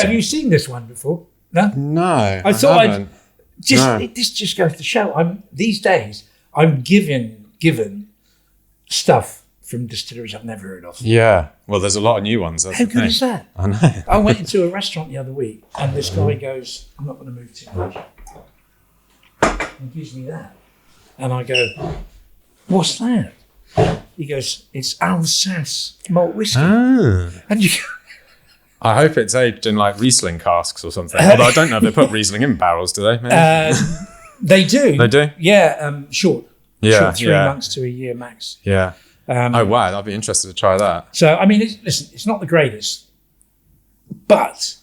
Have you seen this one before? No? No, I thought haven't. This just goes to show. These days, I'm given stuff from distilleries I've never heard of. Yeah. Well, there's a lot of new ones. That's How the good thing. is that? I know. I went into a restaurant the other week, and this guy goes, I'm not going to move too much. He gives me that. And I go, what's that? He goes, it's Alsace malt whiskey. Ah. And you I hope it's aged in like Riesling casks or something. Although I don't know if they put Riesling in barrels, do they? Maybe? they do. They do? Yeah, short. Yeah, Short, 3 yeah. months to a year max. Yeah. Oh, wow. I'd be interested to try that. So, I mean, it's not the greatest, but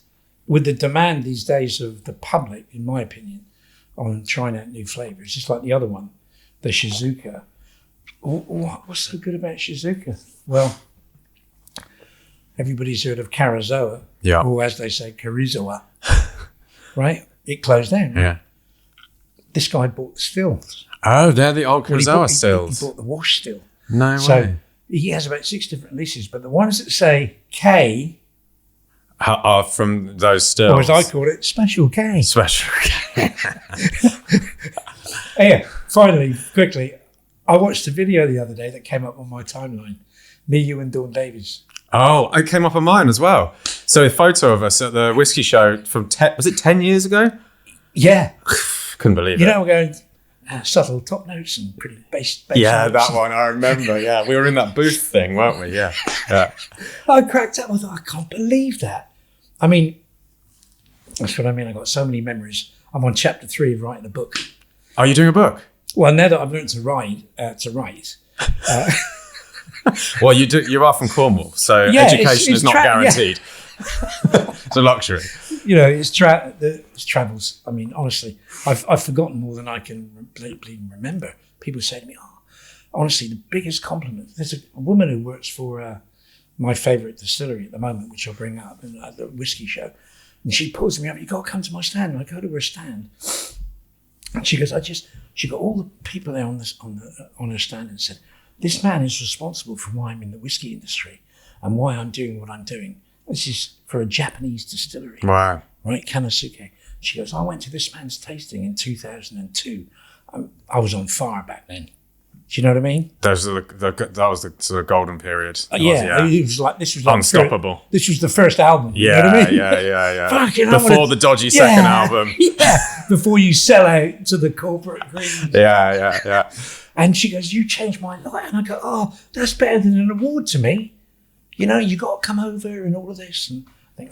with the demand these days of the public, in my opinion, on trying out new flavours, just like the other one, the Shazouka. What's so good about Shazouka? Well, everybody's heard of Karazoa, or as they say, Karizoa, right? It closed down. Right? Yeah. This guy bought the stills. Oh, they're the old Karazoa stills. He bought the wash still. No way. So he has about 6 different leases, but the ones that say K are from those stills. or as I call it, Special K. Special K. Yeah, finally, quickly, I watched a video the other day that came up on my timeline. Me, you and Dawn Davies. Oh, it came up on mine as well. So a photo of us at the whiskey show from, was it 10 years ago? Yeah. Couldn't believe it. You know, we're going subtle top notes and pretty base Yeah, notes. that one, I remember. Yeah, we were in that booth thing, weren't we? Yeah. I cracked up. I thought, I can't believe that. I mean, that's what I mean. I got so many memories. I'm on chapter 3 of writing a book. Are you doing a book? Well, now that I've learned to write, Well, you are from Cornwall, so education is not guaranteed. Yeah. It's a luxury. You know, it's travels. I mean, honestly, I've forgotten more than I can remember. People say to me, "Oh, honestly, the biggest compliment." There's a woman who works for my favourite distillery at the moment, which I'll bring up at the whiskey show, and she pulls me up. You got to come to my stand. And I go to her stand, and she goes, She got all the people there on her stand and said, "This man is responsible for why I'm in the whiskey industry and why I'm doing what I'm doing. This is for a Japanese distillery." Wow. Right, Kanosuke. She goes, "I went to this man's tasting in 2002. I was on fire back then." Do you know what I mean? That was the sort of golden period. It was like unstoppable. This was the first album. Yeah, you know what I mean? yeah. Fucking before the dodgy second album. Yeah, before you sell out to the corporate greens. Yeah. And she goes, "You changed my life." And I go, "Oh, that's better than an award to me. You know, you got to come over and all of this." And I think,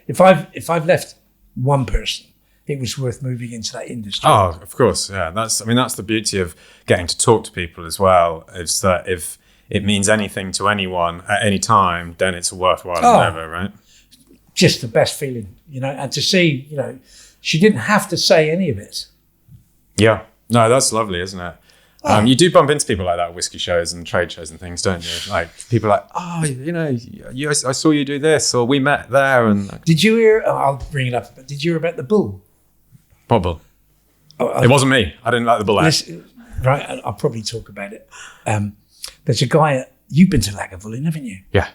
if I've left one person, it was worth moving into that industry. Oh, of course, yeah. That's the beauty of getting to talk to people as well. Is that if it means anything to anyone at any time, then it's a worthwhile endeavor, right? Just the best feeling, you know. And to see, you know, she didn't have to say any of it. Yeah, no, that's lovely, isn't it? You do bump into people like that at whiskey shows and trade shows and things, don't you? Like people are like, "Oh, you know, I saw you do this," or "We met there." And did you hear? Oh, I'll bring it up. But did you hear about the bull? What bull? It wasn't me. I didn't like the bull. Right, I'll probably talk about it. There's a guy. You've been to Lagavulin, haven't you? Yeah.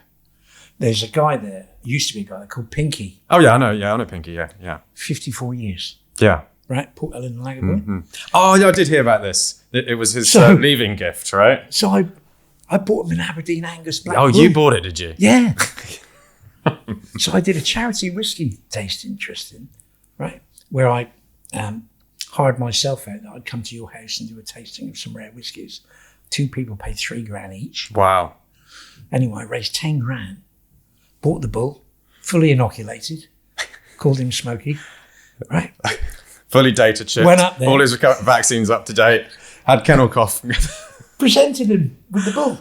There's a guy there. Used to be a guy called Pinky. Oh yeah, I know. Yeah, I know Pinky. Yeah. 54 years. Yeah. Right, Port Ellen and Lagavulin. Mm-hmm. Oh yeah, I did hear about this. It was his leaving gift, right? So I bought him an Aberdeen Angus Black Bull. You bought it, did you? Yeah. So I did a charity whiskey tasting, interesting, right? Where I hired myself out. I'd come to your house and do a tasting of some rare whiskies. 2 people paid $3,000 each. Wow. Anyway, I raised 10 grand. Bought the bull, fully inoculated. Called him Smokey, right? Fully data chipped. Went up there. All his vaccines up to date. Had kennel cough. Presented him with the bull.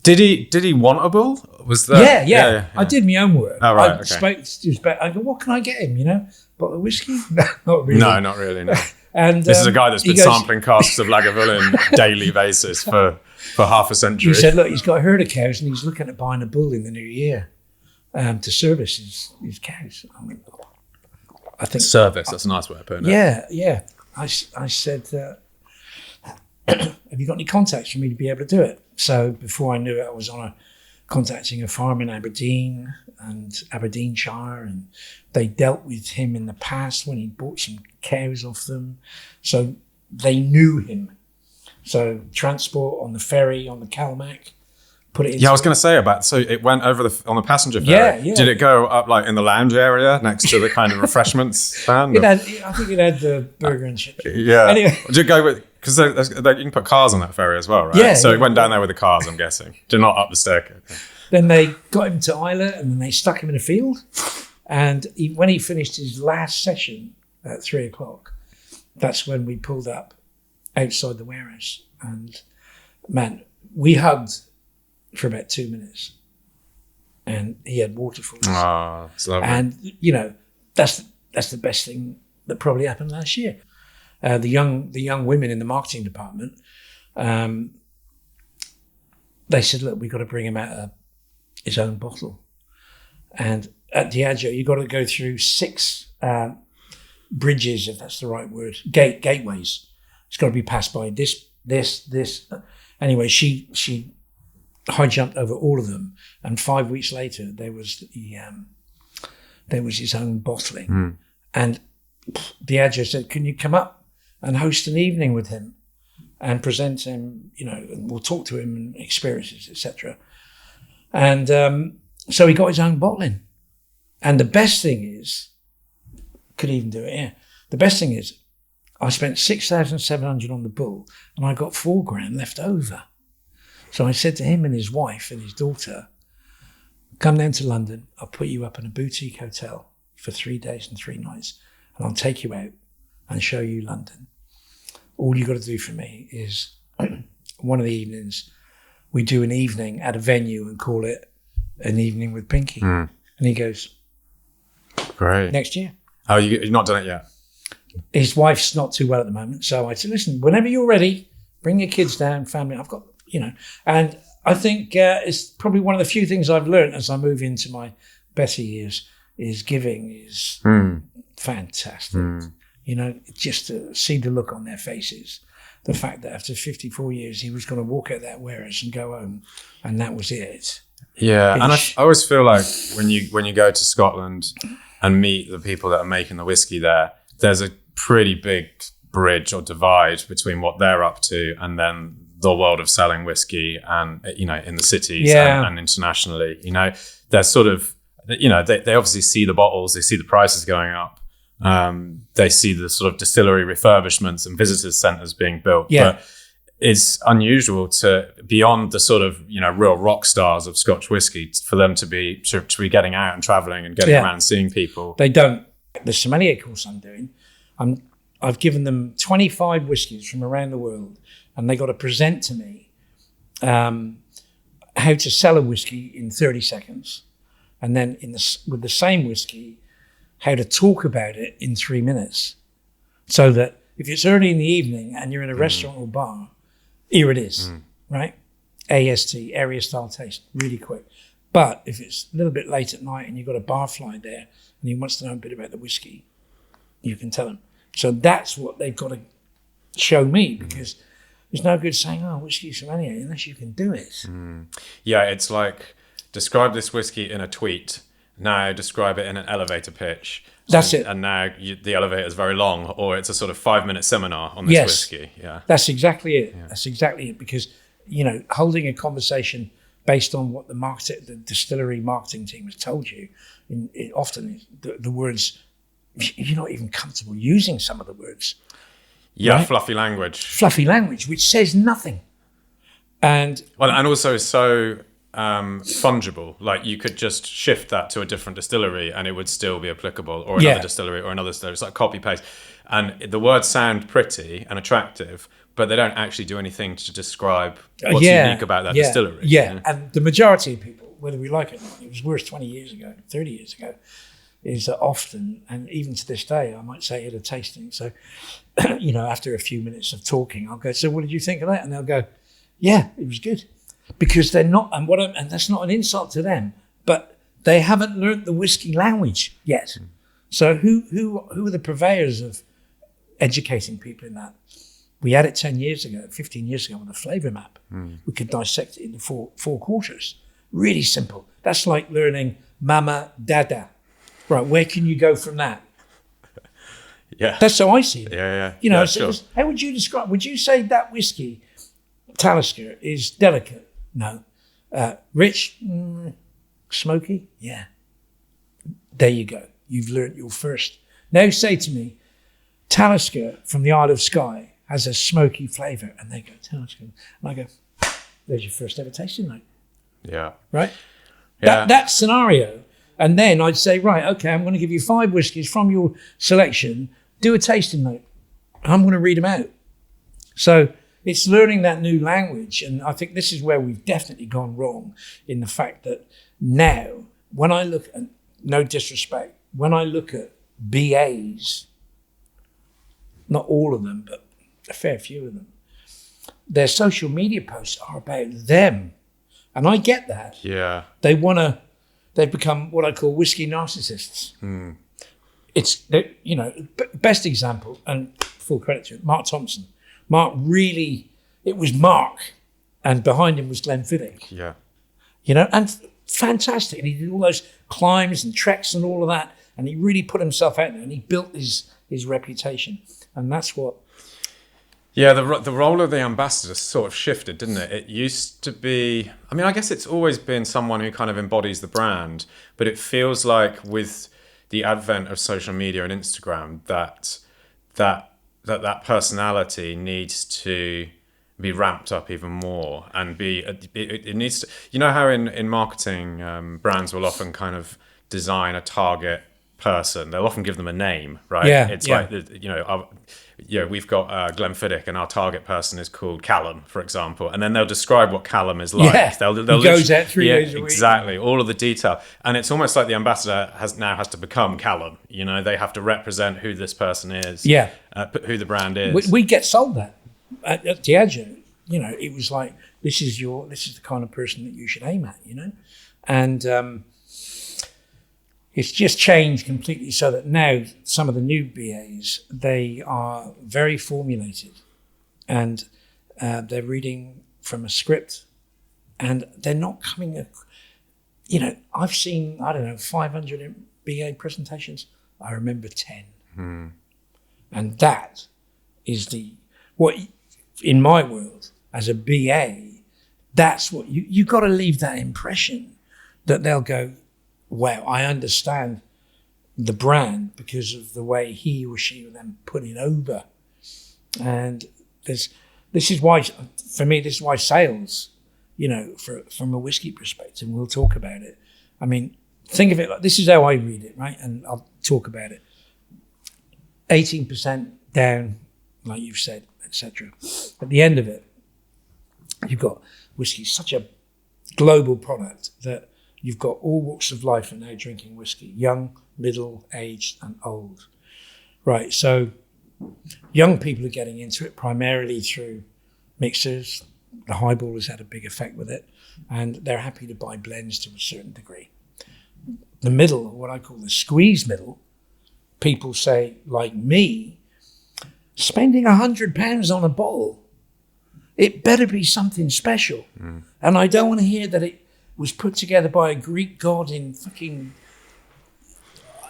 Did he want a bull? Was that? Yeah. I did my own work. Oh, right, I spoke to his I go, "What can I get him? You know, bottle of whiskey?" No, not really. No, not really. No. And this is a guy that's been sampling casks of Lagavulin daily basis for half a century. He said, "Look, he's got a herd of cows and he's looking at buying a bull in the new year to service his cows." I mean, I think service. That's a nice way of putting it. Yeah. I said, "Have you got any contacts for me to be able to do it?" So before I knew it, I was on a contacting a farm in Aberdeen and Aberdeenshire, and they dealt with him in the past when he bought some cows off them. So they knew him. So transport on the ferry, on the Calmac, put it in. Yeah, I was going to say so it went over on the passenger ferry. Yeah. Did it go up like in the lounge area next to the kind of refreshments stand? I think it had the burger and chips. Yeah. Anyway. Did it go with, because you can put cars on that ferry as well, right? Yeah. So it went down there with the cars, I'm guessing. Did not up the staircase. Then they got him to Isla, and then they stuck him in a field. And when he finished his last session at 3:00, that's when we pulled up outside the warehouse. And man, we hugged for about 2 minutes. And he had waterfalls. Oh, it's lovely. And, that's the best thing that probably happened last year. The young women in the marketing department, they said, look, we've got to bring him out his own bottle. And at Diageo, you've got to go through 6 bridges, if that's the right word, gateways. It's got to be passed by this. Anyway, she high jumped over all of them, and 5 weeks later there was his own bottling. And Diageo said, can you come up and host an evening with him and present him, and we'll talk to him and experiences, etc. And so he got his own bottling. And the best thing is, could even do it here. The best thing is, I spent 6,700 on the Bull, and I got $4,000 left over. So I said to him and his wife and his daughter, come down to London, I'll put you up in a boutique hotel for 3 days and 3 nights, and I'll take you out and show you London. All you got to do for me is one of the evenings, we do an evening at a venue and call it an evening with Pinky. And he goes, great. Next year. Oh, you've not done it yet? His wife's not too well at the moment. So I said, listen, whenever you're ready, bring your kids down, family. I've got, and I think it's probably one of the few things I've learned as I move into my better years is giving is fantastic. Just to see the look on their faces. The fact that after 54 years, he was going to walk out that warehouse and go home, and that was it. Yeah, and I always feel like when you go to Scotland and meet the people that are making the whiskey there's a pretty big bridge or divide between what they're up to and then the world of selling whiskey and in the cities and internationally. They're sort of they obviously see the bottles, they see the prices going up. They see the sort of distillery refurbishments and visitors centres being built. Yeah. But it's unusual to, beyond the sort of, real rock stars of Scotch whiskey, for them to be getting out and travelling and getting around and seeing people. They don't. The sommelier course I'm doing, I've given them 25 whiskies from around the world, and they got to present to me how to sell a whiskey in 30 seconds. And then with the same whiskey, how to talk about it in 3 minutes. So that if it's early in the evening and you're in a restaurant or bar, here it is, right? AST, area style taste, really quick. But if it's a little bit late at night and you've got a barfly there and he wants to know a bit about the whiskey, you can tell him. So that's what they've got to show me, because there's no good saying, whiskey sommelier, unless you can do it. Yeah, it's like, describe this whiskey in a tweet. Now describe it in an elevator pitch. That's it. And now the elevator is very long, or it's a sort of 5-minute seminar on this whiskey. Yeah, that's exactly it. Yeah. That's exactly it. Because holding a conversation based on what the distillery marketing team has told you, often the words, you're not even comfortable using some of the words. Yeah, right? Fluffy language, which says nothing, and also so. Fungible, like you could just shift that to a different distillery and it would still be applicable, or another distillery or another distillery. It's like copy paste, and the words sound pretty and attractive, but they don't actually do anything to describe what's unique about that distillery. And the majority of people, whether we like it or not, it was worse 20 years ago, 30 years ago, is that often, and even to this day, I might say at a tasting, so after a few minutes of talking, I'll go, so what did you think of that? And they'll go, yeah, it was good. Because they're not, and that's not an insult to them, but they haven't learnt the whiskey language yet. So who are the purveyors of educating people in that? We had it 10 years ago, 15 years ago with a flavour map. We could dissect it into four quarters. Really simple. That's like learning Mama, Dada. Right, where can you go from that? Yeah. That's how I see it. Yeah. You know, yeah, so sure. how would you describe, would you say that whiskey, Talisker, is delicate? No. Rich? Smoky? Yeah. There you go. You've learnt your first. Now say to me, Talisker from the Isle of Skye has a smoky flavour. And they go, Talisker. And I go, there's your first ever tasting note. Yeah. Right? Yeah. That scenario. And then I'd say, right, okay, I'm going to give you 5 whiskies from your selection. Do a tasting note. I'm going to read them out. So it's learning that new language. And I think this is where we've definitely gone wrong, in the fact that now, when I look at, no disrespect, when I look at BAs, not all of them, but a fair few of them, their social media posts are about them. And I get that. Yeah. They've become what I call whiskey narcissists. It's, you know, best example, and full credit to it, Mark Thompson. Mark really, it was Mark, and behind him was Glenfiddich. Yeah. You know, and fantastic. And he did all those climbs and treks and all of that, and he really put himself out there, and he built his reputation. And that's what... Yeah, the role of the ambassador sort of shifted, didn't it? It used to be, I mean, I guess it's always been someone who kind of embodies the brand, but it feels like with the advent of social media and Instagram that personality needs to be ramped up even more, and it needs to, you know how in marketing brands will often kind of design a target person. They'll often give them a name, right? Yeah, it's yeah. like, you know, we've got Glenfiddich, and our target person is called Callum, for example, and then they'll describe what Callum is like. Yeah, They'll he goes out 3 days a week. Exactly, all of the detail, and it's almost like the ambassador has to become Callum. You know, they have to represent who this person is, who the brand is. We get sold that at Diageo. You know, it was like, this is the kind of person that you should aim at. You know, and it's just changed completely, so that now some of the new BAs, they are very formulated, and they're reading from a script, and they're not coming. You know, I've seen, 500 BA presentations. I remember 10, and that is what in my world as a BA. That's what you got to leave that impression that they'll go, wow, I understand the brand because of the way he or she will then put it over. And this is why, for me, this is why sales, you know, from a whiskey perspective, we'll talk about it. I mean, think of it like, this is how I read it, right? And I'll talk about it. 18% down, like you've said, etc. At the end of it, you've got whiskey, such a global product that you've got all walks of life are now drinking whiskey, young, middle, aged, and old. Right, so young people are getting into it primarily through mixers. The highball has had a big effect with it, and they're happy to buy blends to a certain degree. The middle, or what I call the squeeze middle, people say, like me, spending £100 on a bottle, it better be something special. And I don't want to hear that it was put together by a Greek god in fucking...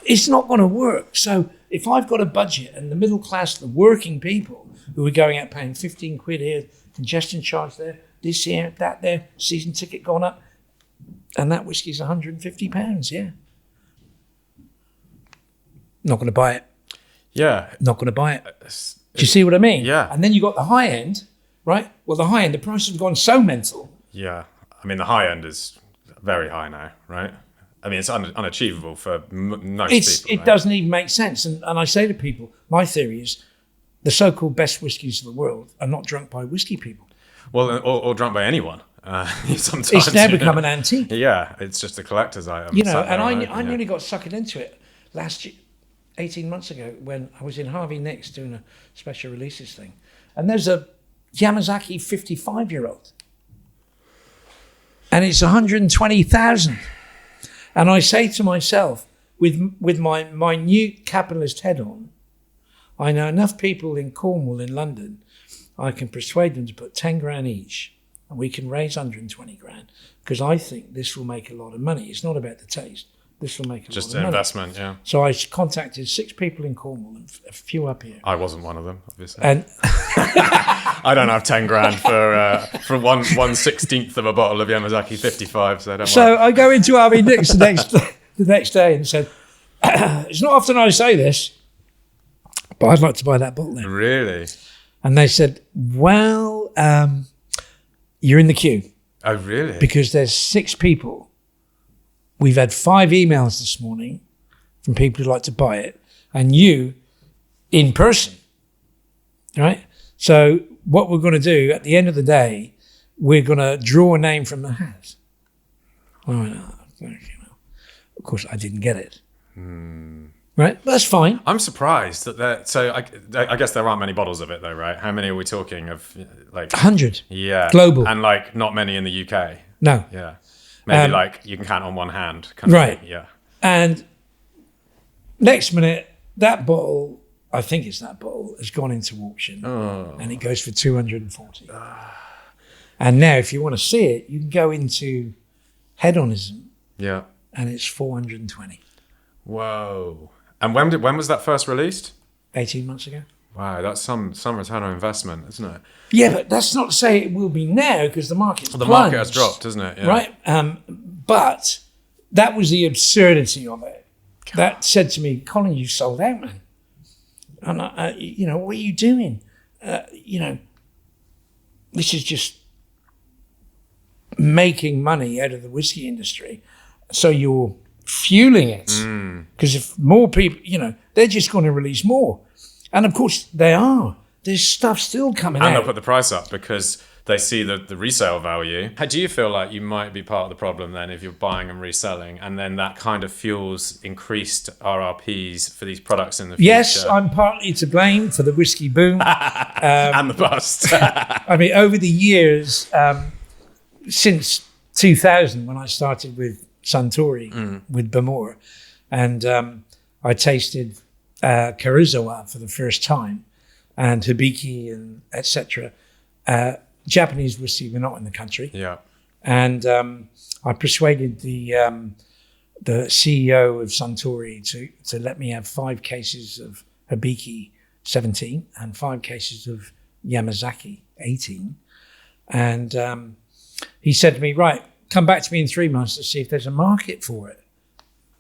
It's not going to work. So if I've got a budget, and the middle class, the working people who are going out paying 15 quid here, congestion charge there, this here, that there, season ticket gone up, and that whiskey's £150, yeah. Not going to buy it. Yeah. Not going to buy it. Do you see what I mean? Yeah. And then you got the high end, right? Well, the high end, the prices have gone so mental. Yeah. I mean, the high end is very high now, right? I mean, it's unachievable for most people. It doesn't even make sense. And I say to people, my theory is the so-called best whiskies of the world are not drunk by whiskey people. Well, or drunk by anyone. Sometimes it's now become an antique. Yeah, it's just a collector's item. You know, and I nearly got suckered into it last year, 18 months ago, when I was in Harvey Nicks doing a special releases thing. And there's a Yamazaki 55-year-old. And it's 120,000. And I say to myself, with my minute capitalist head on, I know enough people in Cornwall in London, I can persuade them to put 10 grand each and we can raise 120 grand because I think this will make a lot of money. It's not about the taste. This will make a lot of money. Just an investment, yeah. So I contacted 6 people in Cornwall and a few up here. I wasn't one of them, obviously. And I don't have 10 grand for 1/16 of a bottle of Yamazaki 55, so don't so worry. I go into Army Nicks the next day and said, it's not often I say this, but I'd like to buy that bottle now. Really? And they said, well, you're in the queue. Oh, really? Because there's 6 people. We've had 5 emails this morning from people who'd like to buy it, and you in person, right? So what we're going to do at the end of the day, we're going to draw a name from the hat. I went, of course, I didn't get it. Right? But that's fine. I'm surprised that so I guess there aren't many bottles of it though, right? How many are we talking of? Like 100. Yeah. Global. And like not many in the UK. No. Yeah. Maybe like you can count on one hand. Kind right. Of thing. Yeah. And next minute, that bottle, I think it's that bottle, has gone into auction. And it goes for 240. And now if you want to see it, you can go into Hedonism. Yeah. And it's 420. Whoa. And when was that first released? 18 months ago. Wow, that's some return on investment, isn't it? Yeah, but that's not to say it will be now because the market's the market has dropped, isn't it? Yeah. Right? But that was the absurdity of it. That said to me, Colin, you sold out, man. And, what are you doing? This is just making money out of the whiskey industry. So you're fueling it. Because if more people, they're just going to release more. And of course they are. There's stuff still coming out. And they'll put the price up because they see the resale value. How do you feel like you might be part of the problem then if you're buying and reselling and then that kind of fuels increased RRPs for these products in the future? Yes, I'm partly to blame for the whiskey boom. And the bust. I mean, over the years, since 2000 when I started with Suntory, with Bowmore, and I tasted Terroir for the first time, and Hibiki and etc. Japanese whiskey were not in the country. Yeah, and I persuaded the CEO of Suntory to let me have 5 cases of Hibiki 17 and 5 cases of Yamazaki 18, and he said to me, "Right, come back to me in 3 months to see if there's a market for it,"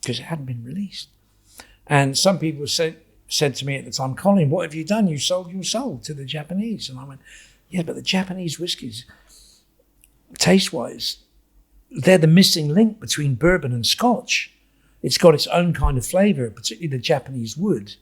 because it hadn't been released. And some people said to me at the time, "Colin, what have you done? You sold your soul to the Japanese." And I went, "Yeah, but the Japanese whiskies, taste-wise, they're the missing link between bourbon and Scotch. It's got its own kind of flavour, particularly the Japanese wood,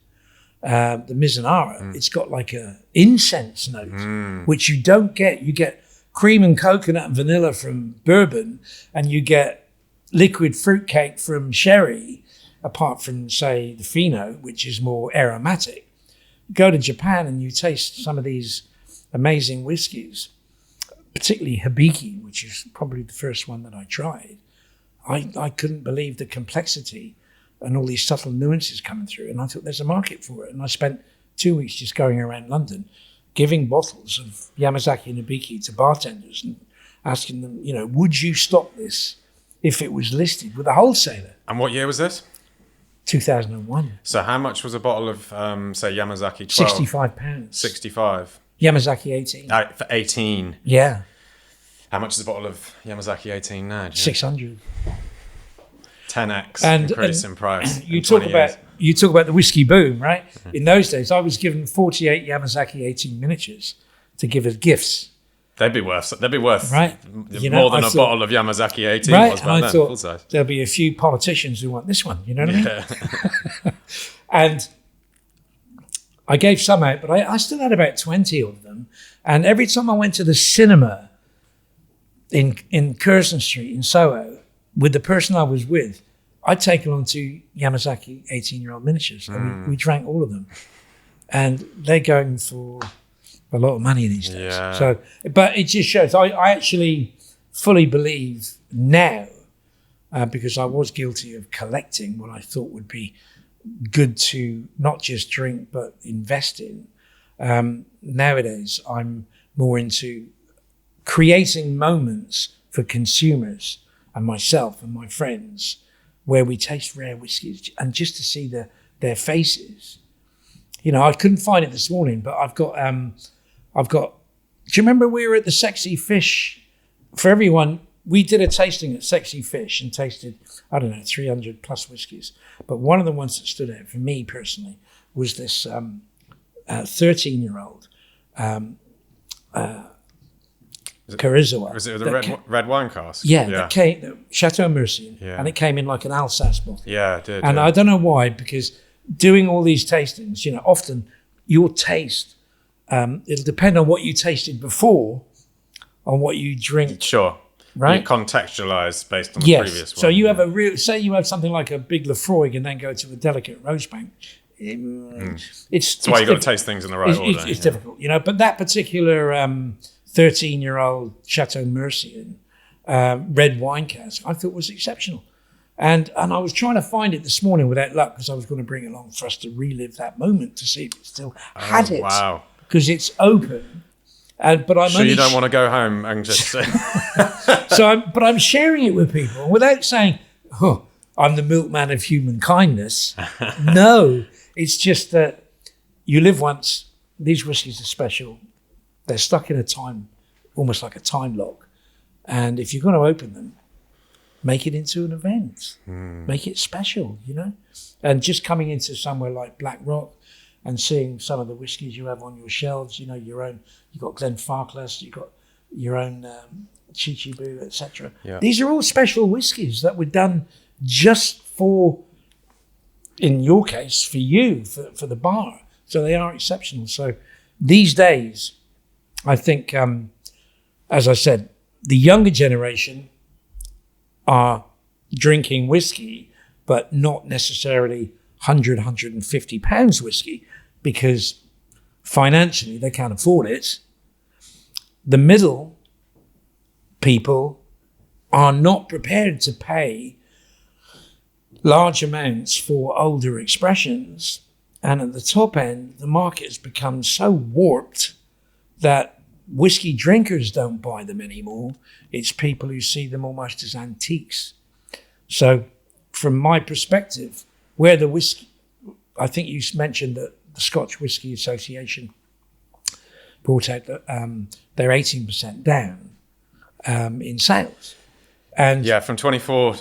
the Mizunara. It's got like a incense note, which you don't get. You get cream and coconut and vanilla from bourbon, and you get liquid fruitcake from sherry, apart from, say, the Fino, which is more aromatic. Go to Japan and you taste some of these amazing whiskies, particularly Hibiki, which is probably the first one that I tried. I couldn't believe the complexity and all these subtle nuances coming through, and I thought there's a market for it. And I spent 2 weeks just going around London, giving bottles of Yamazaki and Hibiki to bartenders and asking them, would you stop this if it was listed with a wholesaler? And what year was this? 2001. So how much was a bottle of, say, Yamazaki 12? £65. 65. Yamazaki 18. For 18. Yeah. How much is a bottle of Yamazaki 18 now? 600. 10x And increase in price. You talk about the whiskey boom, right? In those days, I was given 48 Yamazaki 18 miniatures to give as gifts. They'd be worth right. More than a bottle of Yamazaki 18 right? was back and I then, thought full size. There'll be a few politicians who want this one, you know what I mean? And I gave some out, but I still had about 20 of them. And every time I went to the cinema in Curzon Street in Soho with the person I was with, I'd take along 2 Yamazaki 18-year-old miniatures, and we drank all of them. And they're going for a lot of money these days. Yeah. So, but it just shows. I actually fully believe now, because I was guilty of collecting what I thought would be good to not just drink but invest in. Nowadays, I'm more into creating moments for consumers and myself and my friends where we taste rare whiskies and just to see their faces. You know, I couldn't find it this morning, but I've got, do you remember we were at the Sexy Fish? For everyone, we did a tasting at Sexy Fish and tasted, 300 plus whiskies. But one of the ones that stood out for me personally was this 13-year-old Terroir. Was it the red wine cask? Yeah, that came, Chateau Mercian, and it came in like an Alsace bottle. Yeah, it did. And I don't know why, because doing all these tastings, you know, often your taste, it'll depend on what you tasted before, on what you drink. Sure. Right? You contextualize based on the previous one. So you have say you have something like a big Lafroig and then go to a delicate Rosebank. That's why you got to taste things in the right order. It's difficult, you know. But that particular 13-year-old Chateau Mercian red wine cask, I thought was exceptional. And I was trying to find it this morning without luck because I was going to bring it along for us to relive that moment to see if it still had it. Wow. Because it's open. But I'm you don't want to go home and just... But I'm sharing it with people without saying, oh, I'm the milkman of human kindness. No, it's just that you live once. These whiskies are special. They're stuck in a time, almost like a time lock. And if you're going to open them, make it into an event. Make it special, you know? And just coming into somewhere like Black Rock and seeing some of the whiskies you have on your shelves, you know, your own, you've got Glenfarclas, you've got your own Chichibu, etc. Yeah. These are all special whiskies that were done just for, in your case, for you, for the bar. So they are exceptional. So these days, I think, as I said, the younger generation are drinking whiskey, but not necessarily 100, 150 pounds whiskey because financially they can't afford it. The middle people are not prepared to pay large amounts for older expressions. And at the top end, the market has become so warped that whiskey drinkers don't buy them anymore. It's people who see them almost as antiques. So from my perspective, where the whiskey, I think you mentioned that the Scotch Whisky Association brought out that they're 18% down in sales. And yeah, from 24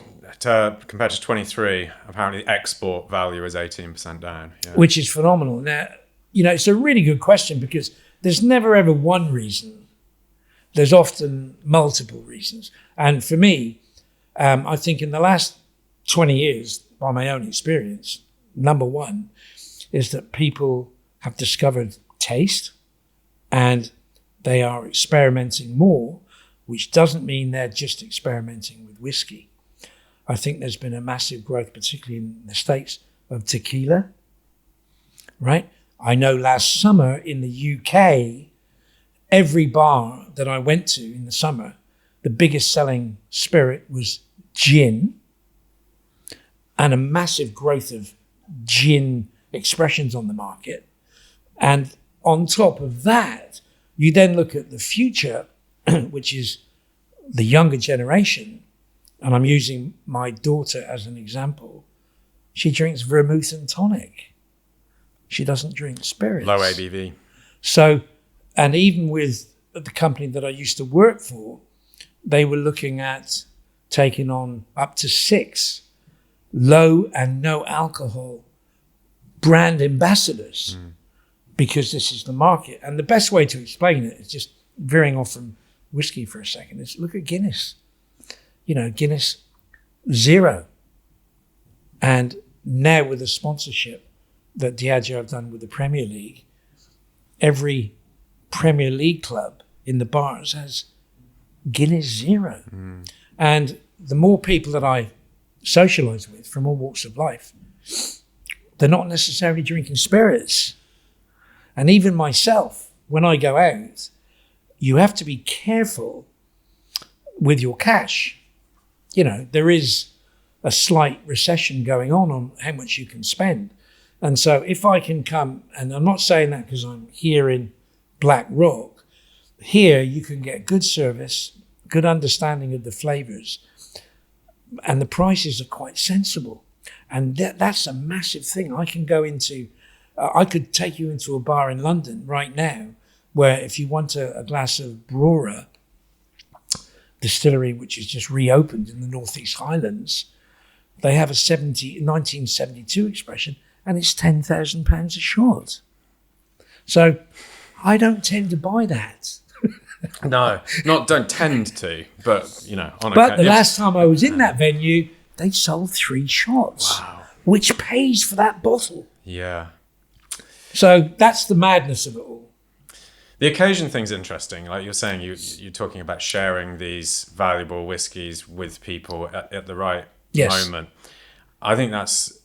compared to 23, apparently export value is 18% down. Yeah. Which is phenomenal. Now, you know, it's a really good question because there's never ever one reason. There's often multiple reasons. And for me, I think in the last 20 years, by my own experience, number one is that people have discovered taste and they are experimenting more, which doesn't mean they're just experimenting with whiskey. I think there's been a massive growth, particularly in the States, of tequila, right? I know last summer in the UK, every bar that I went to in the summer, the biggest selling spirit was gin, and a massive growth of gin expressions on the market. And on top of that, you then look at the future, which is the younger generation, and I'm using my daughter as an example. She drinks vermouth and tonic. She doesn't drink spirits. Low ABV. So, and even with the company that I used to work for, they were looking at taking on up to 6 low and no alcohol brand ambassadors because this is the market. And the best way to explain it is just veering off from whiskey for a second is look at Guinness. You know, Guinness, 0. And now with the sponsorship that Diageo have done with the Premier League, every Premier League club in the bars has Guinness 0. And the more people that I socialize with from all walks of life, they're not necessarily drinking spirits. And even myself, when I go out, you have to be careful with your cash. You know, there is a slight recession going on how much you can spend. And so if I can come, and I'm not saying that because I'm here in Black Rock, here you can get good service, good understanding of the flavors, and the prices are quite sensible. And that's a massive thing. I could take you into a bar in London right now where if you want a glass of Brora distillery, which is just reopened in the Northeast Highlands, they have a 1972 expression, and it's £10,000 a shot. So I don't tend to buy that. No, don't tend to, but But the last time I was in that venue, they sold 3 shots, wow, which pays for that bottle. Yeah. So that's the madness of it all. The occasion thing's interesting. Like you're saying, you're talking about sharing these valuable whiskies with people at the right moment. I think that's,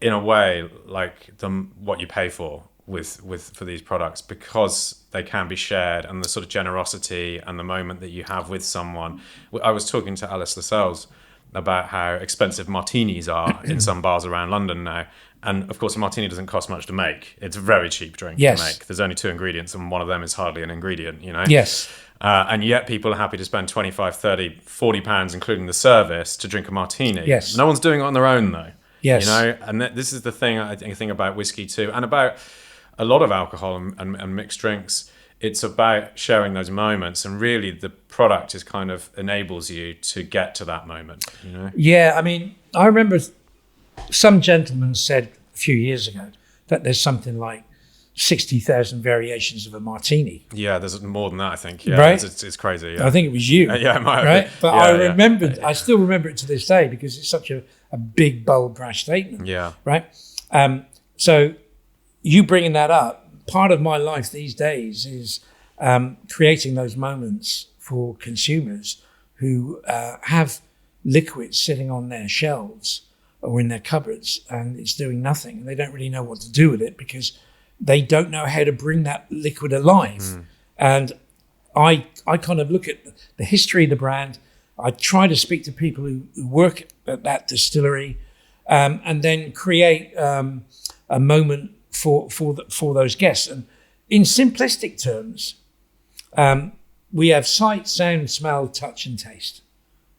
in a way, like what you pay for for these products, because they can be shared, and the sort of generosity and the moment that you have with someone. I was talking to Alice Lascelles about how expensive martinis are in some bars around London now. And of course, a martini doesn't cost much to make. It's a very cheap drink to make. There's only 2 ingredients, and one of them is hardly an ingredient, Yes. And yet people are happy to spend 25, 30, 40 pounds, including the service, to drink a martini. Yes. No one's doing it on their own, though. Yes. And this is the thing I think about whiskey too, and about a lot of alcohol and mixed drinks. It's about sharing those moments, and really the product is kind of enables you to get to that moment, Yeah, I mean, I remember some gentleman said a few years ago that there's something like 60,000 variations of a martini. Yeah, there's more than that, I think. Yeah, right? It's crazy. Yeah. I think it was you. Yeah, it might have right? been. But yeah, I still remember it to this day because it's such a big, bold, brash statement. Yeah. Right? So you bringing that up, part of my life these days is creating those moments for consumers who have liquids sitting on their shelves or in their cupboards, and it's doing nothing. They don't really know what to do with it because they don't know how to bring that liquid alive. And I kind of look at the history of the brand. I try to speak to people who work at that distillery, and then create a moment for those guests. And in simplistic terms, we have sight, sound, smell, touch, and taste.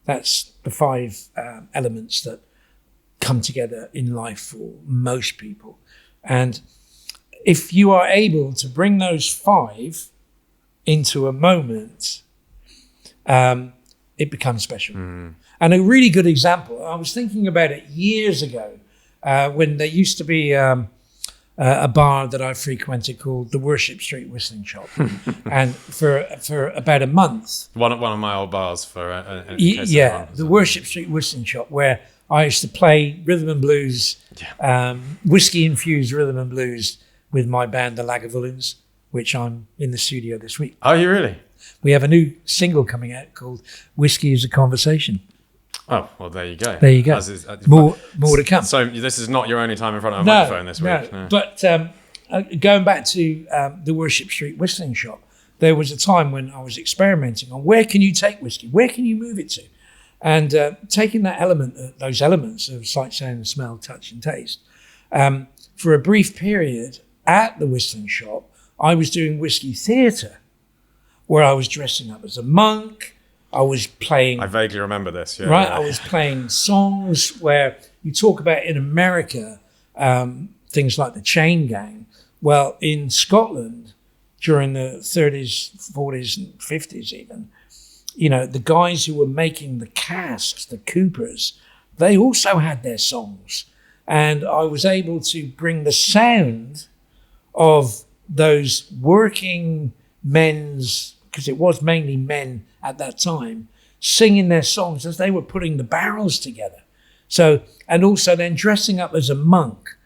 That's the 5 elements that come together in life for most people. And if you are able to bring those 5 into a moment, it becomes special. And a really good example, I was thinking about it years ago, when there used to be a bar that I frequented called the Worship Street Whistling Shop. And for about a month. One of my old bars for the Worship Street Whistling Shop, where I used to play rhythm and blues, whiskey-infused rhythm and blues with my band, the Lagavulins, which I'm in the studio this week. Are you really? We have a new single coming out called Whiskey is a Conversation. Oh, well, there you go. There you go. More to come. So this is not your only time in front of a microphone this week. No. But going back to the Worship Street Whistling Shop, there was a time when I was experimenting on where can you take whiskey? Where can you move it to? And taking those elements of sight, sound, smell, touch, and taste, for a brief period at the Whistling Shop, I was doing whiskey theatre, where I was dressing up as a monk. I was playing... I vaguely remember this, yeah. Right, yeah. I was playing songs where you talk about in America, things like the Chain Gang. Well, in Scotland, during the 30s, 40s, and 50s even, the guys who were making the casks, the coopers, they also had their songs. And I was able to bring the sound of those working men's, because it was mainly men at that time, singing their songs as they were putting the barrels together. So, and also then dressing up as a monk,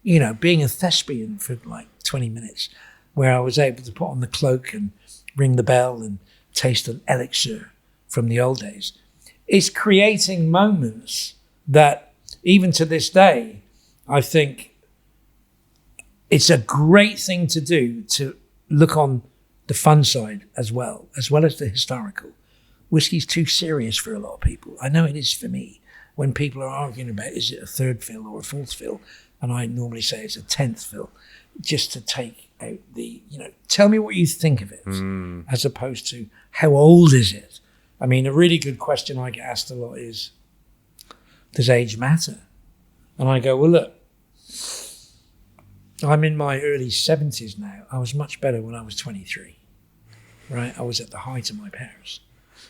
being a thespian for like 20 minutes, where I was able to put on the cloak and ring the bell and taste an elixir from the old days. It's creating moments that even to this day, I think it's a great thing to do, to look on the fun side as well as the historical. Whiskey's too serious for a lot of people. I know it is for me. When people are arguing about is it a 3rd fill or a 4th fill, and I normally say it's a 10th fill, just to take tell me what you think of it, as opposed to how old is it? I mean, a really good question I get asked a lot is, does age matter? And I go, well, look, I'm in my early 70s now. I was much better when I was 23, right? I was at the height of my powers.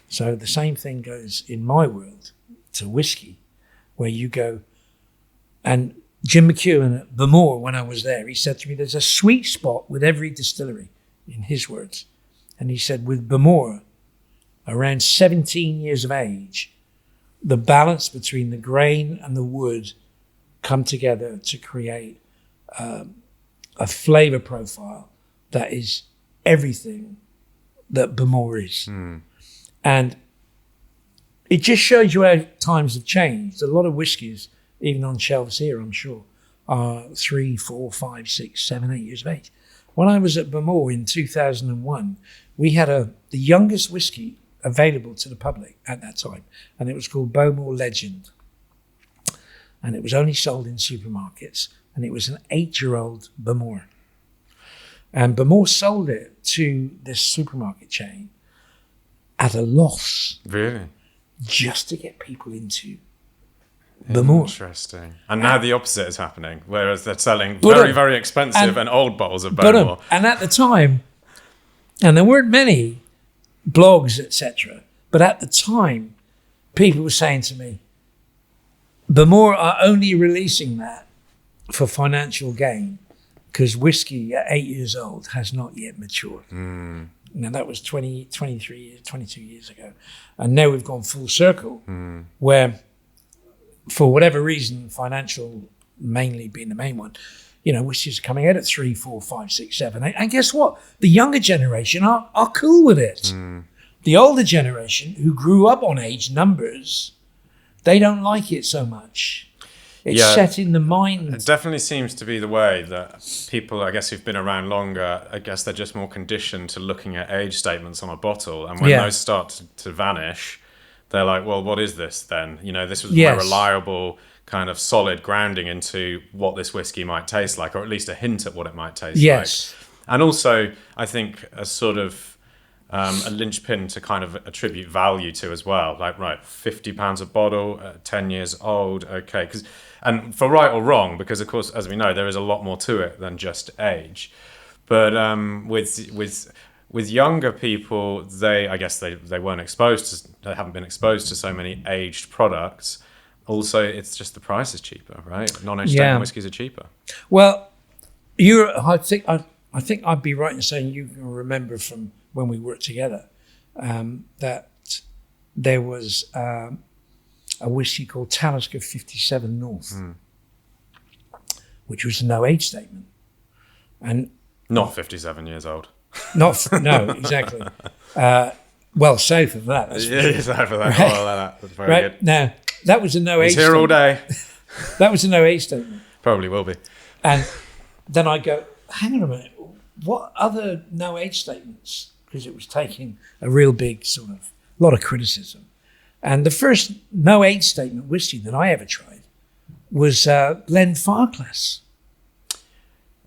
So the same thing goes in my world to whiskey, where you go, and Jim McEwan at Bowmore, when I was there, he said to me, there's a sweet spot with every distillery, in his words. And he said, with Bowmore, around 17 years of age, the balance between the grain and the wood come together to create a flavour profile that is everything that Bowmore is. And it just shows you how times have changed. A lot of whiskies, even on shelves here, I'm sure, are 3, 4, 5, 6, 7, 8 years of age. When I was at Bowmore in 2001, we had the youngest whiskey available to the public at that time, and it was called Bowmore Legend. And it was only sold in supermarkets, and it was an 8-year-old Bowmore. And Bowmore sold it to this supermarket chain at a loss. Really? Just to get people into Bowmore. Interesting. And now the opposite is happening, whereas they're selling very, very expensive and old bottles of Bowmore. And at the time, and there weren't many blogs, etc., but at the time, people were saying to me, Bowmore are only releasing that for financial gain because whiskey at 8 years old has not yet matured. Now, that was 22 years ago. And now we've gone full circle where, for whatever reason, financial mainly being the main one, whiskey's coming out at 3, 4, 5, 6, 7, 8. And guess what? The younger generation are cool with it. The older generation who grew up on age numbers, they don't like it so much. It's set in the mind. It definitely seems to be the way that people, I guess, who've been around longer, I guess they're just more conditioned to looking at age statements on a bottle. And when those start to vanish, they're like, well, what is this then? This was more reliable, kind of solid grounding into what this whiskey might taste like, or at least a hint at what it might taste like. And also, I think a sort of a linchpin to kind of attribute value to as well. Like, right, £50 a bottle, 10 years old, okay. And for right or wrong, because of course, as we know, there is a lot more to it than just age. But with younger people, I guess they weren't exposed to, they haven't been exposed to so many aged products. Also, it's just the price is cheaper, right? Non-aged statement whiskies are cheaper. Well, I think I'd be right in saying you can remember from when we worked together that there was a whiskey called Talisker 57 North, which was a no age statement, and not 57 years old. No, exactly. Well, south of that. South of that. Right? Oh, that's very good. Now, that was a no age. He's here all day. That was a no age statement. Probably will be. And then I go, hang on a minute. What other no age statements? Because it was taking a real big sort of lot of criticism. And the first no age statement whiskey that I ever tried was Glenfarclas.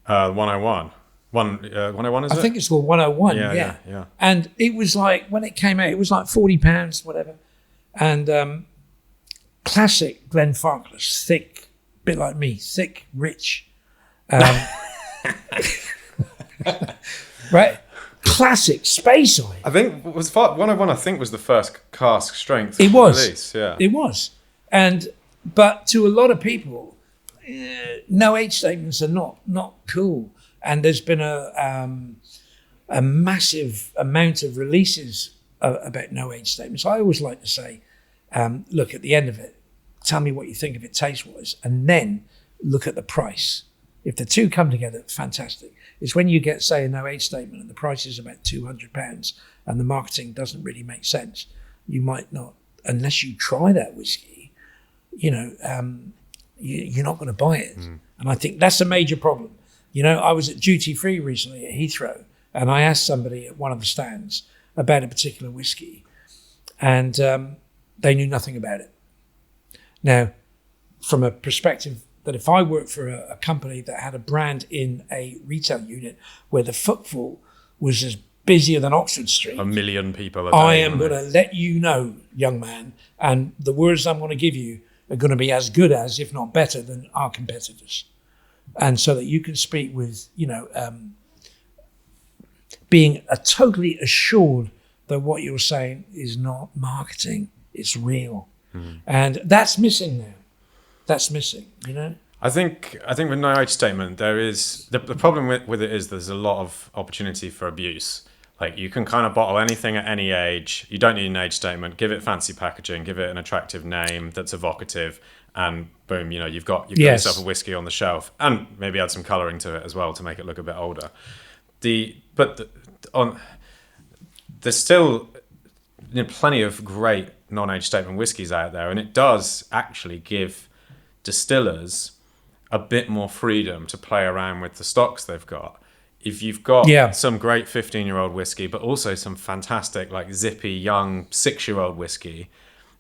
101. 101 is it? I think it's called 101. Yeah. And it was like, when it came out, it was like £40, whatever. And classic Glenfarclas, thick, bit like me, thick, rich. Right? Classic space oil. I think 101. I think was the first cask strength. It was. Release. Yeah, it was. But to a lot of people, no age statements are not cool. And there's been a massive amount of releases about no age statements. I always like to say, look, at the end of it, tell me what you think of it taste-wise, and then look at the price. If the two come together, fantastic. It's when you get, say, a no age statement and the price is about £200 and the marketing doesn't really make sense. You might not, unless you try that whiskey, you're not going to buy it. And I think that's a major problem. I was at duty free recently at Heathrow, and I asked somebody at one of the stands about a particular whiskey, and they knew nothing about it. Now, from a perspective that if I worked for a company that had a brand in a retail unit where the footfall was as busier than Oxford Street, 1 million people a day. I am going to let you know, young man, and the words I'm going to give you are going to be as good as, if not better than, our competitors. And so that you can speak with, being totally assured that what you're saying is not marketing, it's real. And that's missing now. That's missing, I think with no age statement, there is the problem with it is there's a lot of opportunity for abuse. Like, you can kind of bottle anything at any age. You don't need an age statement. Give it fancy packaging. Give it an attractive name that's evocative, and boom, you've got yourself a whiskey on the shelf, and maybe add some colouring to it as well to make it look a bit older. There's still plenty of great non-age statement whiskies out there, and it does actually give distillers a bit more freedom to play around with the stocks they've got. If you've got some great 15-year-old whiskey, but also some fantastic, like, zippy, young 6-year-old whiskey,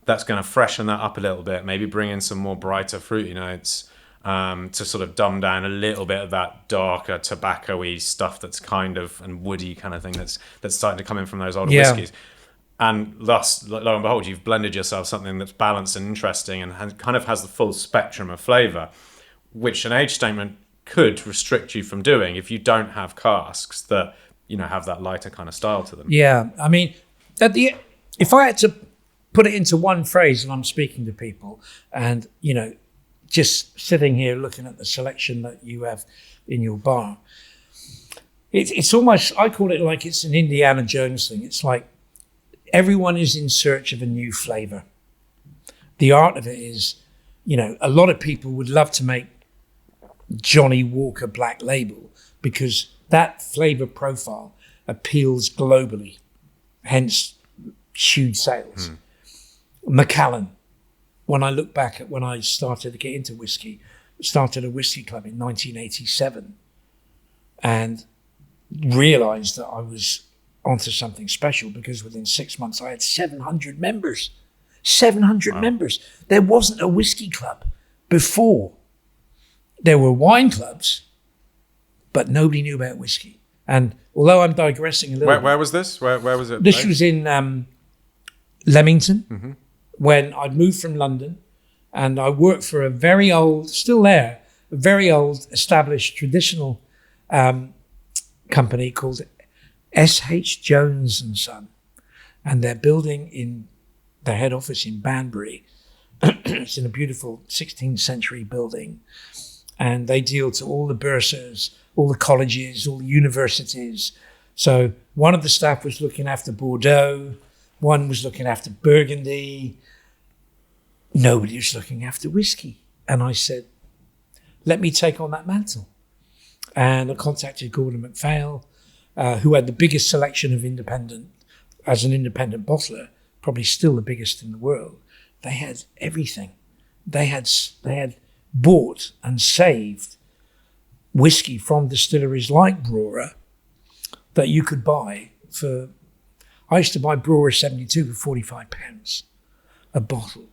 that's going to freshen that up a little bit, maybe bring in some more brighter fruity notes, to sort of dumb down a little bit of that darker tobacco-y stuff that's kind of, and woody kind of thing that's starting to come in from those older whiskies. And thus, lo and behold, you've blended yourself something that's balanced and interesting and kind of has the full spectrum of flavour, which an age statement could restrict you from doing if you don't have casks that have that lighter kind of style to them. Yeah, I mean, if I had to put it into one phrase, and I'm speaking to people, and just sitting here looking at the selection that you have in your bar, it's almost, I call it like it's an Indiana Jones thing. It's like everyone is in search of a new flavour. The art of it is, a lot of people would love to make Johnny Walker Black Label because that flavour profile appeals globally, hence huge sales. Macallan, when I look back at when I started to get into whiskey, started a whiskey club in 1987 and realised that I was onto something special because within 6 months I had 700 members. 700 members. There wasn't a whiskey club before. There were wine clubs, but nobody knew about whiskey. And although I'm digressing a little Where was this? Where was it? This was in Leamington when I'd moved from London, and I worked for a very old, still there, a very old established traditional company called S.H. Jones and Son. And they're building in their head office in Banbury. It's in a beautiful 16th century building. And they deal to all the bursars, all the colleges, all the universities. So one of the staff was looking after Bordeaux, one was looking after Burgundy. Nobody was looking after whiskey. And I said, let me take on that mantle. And I contacted Gordon MacPhail, who had the biggest selection of as an independent bottler, probably still the biggest in the world. They had everything. They had bought and saved whiskey from distilleries like Brora that you could buy for, I used to buy Brora 72 for £45 a bottle.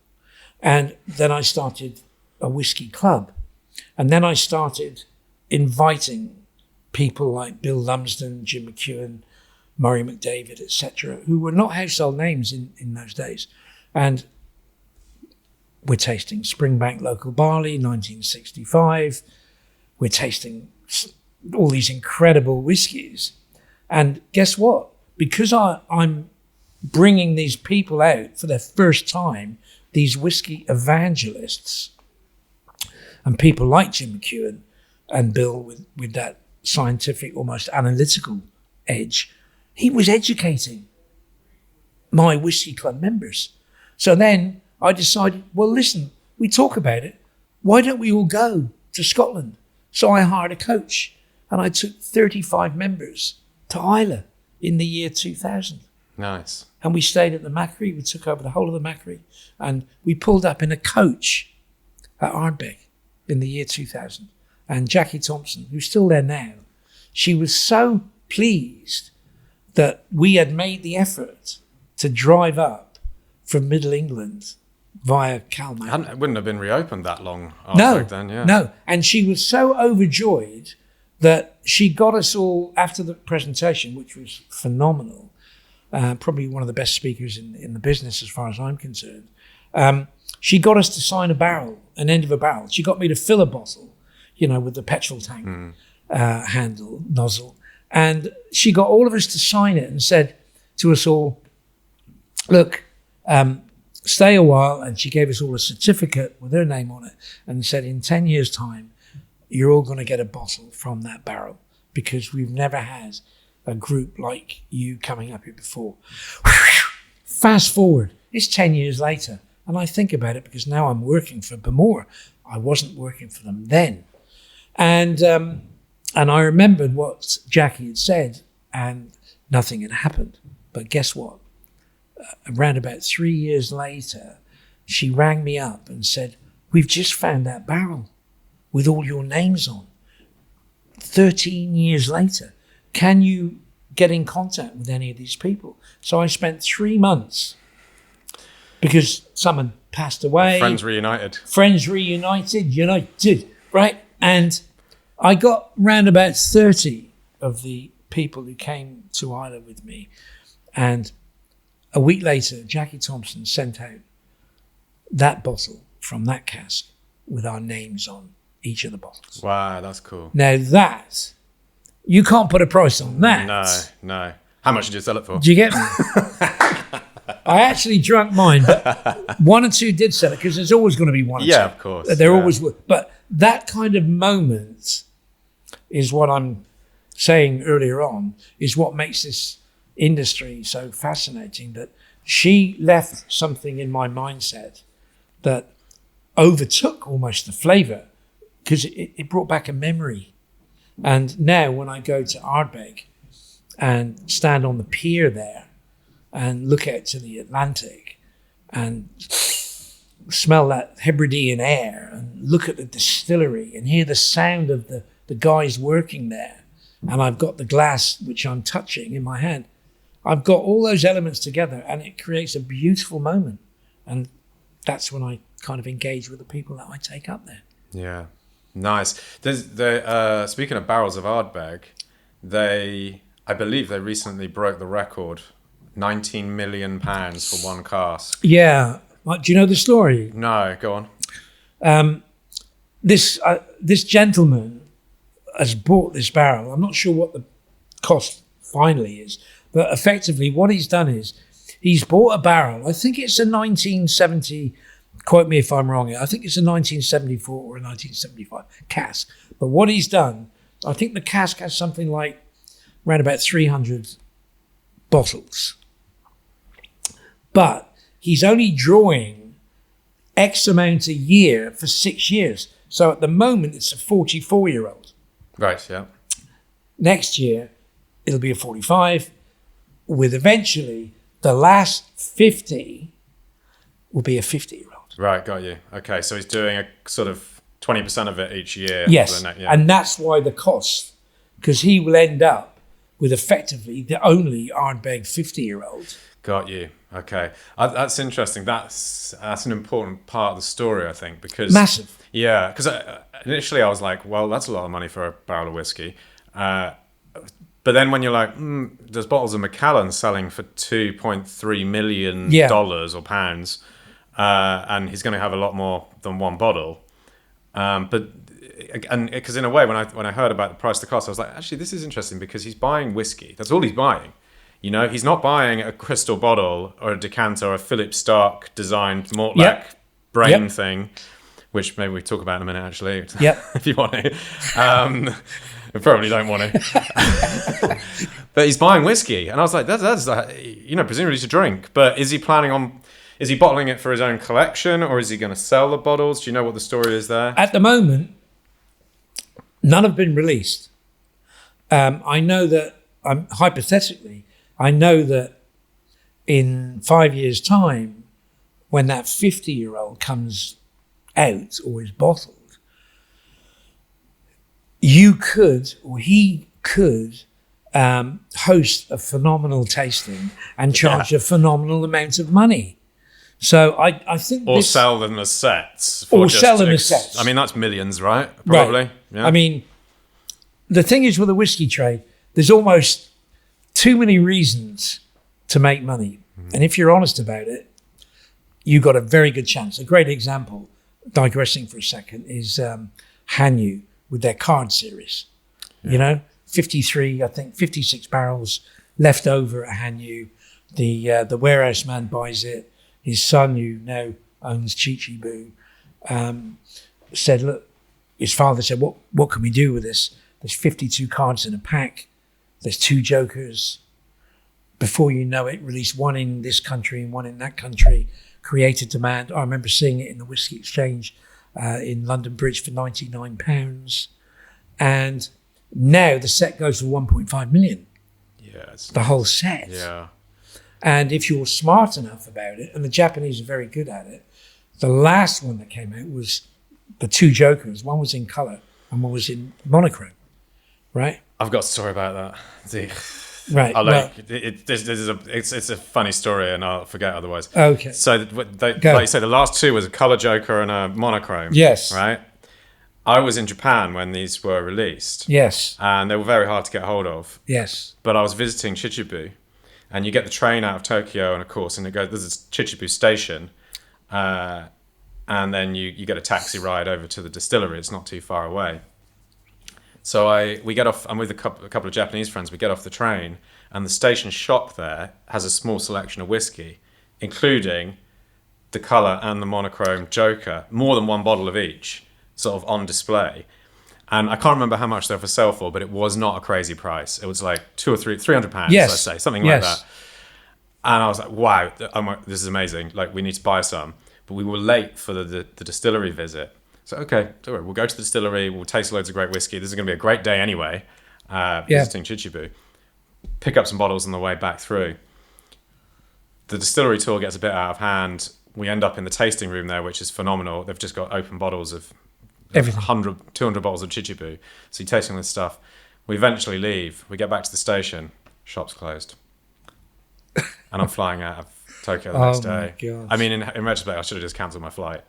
And then I started a whiskey club. And then I started inviting people like Bill Lumsden, Jim McEwan, Murray McDavid, etc., who were not household names in those days. And we're tasting Springbank Local Barley, 1965. We're tasting all these incredible whiskies. And guess what? Because I'm bringing these people out for their first time, these whiskey evangelists, and people like Jim McEwan and Bill with that scientific, almost analytical edge, he was educating my whiskey club members. So then I decided, well, listen, we talk about it. Why don't we all go to Scotland? So I hired a coach and I took 35 members to Islay in the year 2000. Nice. And we stayed at the Macquarie. We took over the whole of the Macquarie and we pulled up in a coach at Ardbeg in the year 2000. And Jackie Thompson, who's still there now, she was so pleased that we had made the effort to drive up from Middle England via Caol. It wouldn't have been reopened that long No, then, yeah. no. And she was so overjoyed that she got us all, after the presentation, which was phenomenal, probably one of the best speakers in the business as far as I'm concerned, she got us to sign an end of a barrel. She got me to fill a bottle, with the petrol tank handle, nozzle. And she got all of us to sign it and said to us all, look, stay a while. And she gave us all a certificate with her name on it and said, in 10 years' time, you're all going to get a bottle from that barrel, because we've never had a group like you coming up here before. Fast forward, it's 10 years later. And I think about it because now I'm working for Bowmore. I wasn't working for them then. And I remembered what Jackie had said, and nothing had happened. But guess what? Around about 3 years later, she rang me up and said, we've just found that barrel with all your names on. 13 years later, can you get in contact with any of these people? So I spent 3 months, because someone passed away. Friends reunited, right? And I got round about 30 of the people who came to Ireland with me. And a week later, Jackie Thompson sent out that bottle from that cask with our names on each of the bottles. Wow, that's cool. Now that, you can't put a price on that. No. How much did you sell it for? Do you get me? I actually drunk mine, but one or two did sell it, because there's always going to be one or two. Yeah, of course. There always will. But that kind of moment is what I'm saying earlier on, is what makes this industry so fascinating, that she left something in my mindset that overtook almost the flavour, because it brought back a memory. And now when I go to Ardbeg and stand on the pier there and look out to the Atlantic and smell that Hebridean air and look at the distillery and hear the sound of the guys working there, and I've got the glass which I'm touching in my hand, I've got all those elements together, and it creates a beautiful moment. And that's when I kind of engage with the people that I take up there. Yeah, nice. Speaking of barrels of Ardbeg, I believe they recently broke the record, £19 million for one cask. Yeah. Do you know the story? No, go on. This gentleman has bought this barrel. I'm not sure what the cost finally is, but effectively what he's done is he's bought a barrel. I think it's a 1970, quote me if I'm wrong, I think it's a 1974 or a 1975 cask. But what he's done, I think the cask has something like around about 300 bottles. But he's only drawing X amount a year for 6 years. So at the moment, it's a 44-year-old. Right, yeah. Next year, it'll be a 45, with eventually the last 50 will be a 50-year-old. Right, got you. Okay, so he's doing a sort of 20% of it each year. Yes, and that's why the cost, because he will end up with effectively the only Ardbeg 50-year-old. Got you. Okay, that's interesting. That's an important part of the story, I think, because massive. Yeah, because initially I was like, well, that's a lot of money for a barrel of whiskey. But then when you're like, there's bottles of Macallan selling for $2.3 million or pounds, and he's going to have a lot more than one bottle. But because in a way, when I heard about the price of the cost, I was like, actually, this is interesting, because he's buying whiskey. That's all he's buying. You know, he's not buying a crystal bottle or a decanter or a Phillippe Starck designed Mortlach brain thing, which maybe we talk about in a minute, actually, if you want to. We probably don't want to. But he's buying whiskey. And I was like, that's presumably to drink. But is he bottling it for his own collection, or is he going to sell the bottles? Do you know what the story is there? At the moment, none have been released. I know that, hypothetically, I know that in 5 years' time, when that 50-year-old comes out or is bottled, you could, or he could, host a phenomenal tasting and charge a phenomenal amount of money, So I think or sell them as sets. Sell them as sets. I mean, that's millions, right? Probably. Right. Yeah. I mean, the thing is with the whiskey trade, there's almost too many reasons to make money. And if you're honest about it, you've got a very good chance. A great example, digressing for a second, is Hanyu with their card series. You know, 53, I think 56 barrels left over at Hanyu. The warehouse man buys it. His son, who now owns Chichibu, said, look, his father said, what can we do with this? There's 52 cards in a pack. There's 2 jokers. Before you know it, release one in this country and one in that country, created demand. I remember seeing it in the Whisky Exchange in London Bridge for £99. And now the set goes for 1.5 million. Yes. The whole set. Yeah. And if you're smart enough about it, and the Japanese are very good at it, the last one that came out was the 2 jokers. One was in colour and one was in monochrome, right? I've got a story about that. Right. It's a funny story, and I'll forget otherwise. Okay. So, like you said, the last 2 was a colour joker and a monochrome. Yes. Right? I was in Japan when these were released. Yes. And they were very hard to get hold of. Yes. But I was visiting Chichibu. And you get the train out of Tokyo, and of course, and it goes. There's a Chichibu station, and then you get a taxi ride over to the distillery. It's not too far away. So we get off. I'm with a couple of Japanese friends. We get off the train, and the station shop there has a small selection of whiskey, including the colour and the monochrome joker, more than 1 bottle of each, sort of on display. And I can't remember how much they were for sale for, but it was not a crazy price. It was like £300, yes. let's say, something like that. And I was like, wow, this is amazing. Like, we need to buy some. But we were late for the distillery visit. So, okay, don't worry, we'll go to the distillery, we'll taste loads of great whiskey. This is going to be a great day anyway, visiting Chichibu. Pick up some bottles on the way back through. The distillery tour gets a bit out of hand. We end up in the tasting room there, which is phenomenal. They've just got open bottles of everything. 200 bottles of Chichibu. So you're tasting this stuff. We eventually leave. We get back to the station. Shop's closed. And I'm flying out of Tokyo the next day. Gosh. I mean, in retrospect, I should have just cancelled my flight.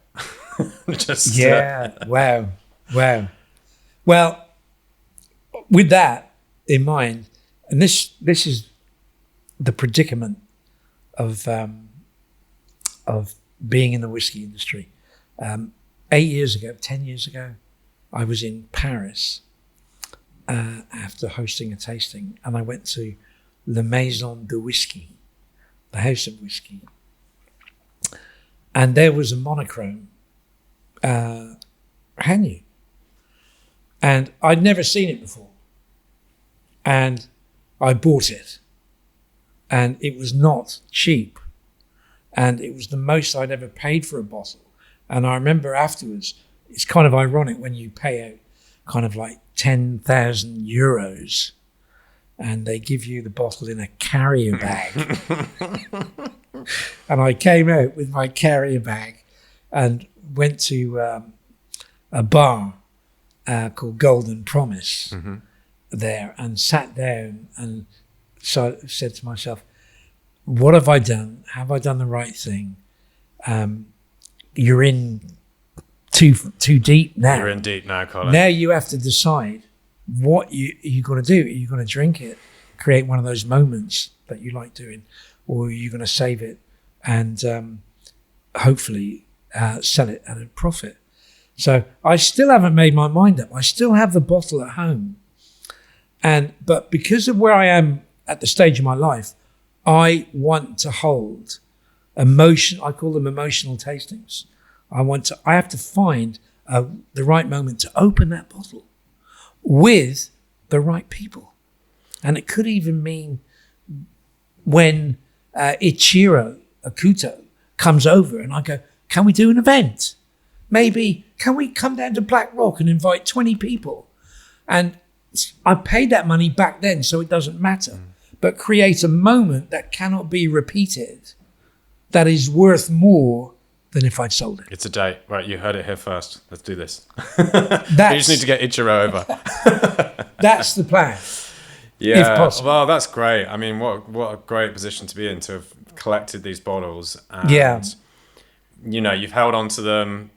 Wow. Well, with that in mind, and this is the predicament of being in the whiskey industry. 10 years ago, I was in Paris after hosting a tasting, and I went to La Maison de Whisky, the House of Whiskey. And there was a monochrome Hanyu. And I'd never seen it before. And I bought it. And it was not cheap. And it was the most I'd ever paid for a bottle. And I remember afterwards, it's kind of ironic when you pay out kind of like 10,000 euros and they give you the bottle in a carrier bag. And I came out with my carrier bag and went to a bar called Golden Promise there and sat down and so I said to myself, what have I done? Have I done the right thing? You're in too deep now. You're in deep now, Colin. Now you have to decide what you're going to do. Are you going to drink it, create one of those moments that you like doing, or are you going to save it and hopefully sell it at a profit? So I still haven't made my mind up. I still have the bottle at home. But because of where I am at the stage of my life, I want to hold emotion. I call them emotional tastings. I have to find the right moment to open that bottle with the right people. And it could even mean when Ichiro Akuto comes over and I go, can we do an event? Maybe, can we come down to Black Rock and invite 20 people? And I paid that money back then, so it doesn't matter. But create a moment that cannot be repeated, that is worth more than if I'd sold it. It's a date. Right, you heard it here first. Let's do this. You just need to get Ichiro over. That's the plan. Yeah, if possible. Well, that's great. I mean, what a great position to be in to have collected these bottles. And you've held on to them.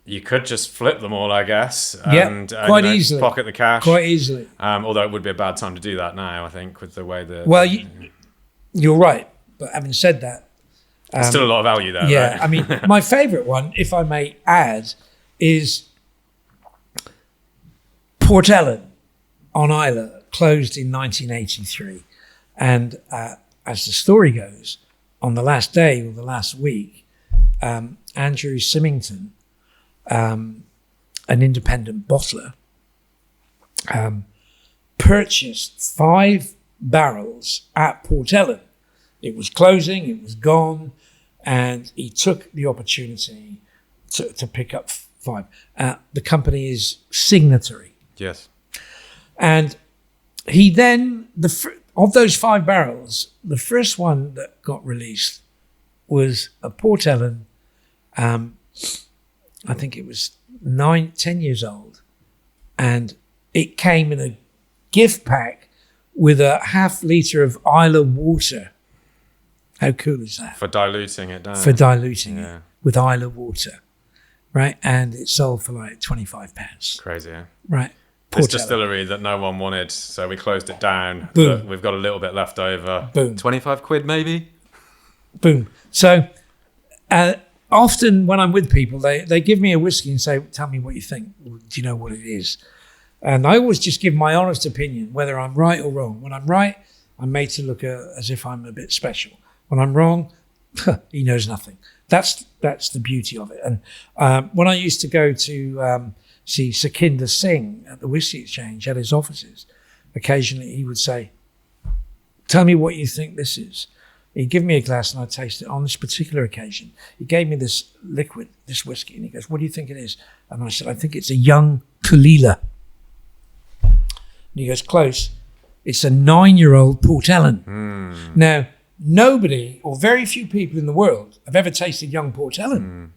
You could just flip them all, I guess. And, quite easily. Pocket the cash. Quite easily. Although it would be a bad time to do that now, I think, with the way that... Well, you're right. But having said that... there's still a lot of value there, yeah, right? I mean, my favourite one, if I may add, is Port Ellen on Islay, closed in 1983. And as the story goes, on the last day or the last week, Andrew Symington, an independent bottler, purchased 5 barrels at Port Ellen. It was closing, it was gone, and he took the opportunity to pick up 5. The company is Signatory. Yes. And he then, of those 5 barrels, the first one that got released was a Port Ellen, I think it was 10 years old, and it came in a gift pack with a half litre of Islay water. How cool is that? For diluting it down. For diluting it with Islay water, right? And it sold for like £25. Crazy, yeah? Right. This distillery that no one wanted, so we closed it down. Boom. We've got a little bit left over. Boom. 25 quid maybe? Boom. So often when I'm with people, they give me a whiskey and say, tell me what you think. Do you know what it is? And I always just give my honest opinion, whether I'm right or wrong. When I'm right, I'm made to look as if I'm a bit special. When I'm wrong, he knows nothing. That's the beauty of it. And when I used to go to see Sukhinder Singh at the Whisky Exchange at his offices, occasionally he would say, tell me what you think this is. He'd give me a glass and I'd taste it. On this particular occasion, he gave me this liquid, this whiskey, and he goes, what do you think it is? And I said, I think it's a young Kalila. And he goes, close. It's a 9-year-old Port Ellen. Now, nobody or very few people in the world have ever tasted young Port Ellen.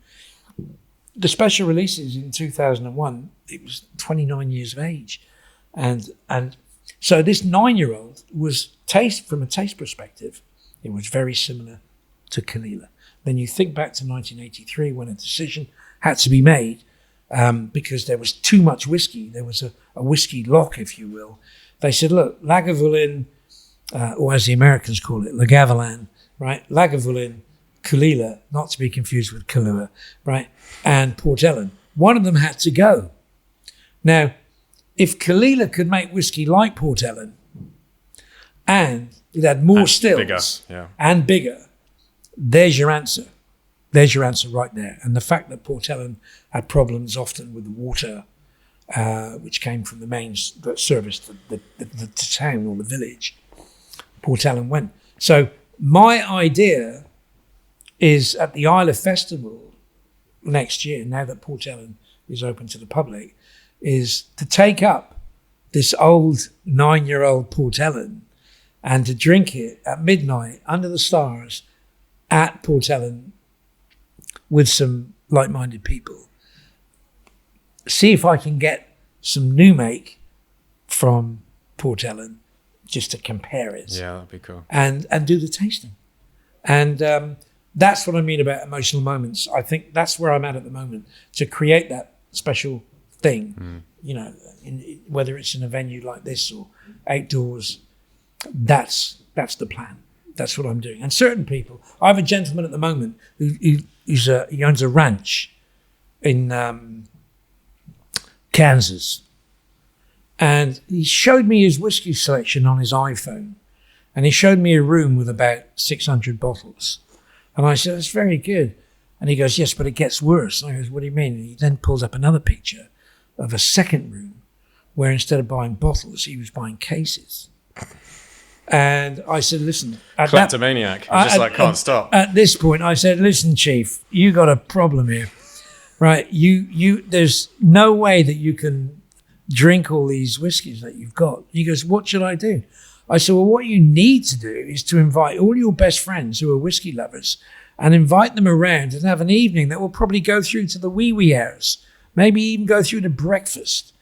The special releases in 2001, it was 29 years of age. And so this 9-year-old was from a taste perspective, it was very similar to Kalila. Then you think back to 1983 when a decision had to be made because there was too much whiskey. There was a whiskey lock, if you will. They said, look, Lagavulin, or as the Americans call it, Lagavulin, right? Lagavulin, Kalila, not to be confused with Kahlua, right? And Port Ellen. One of them had to go. Now, if Kalila could make whiskey like Port Ellen, and it had more stills and bigger, there's your answer. There's your answer right there. And the fact that Port Ellen had problems often with the water, which came from the mains that serviced the town or the village, Port Ellen went. So my idea is at the Islay Festival next year, now that Port Ellen is open to the public, is to take up this old 9-year-old Port Ellen and to drink it at midnight under the stars at Port Ellen with some like-minded people. See if I can get some new make from Port Ellen just to compare it. Yeah, that'd be cool. And do the tasting. And that's what I mean about emotional moments. I think that's where I'm at the moment, to create that special thing, whether it's in a venue like this or outdoors. That's the plan. That's what I'm doing. And certain people, I have a gentleman at the moment he owns a ranch in Kansas, and he showed me his whiskey selection on his iPhone, and he showed me a room with about 600 bottles, and I said, that's very good. And he goes, yes, but it gets worse. And I goes, what do you mean? And he then pulls up another picture of a second room where instead of buying bottles, he was buying cases. And I said, listen. Kleptomaniac. Can't stop. At this point, I said, listen, Chief, you got a problem here, right? You. There's no way that you can drink all these whiskies that you've got. He goes, what should I do? I said, well, what you need to do is to invite all your best friends who are whiskey lovers and invite them around and have an evening that will probably go through to the wee hours, maybe even go through to breakfast,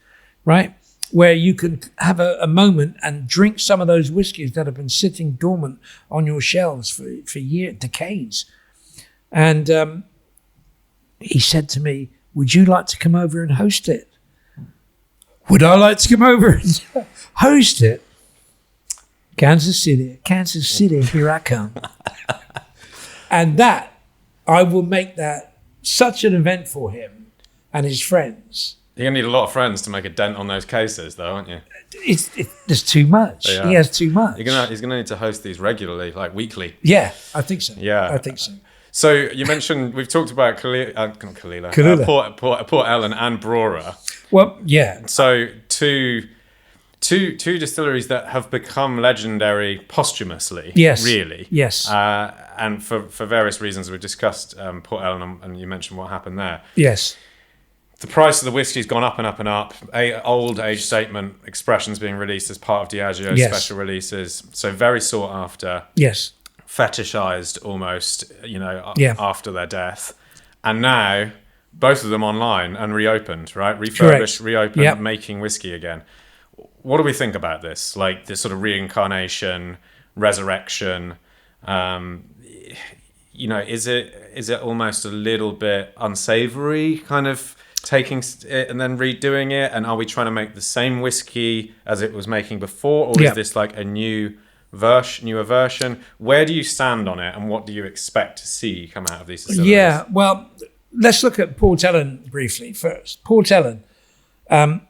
right? Where you can have a moment and drink some of those whiskies that have been sitting dormant on your shelves for decades. And he said to me, would you like to come over and host it? Would I like to come over and host it? Kansas City, here I come. And that, I will make that such an event for him and his friends. You're going to need a lot of friends to make a dent on those cases, though, aren't you? There's too much. Yeah. He has too much. He's going to need to host these regularly, like weekly. Yeah, I think so. Yeah. I think so. So you mentioned, we've talked about Port Ellen and Brora. Well, yeah. So two distilleries that have become legendary posthumously. Yes. Really. Yes. And for various reasons, we've discussed Port Ellen, and you mentioned what happened there. Yes. The price of the whiskey's gone up and up and up. Old age statement expressions being released as part of Diageo's special releases. So very sought after. Yes. Fetishized almost, after their death. And now both of them online and reopened, right? Refurbished, Correct. reopened, making whiskey again. What do we think about this? Like this sort of reincarnation, resurrection? Is it almost a little bit unsavory, kind of taking it and then redoing it? And are we trying to make the same whiskey as it was making before, or is this like a newer version? Where do you stand on it, and what do you expect to see come out of these distilleries? Yeah, well, let's look at Port Ellen briefly first. Port Ellen, I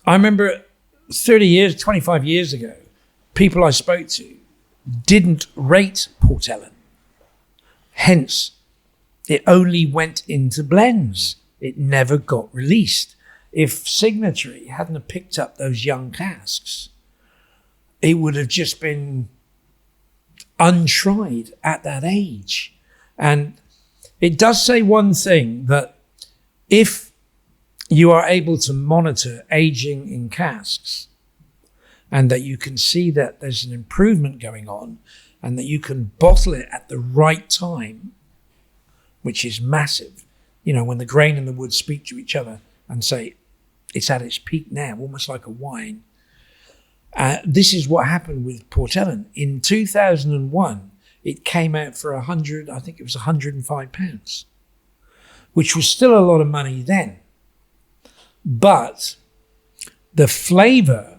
remember 25 years ago, people I spoke to didn't rate Port Ellen. Hence, it only went into blends. It never got released. If Signatory hadn't have picked up those young casks, it would have just been untried at that age. And it does say one thing, that if you are able to monitor aging in casks, and that you can see that there's an improvement going on, and that you can bottle it at the right time, which is massive. When the grain and the wood speak to each other and say, it's at its peak now, almost like a wine. This is what happened with Port Ellen. In 2001, it came out for £105, which was still a lot of money then. But the flavour,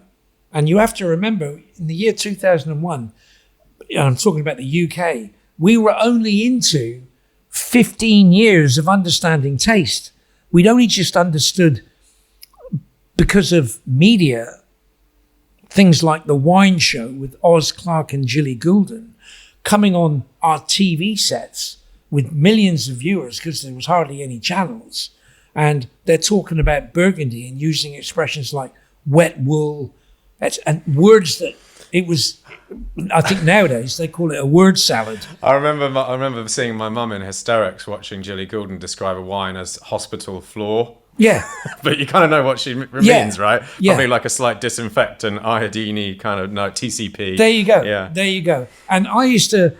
and you have to remember, in the year 2001, I'm talking about the UK, we were only into 15 years of understanding taste. We'd only just understood, because of media, things like The Wine Show with Oz Clarke and Gilly Goulden coming on our TV sets with millions of viewers, because there was hardly any channels. And they're talking about Burgundy and using expressions like wet wool, and words that it was, I think nowadays they call it a word salad. I remember seeing my mum in hysterics watching Gilly Goulden describe a wine as hospital floor. Yeah. But you kind of know what she means, right? Yeah. Probably like a slight disinfectant, iodine kind of, TCP. There you go. Yeah. There you go. And I used to,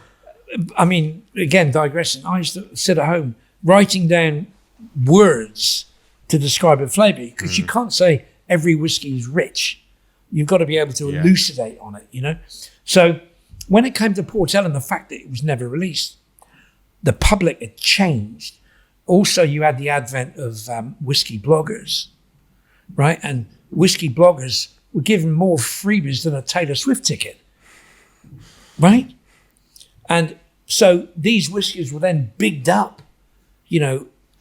again, digressing, I used to sit at home writing down words to describe a flavour, because you can't say every whiskey is rich. You've got to be able to elucidate on it, So when it came to Port Ellen, the fact that it was never released, the public had changed. Also, you had the advent of whiskey bloggers, right? And whiskey bloggers were given more freebies than a Taylor Swift ticket, right? And so these whiskies were then bigged up.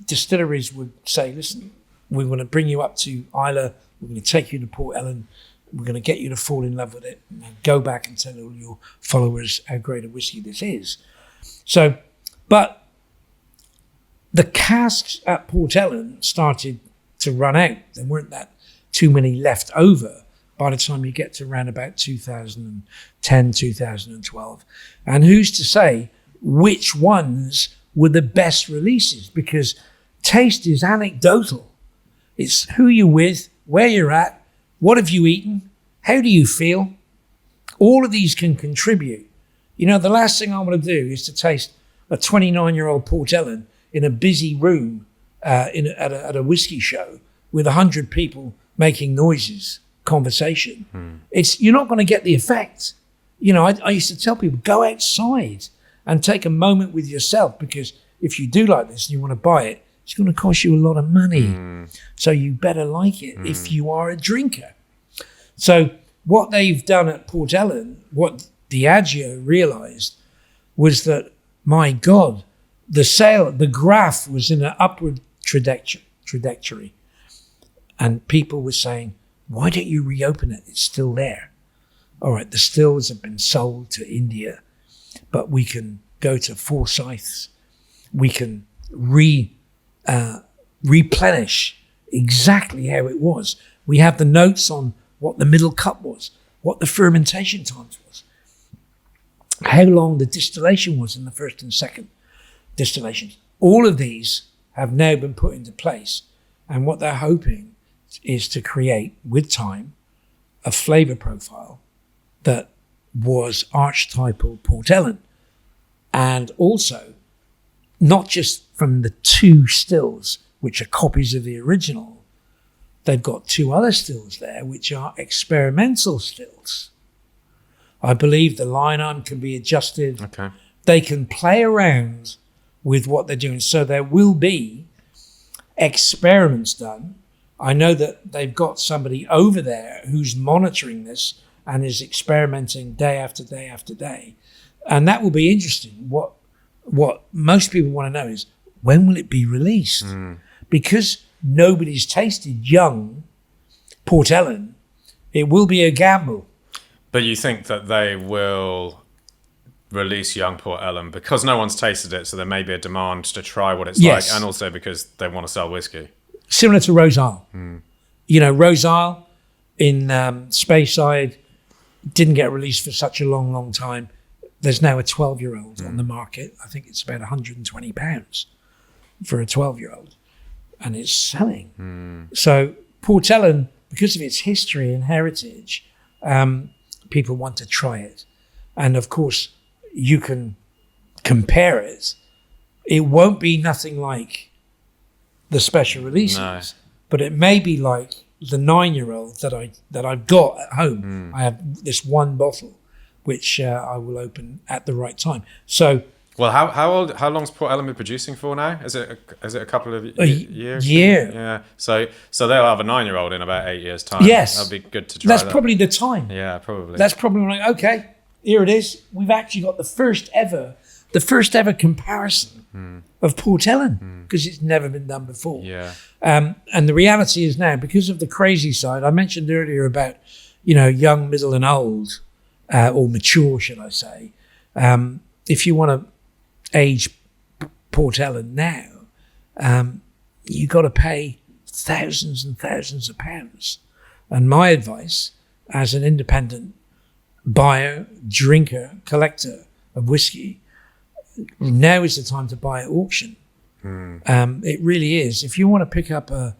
Distilleries would say, listen, we want to bring you up to Islay, we're going to take you to Port Ellen, we're going to get you to fall in love with it, and go back and tell all your followers how great a whiskey this is. So, but the casks at Port Ellen started to run out. There weren't that too many left over by the time you get to around about 2010, 2012. And who's to say which ones were the best releases? Because taste is anecdotal. It's who you're with, where you're at, what have you eaten, how do you feel? All of these can contribute. The last thing I want to do is to taste a 29-year-old Port Ellen in a busy room at a whiskey show with 100 people making noises, conversation. You're not going to get the effect. I used to tell people, go outside and take a moment with yourself, because if you do like this and you want to buy it, it's going to cost you a lot of money. So you better like it if you are a drinker. So what they've done at Port Ellen, what Diageo realised was that, my God, the graph was in an upward trajectory. And people were saying, why don't you reopen it? It's still there. All right, the stills have been sold to India, but we can go to Forsyths. We can replenish exactly how it was. We have the notes on what the middle cup was, what the fermentation times was, how long the distillation was in the first and second distillations. All of these have now been put into place, and what they're hoping is to create, with time, a flavour profile that was archetypal Port Ellen, and also not just from the two stills, which are copies of the original. They've got two other stills there, which are experimental stills. I believe the line arm can be adjusted. Okay. They can play around with what they're doing. So there will be experiments done. I know that they've got somebody over there who's monitoring this and is experimenting day after day after day. And that will be interesting. What most people want to know is, when will it be released? Because nobody's tasted young Port Ellen, it will be a gamble. But you think that they will release young Port Ellen because no one's tasted it, so there may be a demand to try what it's like, and also because they want to sell whiskey? Similar to Rose Isle. You know, Rose Isle in Speyside didn't get released for such a long, long time. There's now a 12-year-old on the market. I think it's about £120 for a 12-year-old, and it's selling. So Port Ellen, because of its history and heritage, people want to try it. And of course, you can compare it. It won't be nothing like the special releases, but it may be like the 9-year-old that I've got at home. I have this one bottle, which I will open at the right time. So, well, how long's Port Ellen been producing for now? Is it a couple of years? Year. Yeah. So they'll have a 9-year-old in about 8 years' time. Yes, that'll be good to try. That's probably the time. Yeah, probably. That's probably like, okay, here it is. We've actually got the first ever comparison of Port Ellen, because it's never been done before. Yeah. And the reality is now, because of the crazy side, I mentioned earlier about, young, middle, and old, or mature, should I say. If you want to age Port Ellen now, you got to pay thousands and thousands of pounds. And my advice, as an independent buyer, drinker, collector of whiskey, now is the time to buy at auction. It really is. If you want to pick up a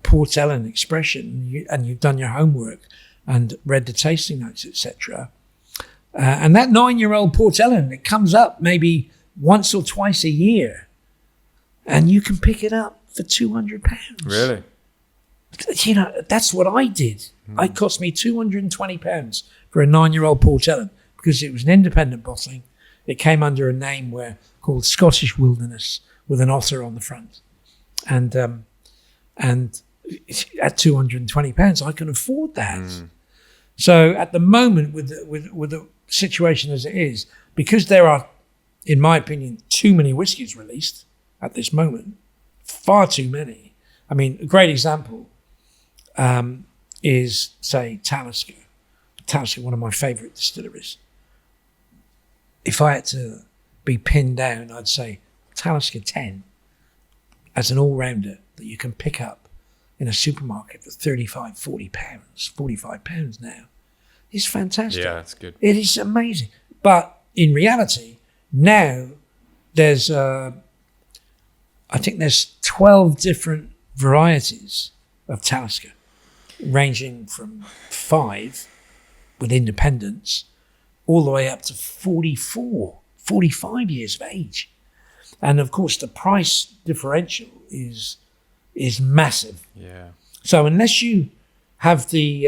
Port Ellen expression and you've done your homework and read the tasting notes, etc., and that 9-year-old Port Ellen, it comes up maybe once or twice a year, and you can pick it up for £200. Really? That's what I did. It cost me £220 for a 9-year-old Port Ellen, because it was an independent bottling. It came under a name called Scottish Wilderness, with an otter on the front, and at £220, I can afford that. So at the moment, with the situation as it is, because there are, in my opinion, too many whiskies released at this moment, far too many. I mean, a great example is, say, Talisker. Talisker, one of my favourite distilleries. If I had to be pinned down, I'd say Talisker 10 as an all-rounder that you can pick up in a supermarket for £35, £40, £45 now. It's fantastic. Yeah, it's good. It is amazing. But in reality, now there's, I think there's 12 different varieties of Talisker, ranging from 5 with independence all the way up to 44, 45 years of age. And of course, the price differential is massive. Yeah. So unless you have the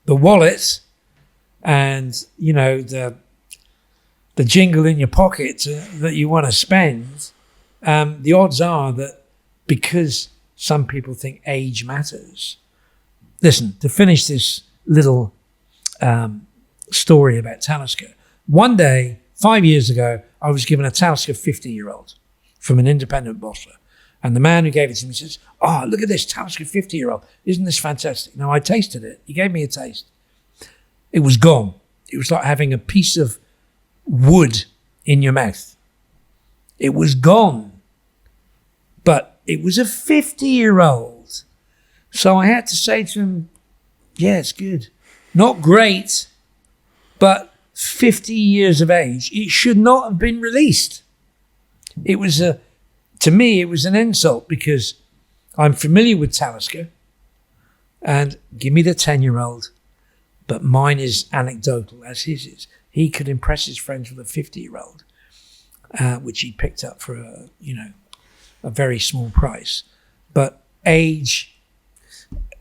wallet and the jingle in your pocket that you want to spend, the odds are that because some people think age matters. Listen, to finish this little story about Talisker, one day, 5 years ago, I was given a Talisker 50-year-old from an independent bottler. And the man who gave it to me says, "Oh, look at this Talisker 50-year-old. Isn't this fantastic?" Now, I tasted it. He gave me a taste. It was gone. It was like having a piece of wood in your mouth. It was gone. But it was a 50-year-old. So I had to say to him, yeah, it's good. Not great, but 50 years of age. It should not have been released. It was to me, it was an insult because I'm familiar with Talisker and give me the 10-year-old, but mine is anecdotal as his is. He could impress his friends with a 50-year-old, which he picked up for a very small price. But age,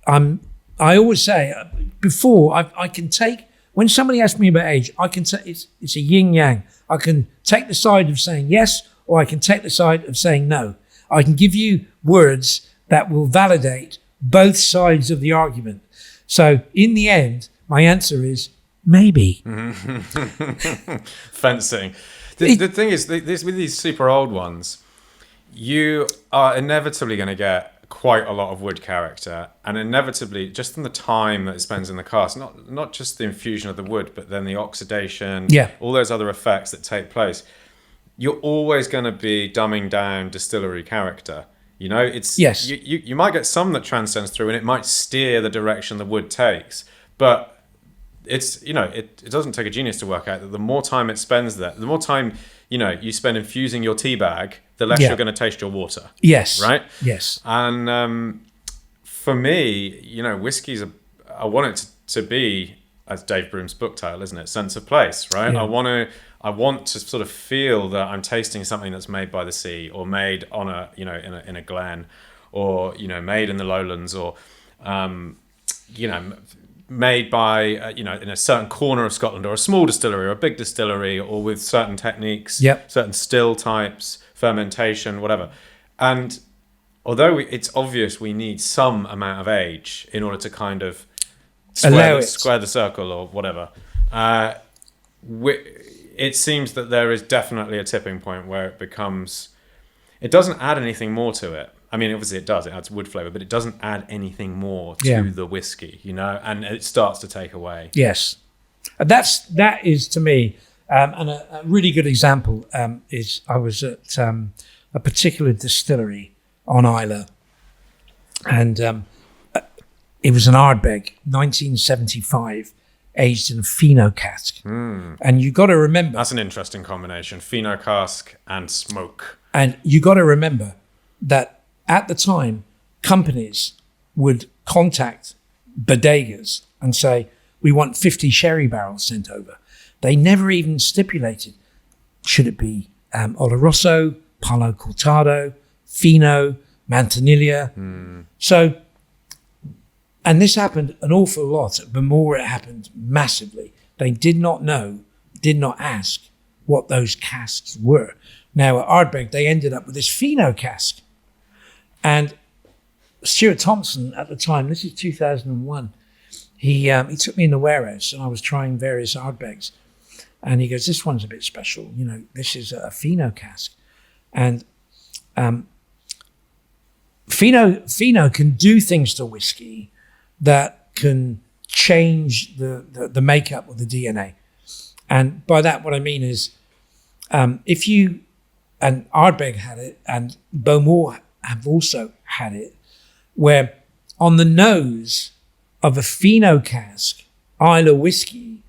I always say before I can take, when somebody asks me about age, I can say it's a yin yang. I can take the side of saying yes, or I can take the side of saying no. I can give you words that will validate both sides of the argument. So in the end, my answer is maybe. Fencing. The thing is, with these super old ones, you are inevitably going to get quite a lot of wood character, and inevitably, just from the time that it spends in the cask, not just the infusion of the wood, but then the oxidation, all those other effects that take place, you're always going to be dumbing down distillery character. It's you might get some that transcends through, and it might steer the direction the wood takes, but it's it doesn't take a genius to work out that the more time it spends there, the more time you spend infusing your tea bag, the less you're going to taste your water. Yes. Right? Yes. And for me, whiskies, I want it to be, as Dave Broom's book title, isn't it? Sense of place, right? Yeah. I want to sort of feel that I'm tasting something that's made by the sea, or made on a, in a glen, or, made in the lowlands, or, made by, in a certain corner of Scotland, or a small distillery, or a big distillery, or with certain techniques, certain still types, fermentation, whatever. And although it's obvious we need some amount of age in order to kind of square the circle or whatever, it seems that there is definitely a tipping point where it doesn't add anything more to it. I mean, obviously it does. It adds wood flavour, but it doesn't add anything more to the whiskey, and it starts to take away. Yes. That is, to me, and a really good example is I was at a particular distillery on Islay, and it was an Ardbeg, 1975, aged in a Fino cask. And you got to remember... That's an interesting combination, Fino cask and smoke. And you got to remember that at the time, companies would contact bodegas and say, we want 50 sherry barrels sent over. They never even stipulated, should it be Oloroso, Palo Cortado, Fino, Manzanilla. So, and this happened an awful lot. At Bowmore, it happened massively. They did not ask what those casks were. Now, at Ardbeg, they ended up with this Fino cask. And Stuart Thompson, at the time, this is 2001, he took me in the warehouse, and I was trying various Ardbegs. And he goes, this one's a bit special. This is a Fino cask. And Fino can do things to whiskey that can change the makeup of the DNA. And by that, what I mean is, if you, and Ardbeg had it, and Bowmore have also had it, where on the nose of a Fino cask, Islay whiskey,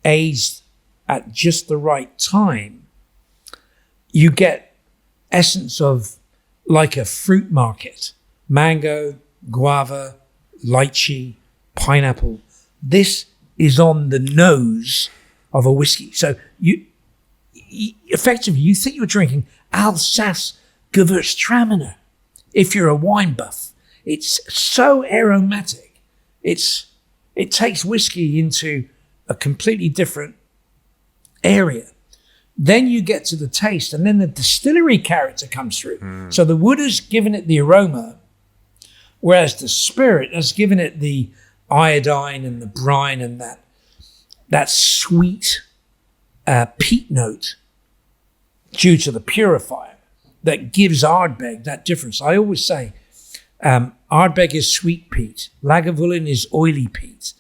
aged at just the right time, you get essence of like a fruit market, mango, guava, lychee, pineapple. This is on the nose of a whiskey. So you effectively, you think you're drinking Alsace Gewürztraminer. If you're a wine buff, it's so aromatic. It takes whiskey into a completely different area. Then you get to the taste, and then the distillery character comes through. So the wood has given it the aroma, whereas the spirit has given it the iodine and the brine and that sweet peat note due to the purifier that gives Ardbeg that difference. I always say Ardbeg is sweet peat, Lagavulin is oily peat,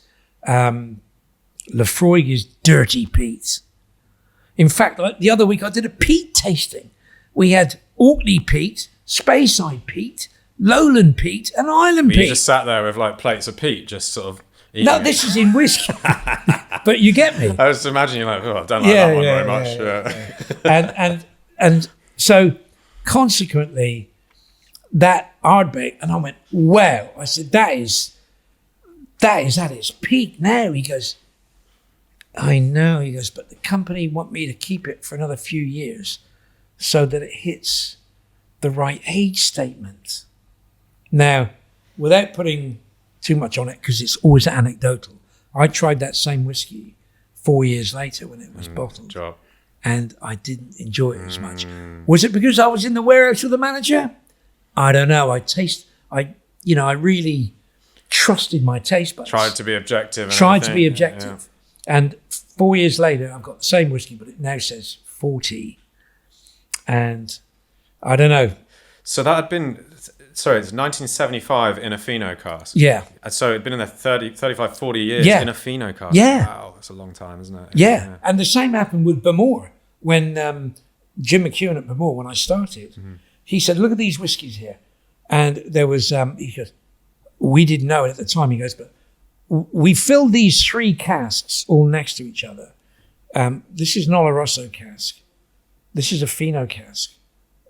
Lefroy is dirty peat. In fact, the other week I did a peat tasting. We had Orkney peat, Speyside peat, Lowland peat, and Island peat. You just sat there with like plates of peat, just sort of eating No, it. this is in whiskey. But you get me. I was imagining like, I don't like that one very much. Yeah. And so consequently, that Ardbeg, and I went, wow. I said, that is at its peak now. He goes, I know. He goes, but the company want me to keep it for another few years so that it hits the right age statement. Now, without putting too much on it, because it's always anecdotal, I tried that same whiskey 4 years later when it was bottled, and I didn't enjoy it as much. Was it because I was in the warehouse with the manager? I don't know. I really trusted my taste buds. Tried to be objective. Yeah. And 4 years later, I've got the same whiskey, but it now says 40. And I don't know. So that had been, it's 1975 in a Fino cask. Yeah. So it'd been in there 35, 40 years in a Fino cask. Yeah. Wow, that's a long time, isn't it? Yeah. And the same happened with Bowmore. When Jim McEwan at Bowmore, when I started, he said, look at these whiskies here. And there was, he goes, we didn't know it at the time. He goes, but we filled these 3 casks all next to each other. This is an Oloroso cask. This is a Fino cask.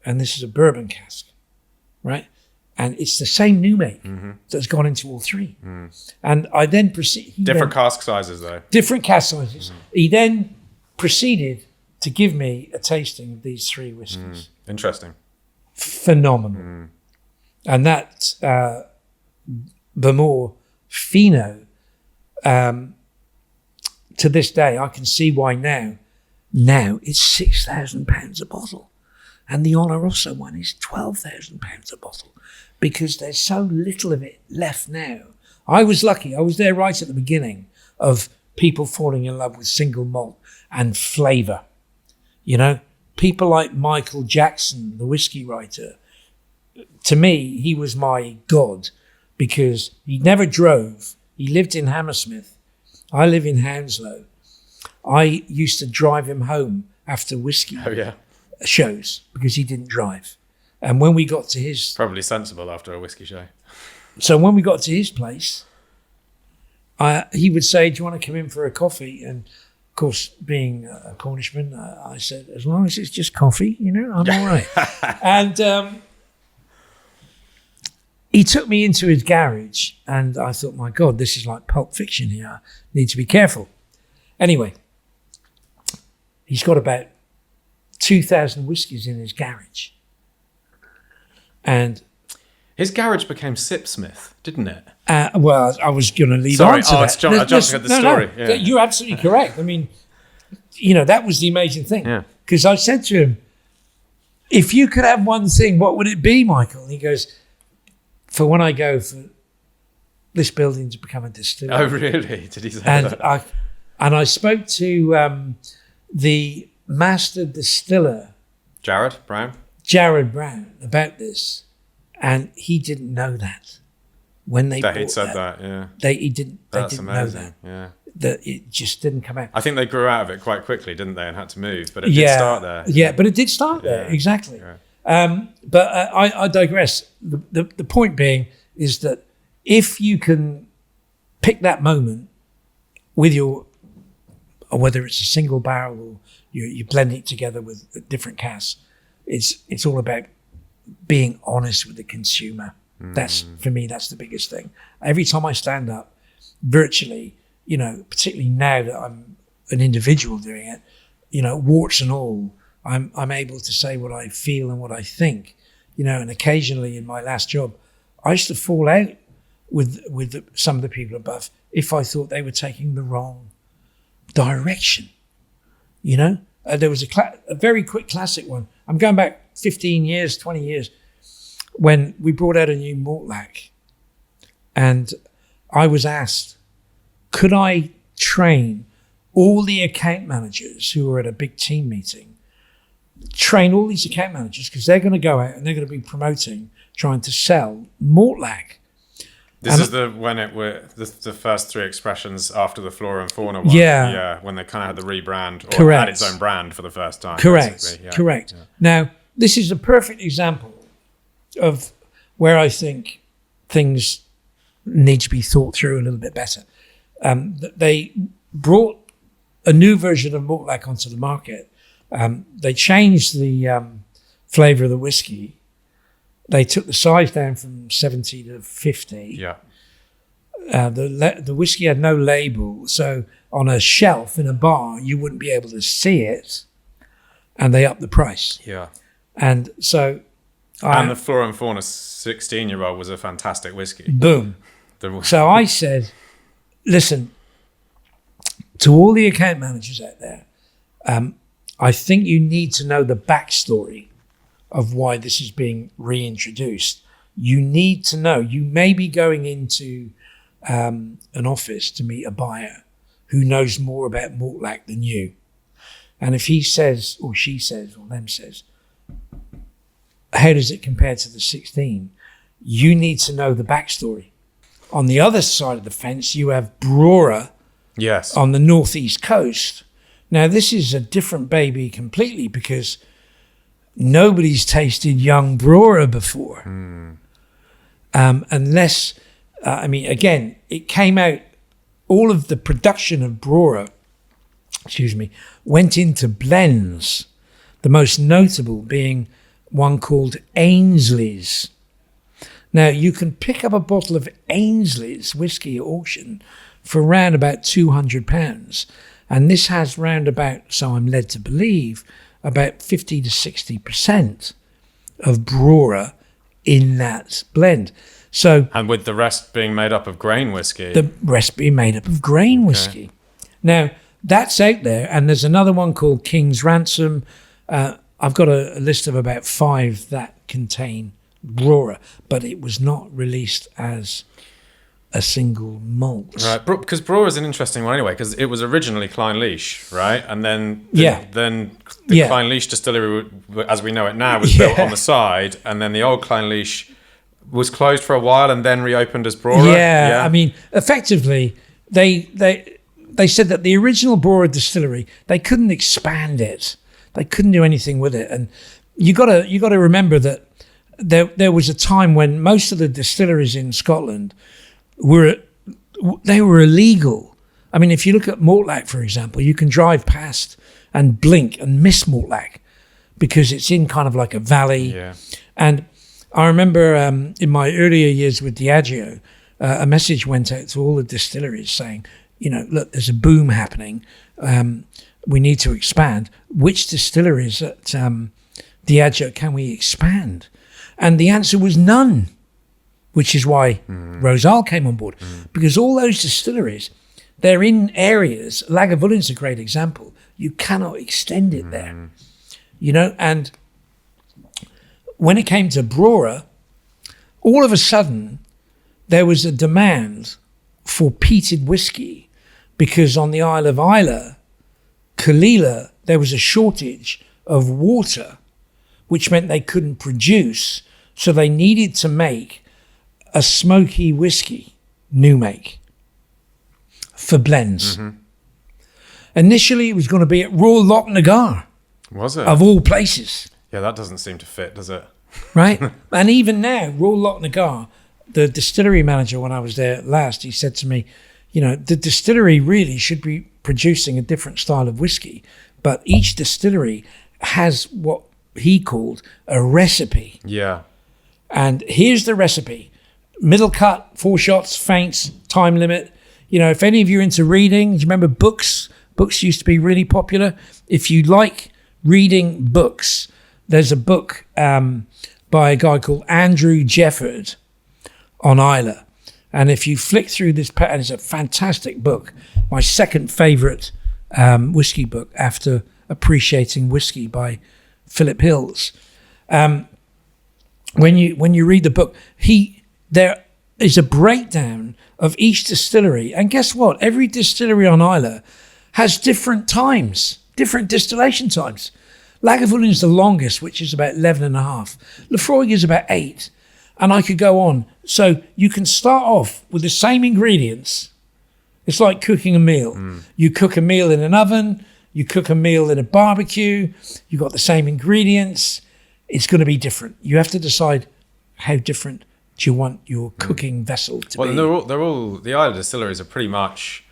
And this is a bourbon cask, right? And it's the same new make that's gone into all 3. And I then proceeded... Different cask sizes, though. Different cask sizes. He then proceeded to give me a tasting of these 3 whiskies. Interesting. Phenomenal. And that Bowmore Fino, to this day, I can see why now it's £6,000 a bottle. And the Oloroso one is £12,000 a bottle because there's so little of it left now. I was lucky. I was there right at the beginning of people falling in love with single malt and flavour. You know, people like Michael Jackson, the whiskey writer, to me, he was my god because he never drove. He lived in Hammersmith. I live in Hounslow. I used to drive him home after whiskey shows because he didn't drive. And when we got to his... Probably sensible after a whiskey show. So when we got to his place, he would say, do you want to come in for a coffee? And of course, being a Cornishman, I said, as long as it's just coffee, I'm all right. And he took me into his garage and I thought, my God, this is like Pulp Fiction here. I need to be careful. Anyway, he's got about 2,000 whiskies in his garage. And his garage became Sipsmith, didn't it? Well, I was going to lead on to that. I jumped at the story. No, you're absolutely correct. I mean, that was the amazing thing. Yeah. Because I said to him, if you could have one thing, what would it be, Michael? And he goes, for when I go for this building to become a distillery. Oh, really? Did he say that? And I spoke to the master distiller, Jared Brown, about this, and he didn't know that when they he'd said that. Yeah, they didn't amazing. know that. Yeah, that it just didn't come out. I think they grew out of it quite quickly, didn't they, and had to move. But it did start there. Yeah, but it did start there, exactly. Yeah. But I digress. The point being is that if you can pick that moment with or whether it's a single barrel or you blend it together with different casks, it's all about being honest with the consumer. That's, for me, that's the biggest thing. Every time I stand up, virtually, particularly now that I'm an individual doing it, warts and all, I'm able to say what I feel and what I think, and occasionally in my last job, I used to fall out with some of the people above if I thought they were taking the wrong direction, there was a very quick classic one. I'm going back 15 years, 20 years, when we brought out a new Mortlach. And I was asked, could I train all the account managers who were at a big team meeting, train all these account managers, because they're going to go out and they're going to be promoting, trying to sell Mortlach. This is when it were the first three expressions after the Flora and Fauna one. Yeah. When they kind of had the rebrand, or Correct. had its own brand for the first time. Correct. Yeah. Correct. Yeah. Now, this is a perfect example of where I think things need to be thought through a little bit better. They brought a new version of Mortlach onto the market. They changed the flavour of the whiskey. They took the size down from 70 to 50. Yeah. The whiskey had no label, so on a shelf in a bar, you wouldn't be able to see it, and they upped the price. Yeah. And so... And the Flora and Fauna 16-year-old was a fantastic whiskey. Boom. So I said, listen, to all the account managers out there, I think you need to know the backstory of why this is being reintroduced. You need to know. You may be going into an office to meet a buyer who knows more about Mortlach than you. And if he says, or she says, or them says, how does it compare to the 16? You need to know the backstory. On the other side of the fence, you have Brora on the northeast coast. Now, this is a different baby completely because nobody's tasted young Brora before. Unless, again, it came out, all of the production of Brora, went into blends. The most notable being one called Ainsley's. Now, you can pick up a bottle of Ainsley's whiskey at auction for around about £200. And this has round about, so I'm led to believe, about 50 to 60% of Brora in that blend. So, and with the rest being made up of grain whiskey. The rest being made up of grain whiskey. Now, that's out there. And there's another one called King's Ransom. I've got a list of about 5 that contain Brora, but it was not released as a single malt. Right, because Brora is an interesting one anyway, because it was originally Clynelish, right? And then the Clynelish distillery, as we know it now, was built on the side, and then the old Clynelish was closed for a while and then reopened as Brora. Yeah. I mean, effectively, they said that the original Brora distillery, they couldn't expand it. They couldn't do anything with it. And you got to remember that there was a time when most of the distilleries in Scotland were illegal. I mean, if you look at Mortlach, for example, you can drive past and blink and miss Mortlach because it's in kind of like a valley. Yeah. And I remember in my earlier years with Diageo, a message went out to all the distilleries saying, look, there's a boom happening. We need to expand. Which distilleries at Diageo can we expand? And the answer was none, which is why Rosal came on board. Because all those distilleries, they're in areas, Lagavulin's a great example, you cannot extend it there. And when it came to Brora, all of a sudden, there was a demand for peated whiskey because on the Isle of Islay, Kalila, there was a shortage of water, which meant they couldn't produce. So they needed to make a smoky whiskey, new make, for blends. Initially, it was going to be at Royal Lochnagar. Was it? Of all places. Yeah, that doesn't seem to fit, does it? Right? And even now, Royal Lochnagar, the distillery manager, when I was there last, he said to me, the distillery really should be producing a different style of whiskey, but each distillery has what he called a recipe. Yeah. And here's the recipe. Middle cut, 4 shots, feints, time limit. If any of you are into reading, do you remember books? Books used to be really popular. If you like reading books, there's a book by a guy called Andrew Jefford on Islay. And if you flick through this, and it's a fantastic book, my second favourite whiskey book after Appreciating Whiskey by Phillippe Hills. When you read the book, there is a breakdown of each distillery. And guess what? Every distillery on Islay has different times, different distillation times. Lagavulin is the longest, which is about 11 and a half. Lefroy is about 8. And I could go on. So you can start off with the same ingredients. It's like cooking a meal. You cook a meal in an oven. You cook a meal in a barbecue. You've got the same ingredients. It's going to be different. You have to decide how different do you want your cooking vessel to be. Well, they're all the Islay distilleries are pretty much,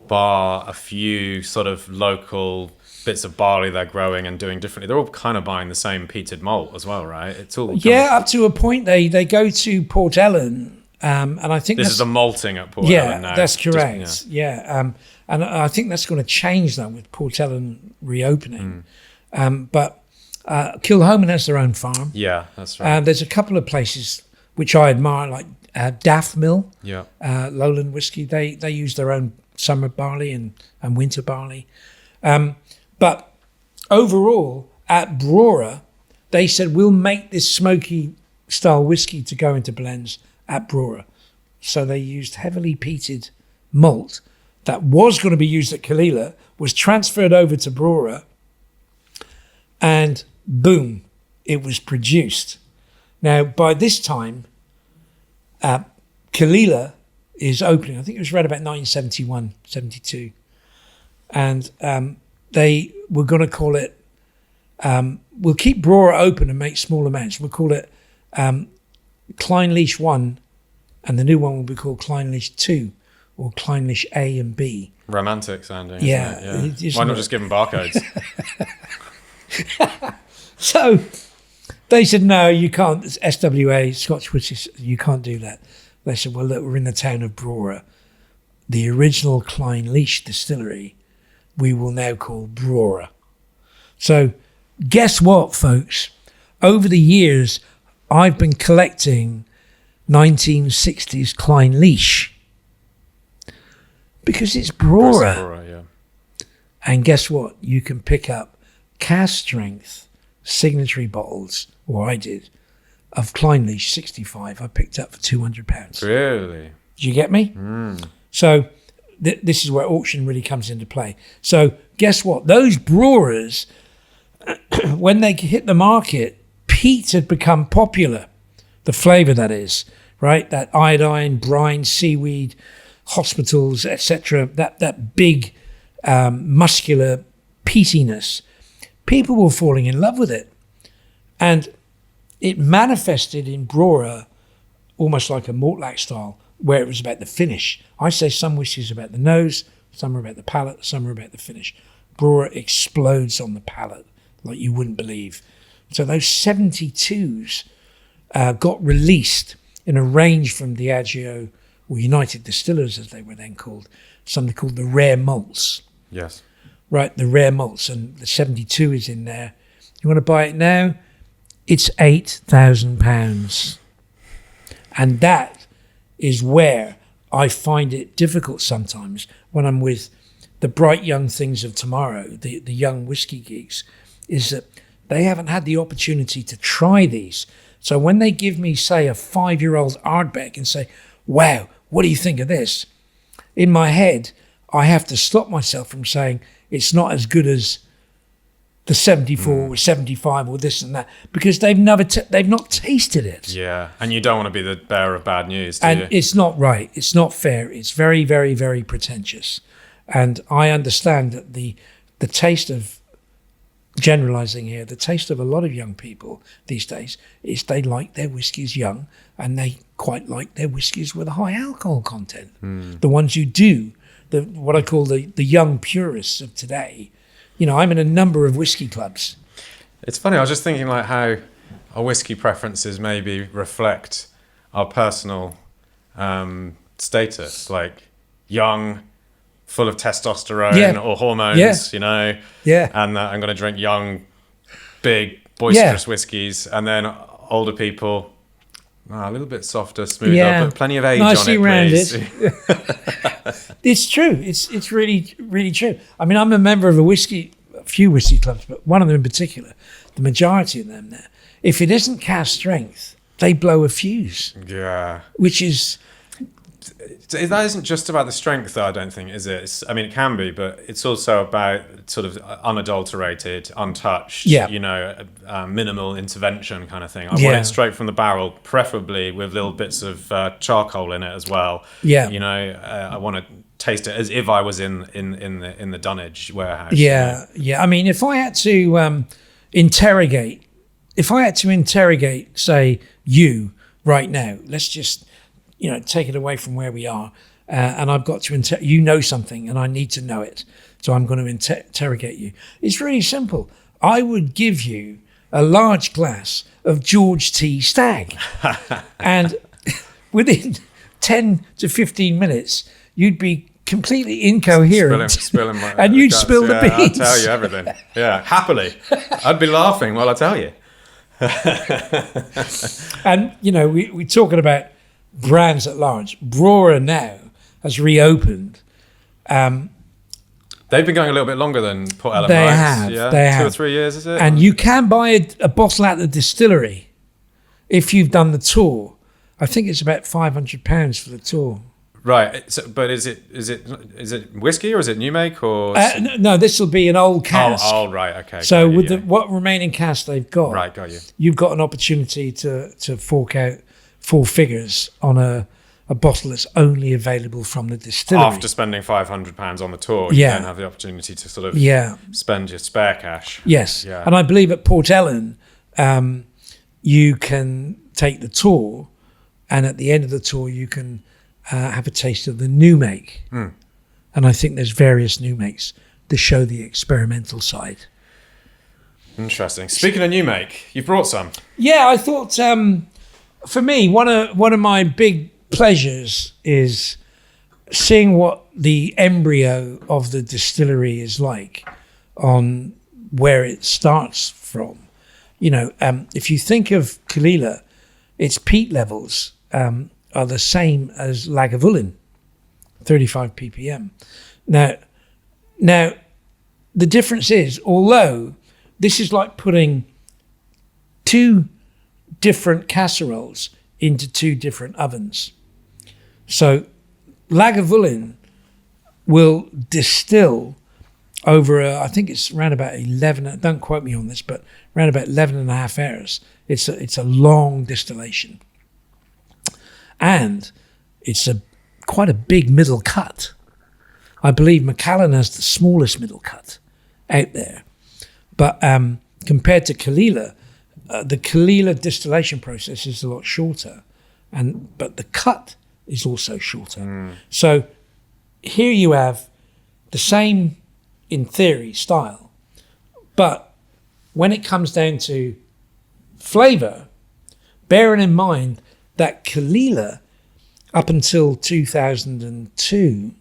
bar a few sort of local bits of barley they're growing and doing differently. They're all kind of buying the same peated malt as well, right? It's all up to a point. They go to Port Ellen, and I think this is a malting at Port Ellen now. Yeah, that's correct. And I think that's going to change that with Port Ellen reopening. But Kilhoman has their own farm. Yeah, that's right. There's a couple of places which I admire, like Daff Mill, Lowland Whiskey. They use their own summer barley and winter barley. But overall, at Brora, they said, we'll make this smoky style whiskey to go into blends at Brora. So they used heavily peated malt that was going to be used at Caol, was transferred over to Brora, and boom, it was produced. Now, by this time, Caol is opening. I think it was around about 1971, 72. And they were going to call it, we'll keep Brora open and make small amounts. We'll call it Clynelish 1, and the new one will be called Clynelish 2, or Clynelish A and B. Romantic sounding, yeah. Isn't it? Why not just give them barcodes? So they said, no, you can't. It's SWA, Scotch Whisky, you can't do that. They said, well, look, we're in the town of Brora. The original Clynelish distillery, we will now call Brora. So guess what, folks? Over the years, I've been collecting 1960s Clynelish because it's Brora. And guess what? You can pick up cask strength signatory bottles, or I did, of Clynelish 65. I picked up for £200. Really? Do you get me? So this is where auction really comes into play. So guess what? Those brewers, when they hit the market, peat had become popular. The flavour, that is, right? That iodine, brine, seaweed, hospitals, etc. That big muscular peatiness. People were falling in love with it. And it manifested in Brora almost like a Mortlach style, where it was about the finish. I say some whiskies about the nose, some are about the palate, some are about the finish. Brora explodes on the palate like you wouldn't believe. So those 72s got released in a range from Diageo, or United Distillers as they were then called, something called the rare malts. Yes. Right, the rare malts, and the 72 is in there. You want to buy it now? It's £8,000. And that is where I find it difficult sometimes when I'm with the bright young things of tomorrow, the young whiskey geeks, is that they haven't had the opportunity to try these. So when they give me, say, a 5-year-old Ardbeg and say, wow, what do you think of this? In my head, I have to stop myself from saying it's not as good as the 74 or 75 or this and that, because they've not tasted it. Yeah, and you don't want to be the bearer of bad news, do and you? It's not right. It's not fair. It's very, very, very pretentious. And I understand that the taste of, generalising here, the taste of a lot of young people these days is they like their whiskies young, and they quite like their whiskies with a high alcohol content. The ones you do, what I call the young purists of today. You know, I'm in a number of whiskey clubs. It's funny, I was just thinking like how our whiskey preferences maybe reflect our personal status, like young, full of testosterone or hormones, you know? Yeah. And I'm going to drink young, big, boisterous whiskies. And then older people, a little bit softer, smoother, but plenty of age nicely on it, rounded. please. It's true. It's really, really true. I mean, I'm a member of a whiskey a few whiskey clubs, but one of them in particular, the majority of them there, if it isn't cask strength, they blow a fuse. Yeah. Which is... That isn't just about the strength, though, I don't think, is it? I mean, it can be, but it's also about sort of unadulterated, untouched, minimal intervention kind of thing. I want it straight from the barrel, preferably with little bits of charcoal in it as well. Yeah. I want to taste it as if I was in the dunnage warehouse. Yeah, yeah. I mean, if I had to interrogate, say, you right now, let's just... take it away from where we are, and I've got to you know something, and I need to know it, so I'm going to interrogate you. It's really simple. I would give you a large glass of George T. Stagg, and within 10 to 15 minutes, you'd be completely incoherent, spilling and you'd spill the beans. I'll tell you everything. Yeah, happily. I'd be laughing while I tell you. And we're talking about brands at large. Brora now has reopened. They've been going a little bit longer than Port Ellen, they right? have. Yeah? They 2 have. or 3 years, is it? And you can buy a bottle at the distillery if you've done the tour. I think it's about £500 for the tour. Right. So, but is it whiskey or is it new make or? No, this will be an old cask. Oh, right. Okay. So what remaining cask they've got, right, got you. You've got an opportunity to fork out 4 figures on a bottle that's only available from the distillery. After spending £500 on the tour, you then have the opportunity to sort of spend your spare cash. Yes. Yeah. And I believe at Port Ellen, you can take the tour, and at the end of the tour, you can have a taste of the new make. Mm. And I think there's various new makes to show the experimental side. Interesting. Speaking of new make, you've brought some. Yeah, I thought... for me, one of my big pleasures is seeing what the embryo of the distillery is like on where it starts from. If you think of Caol, its peat levels are the same as Lagavulin, 35 ppm. Now, the difference is, although this is like putting 2 different casseroles into 2 different ovens. So Lagavulin will distill over, I think it's around about 11, don't quote me on this, but around about 11 and a half hours. It's a long distillation. And it's quite a big middle cut. I believe Macallan has the smallest middle cut out there. But compared to Caol, the Caol distillation process is a lot shorter, but the cut is also shorter. Mm. So here you have the same, in theory, style, but when it comes down to flavour, bearing in mind that Caol, up until 2002,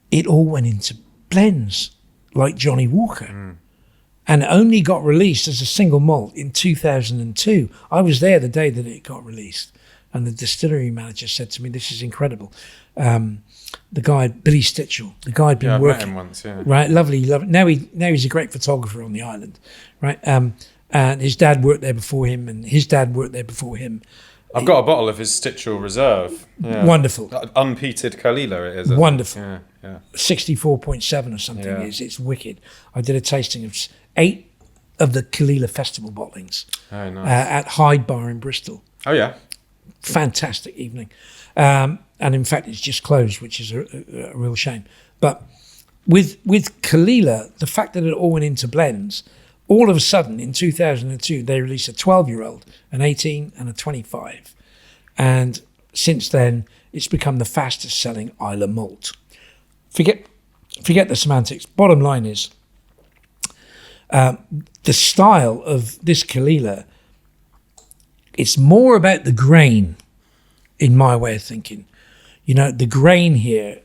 it all went into blends like Johnny Walker. Mm. And only got released as a single malt in 2002. I was there the day that it got released. And the distillery manager said to me, "This is incredible." The guy, Billy Stitchell, the guy had been working. I met him once, yeah. Right, lovely. Now he's a great photographer on the island, right? And his dad worked there before him, and his dad worked there before him. I've got a bottle of his Stitchell Reserve. Yeah. Wonderful. Unpeated Caol it is. Wonderful. Yeah. 64.7 or something it is. It's wicked. I did a tasting of 8 of the Caol Festival bottlings at Hyde Bar in Bristol. Oh, yeah. Fantastic evening. And in fact, it's just closed, which is a real shame. But with Caol, the fact that it all went into blends, all of a sudden in 2002, they released a 12-year-old, an 18 and a 25. And since then, it's become the fastest selling Islay malt. Forget the semantics. Bottom line is, the style of this Caol, it's more about the grain, in my way of thinking. The grain here,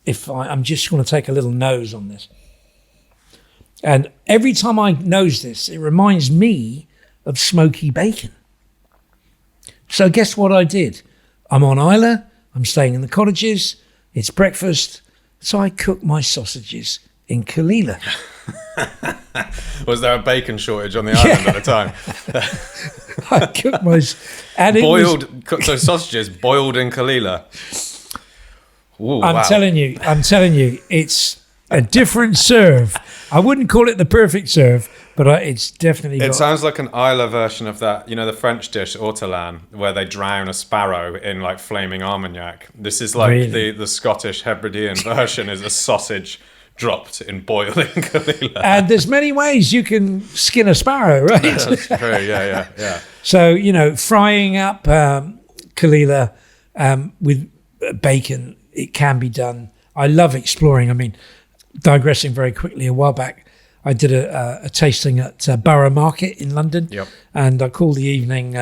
I'm just going to take a little nose on this. And every time I nose this, it reminds me of smoky bacon. So guess what I did? I'm on Islay, I'm staying in the cottages, it's breakfast, so I cook my sausages in Kalila. Was there a bacon shortage on the island at the time? I cooked my... And cooked those sausages boiled in Kalila. Ooh, I'm wow. telling you, it's a different serve. I wouldn't call it the perfect serve, but it's definitely It sounds like an Isla version of that, you know, the French dish ortolan, where they drown a sparrow in like flaming Armagnac. This is like Really? the Scottish Hebridean version is a sausage dropped in boiling Kalila. And there's many ways you can skin a sparrow, right? That's true, yeah. So, you know, frying up Kalila with bacon, it can be done. I love exploring. I mean, digressing very quickly, a while back, I did a tasting at Borough Market in London. Yep. And I called the evening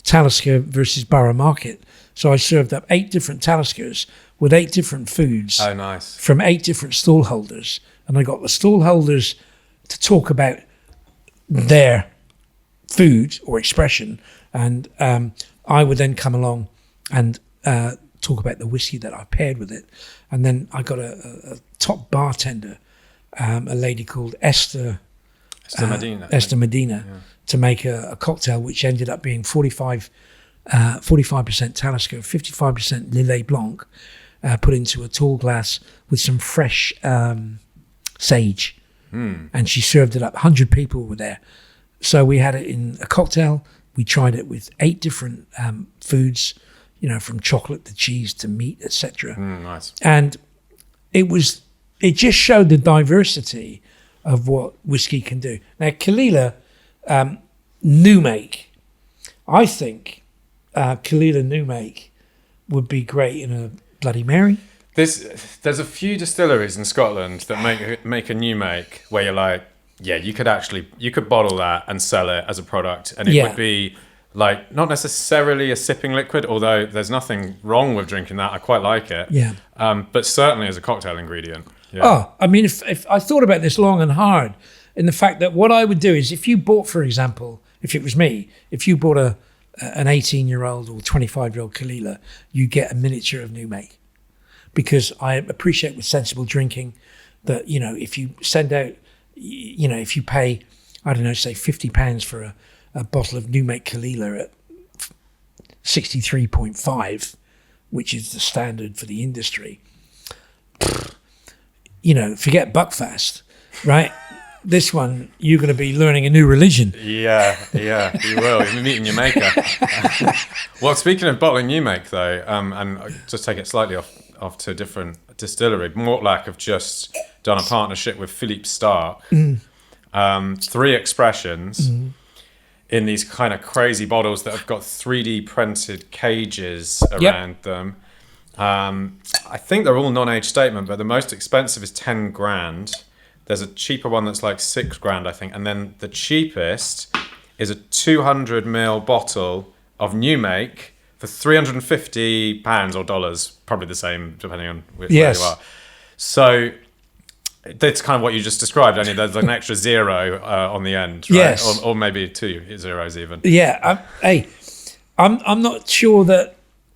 Talisker versus Borough Market. So I served up 8 different Taliskers with 8 different foods. Oh, nice. From 8 different stall holders. And I got the stall holders to talk about their food or expression. And I would then come along and talk about the whiskey that I paired with it. And then I got a top bartender, a lady called Esther Medina. Esther Medina, to make a cocktail which ended up being 45% Talisker, 55% Lillet Blanc, put into a tall glass with some fresh sage. And she served it up. 100 people were there. So we had it in a cocktail. We tried it with 8 different foods, you know, from chocolate to cheese to meat, etc. Nice. And it just showed the diversity of what whiskey can do. Now, Kalila, new make, I think Kalila new make would be great in a Bloody Mary. There's a few distilleries in Scotland that make a new make where you're like, yeah, you could bottle that and sell it as a product, and it would be like not necessarily a sipping liquid, although there's nothing wrong with drinking that. I quite like it. Yeah. But certainly as a cocktail ingredient. Yeah. Oh, I mean, if I thought about this long and hard, in the fact that what I would do is if you bought, for example, if it was me, if you bought an 18-year-old or 25-year-old Kalila, you get a miniature of new make. Because I appreciate with sensible drinking that, you know, if you send out, you know, if you pay, I don't know, say £50 for a bottle of new make Kalila at 63.5, which is the standard for the industry, you know, forget Buckfast, right? This one, you're going to be learning a new religion. Yeah, you will. You'll be meeting your maker. Well, speaking of bottling new make, though, and just take it slightly off to a different distillery, Mortlach have just done a partnership with Phillippe Starck. 3 expressions in these kind of crazy bottles that have got 3D printed cages around them. I think they're all non-age statement, but the most expensive is 10 grand. There's a cheaper one that's like 6 grand, I think. And then the cheapest is a 200 ml bottle of new make for £350 or dollars, probably the same depending on where you are. So that's kind of what you just described. Only there's an extra 0 on the end, right? Yes. Or maybe 2 zeros even. Yeah. I'm not sure that,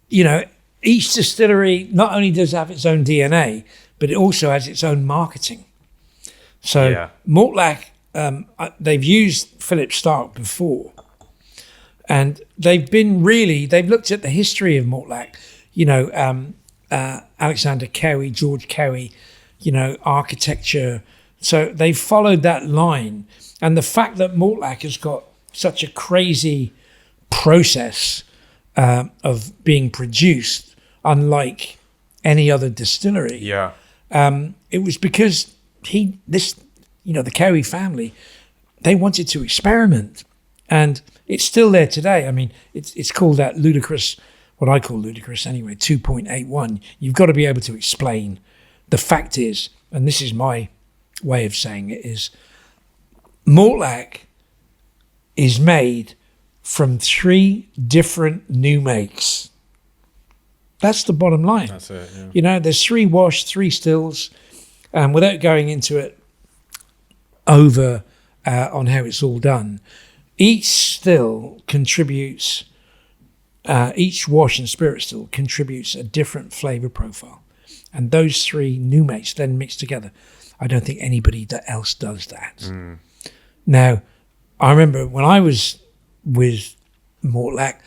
you know, each distillery not only does have its own DNA, but it also has its own marketing. So Mortlach, they've used Phillippe Starck before, and they've looked at the history of Mortlach, you know, Alexander Cowie, George Cowie, you know, architecture. So they've followed that line. And the fact that Mortlach has got such a crazy process of being produced, unlike any other distillery. Yeah. It was because the Cowie family, they wanted to experiment, and it's still there today. I mean, it's called that ludicrous, what I call ludicrous anyway, 2.81. You've got to be able to explain. The fact is, and this is my way of saying it, is Mortlach is made from 3 different new makes. That's the bottom line. That's it, yeah. You know, there's 3 wash, 3 stills, without going into it over on how it's all done. Each still contributes, each wash and spirit still contributes a different flavour profile. And those 3 new makes then mixed together. I don't think anybody else does that. Now, I remember when I was with Mortlach,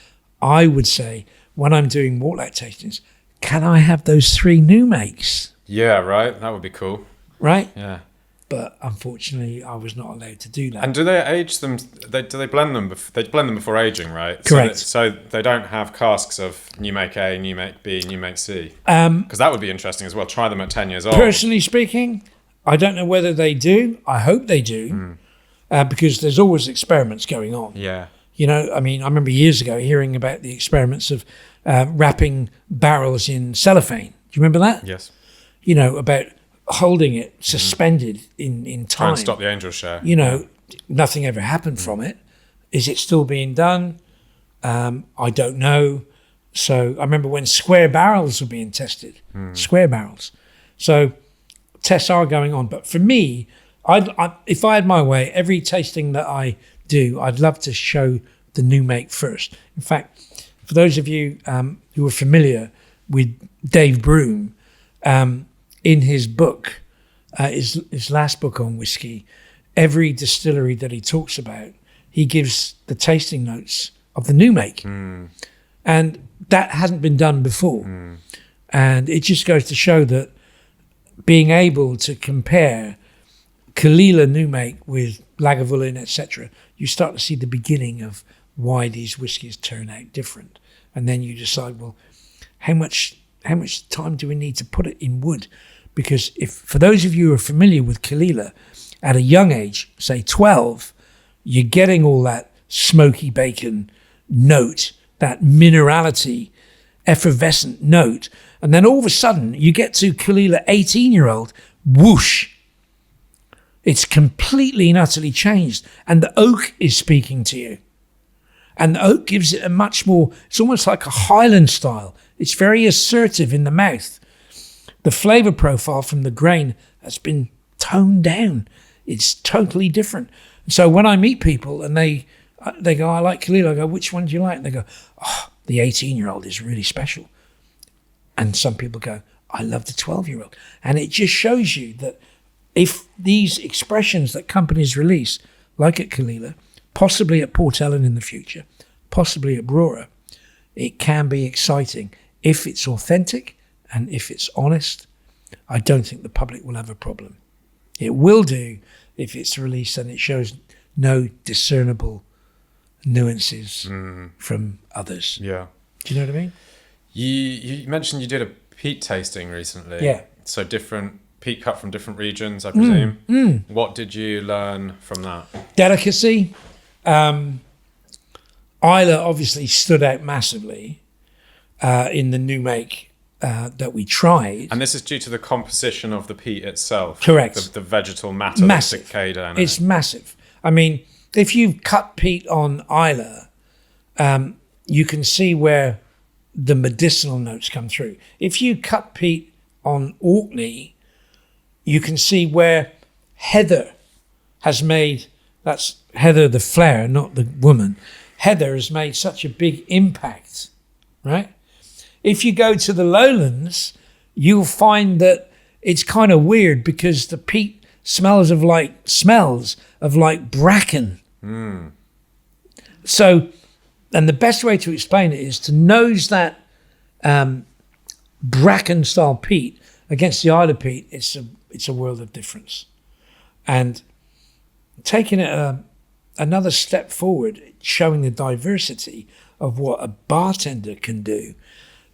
I would say, when I'm doing Mortlach tastings, can I have those 3 new makes? Yeah, right. That would be cool. Right? Yeah. But unfortunately, I was not allowed to do that. And do they age them? Do they blend them? They blend them before aging, right? Correct. So they don't have casks of new make A, new make B, new make C. Because that would be interesting as well. Try them at 10 years old. Personally speaking, I don't know whether they do. I hope they do, because there's always experiments going on. Yeah. You know, I mean, I remember years ago hearing about the experiments of wrapping barrels in cellophane. Do you remember that? Yes. You know, about holding it suspended in time. Try and stop the angel share. You know, nothing ever happened from it. Is it still being done? I don't know. So I remember when square barrels were being tested, square barrels. So tests are going on. But for me, if I had my way, every tasting that I do, I'd love to show the new make first. In fact, for those of you who are familiar with Dave Broom, in his book, his last book on whiskey, every distillery that he talks about, he gives the tasting notes of the new make. And that hasn't been done before. And it just goes to show that being able to compare Kalila new make with Lagavulin, etc., you start to see the beginning of why these whiskies turn out different. And then you decide, well, how much time do we need to put it in wood? Because if, for those of you who are familiar with Kalila, at a young age, say 12, you're getting all that smoky bacon note, that minerality, effervescent note. And then all of a sudden, you get to Kalila 18-year-old, whoosh. It's completely and utterly changed. And the oak is speaking to you. And the oak gives it a much more, it's almost like a Highland style. It's very assertive in the mouth. The flavour profile from the grain has been toned down. It's totally different. So when I meet people and they go, I like Kalila, I go, which one do you like? And they go, oh, the 18-year-old is really special. And some people go, I love the 12-year-old. And it just shows you that if these expressions that companies release, like at Kalila, possibly at Port Ellen in the future, possibly at Brora, it can be exciting. If it's authentic and if it's honest, I don't think the public will have a problem. It will do if it's released and it shows no discernible nuances from others. Yeah. Do you know what I mean? You mentioned you did a peat tasting recently. Yeah. So different peat cut from different regions, I presume. What did you learn from that? Delicacy. Isla obviously stood out massively in the new make that we tried. And this is due to the composition of the peat itself. Correct. The vegetal matter that's decayed in it. It's massive. I mean, if you cut peat on Isla, you can see where the medicinal notes come through. If you cut peat on Orkney, you can see where heather has made, that's Heather the flower, not the woman. Heather has made such a big impact, right? If you go to the lowlands, you'll find that it's kind of weird because the peat smells of like bracken. So, and the best way to explain it is to nose that bracken style peat against the Isla peat. It's a world of difference. And taking it another step forward, showing the diversity of what a bartender can do,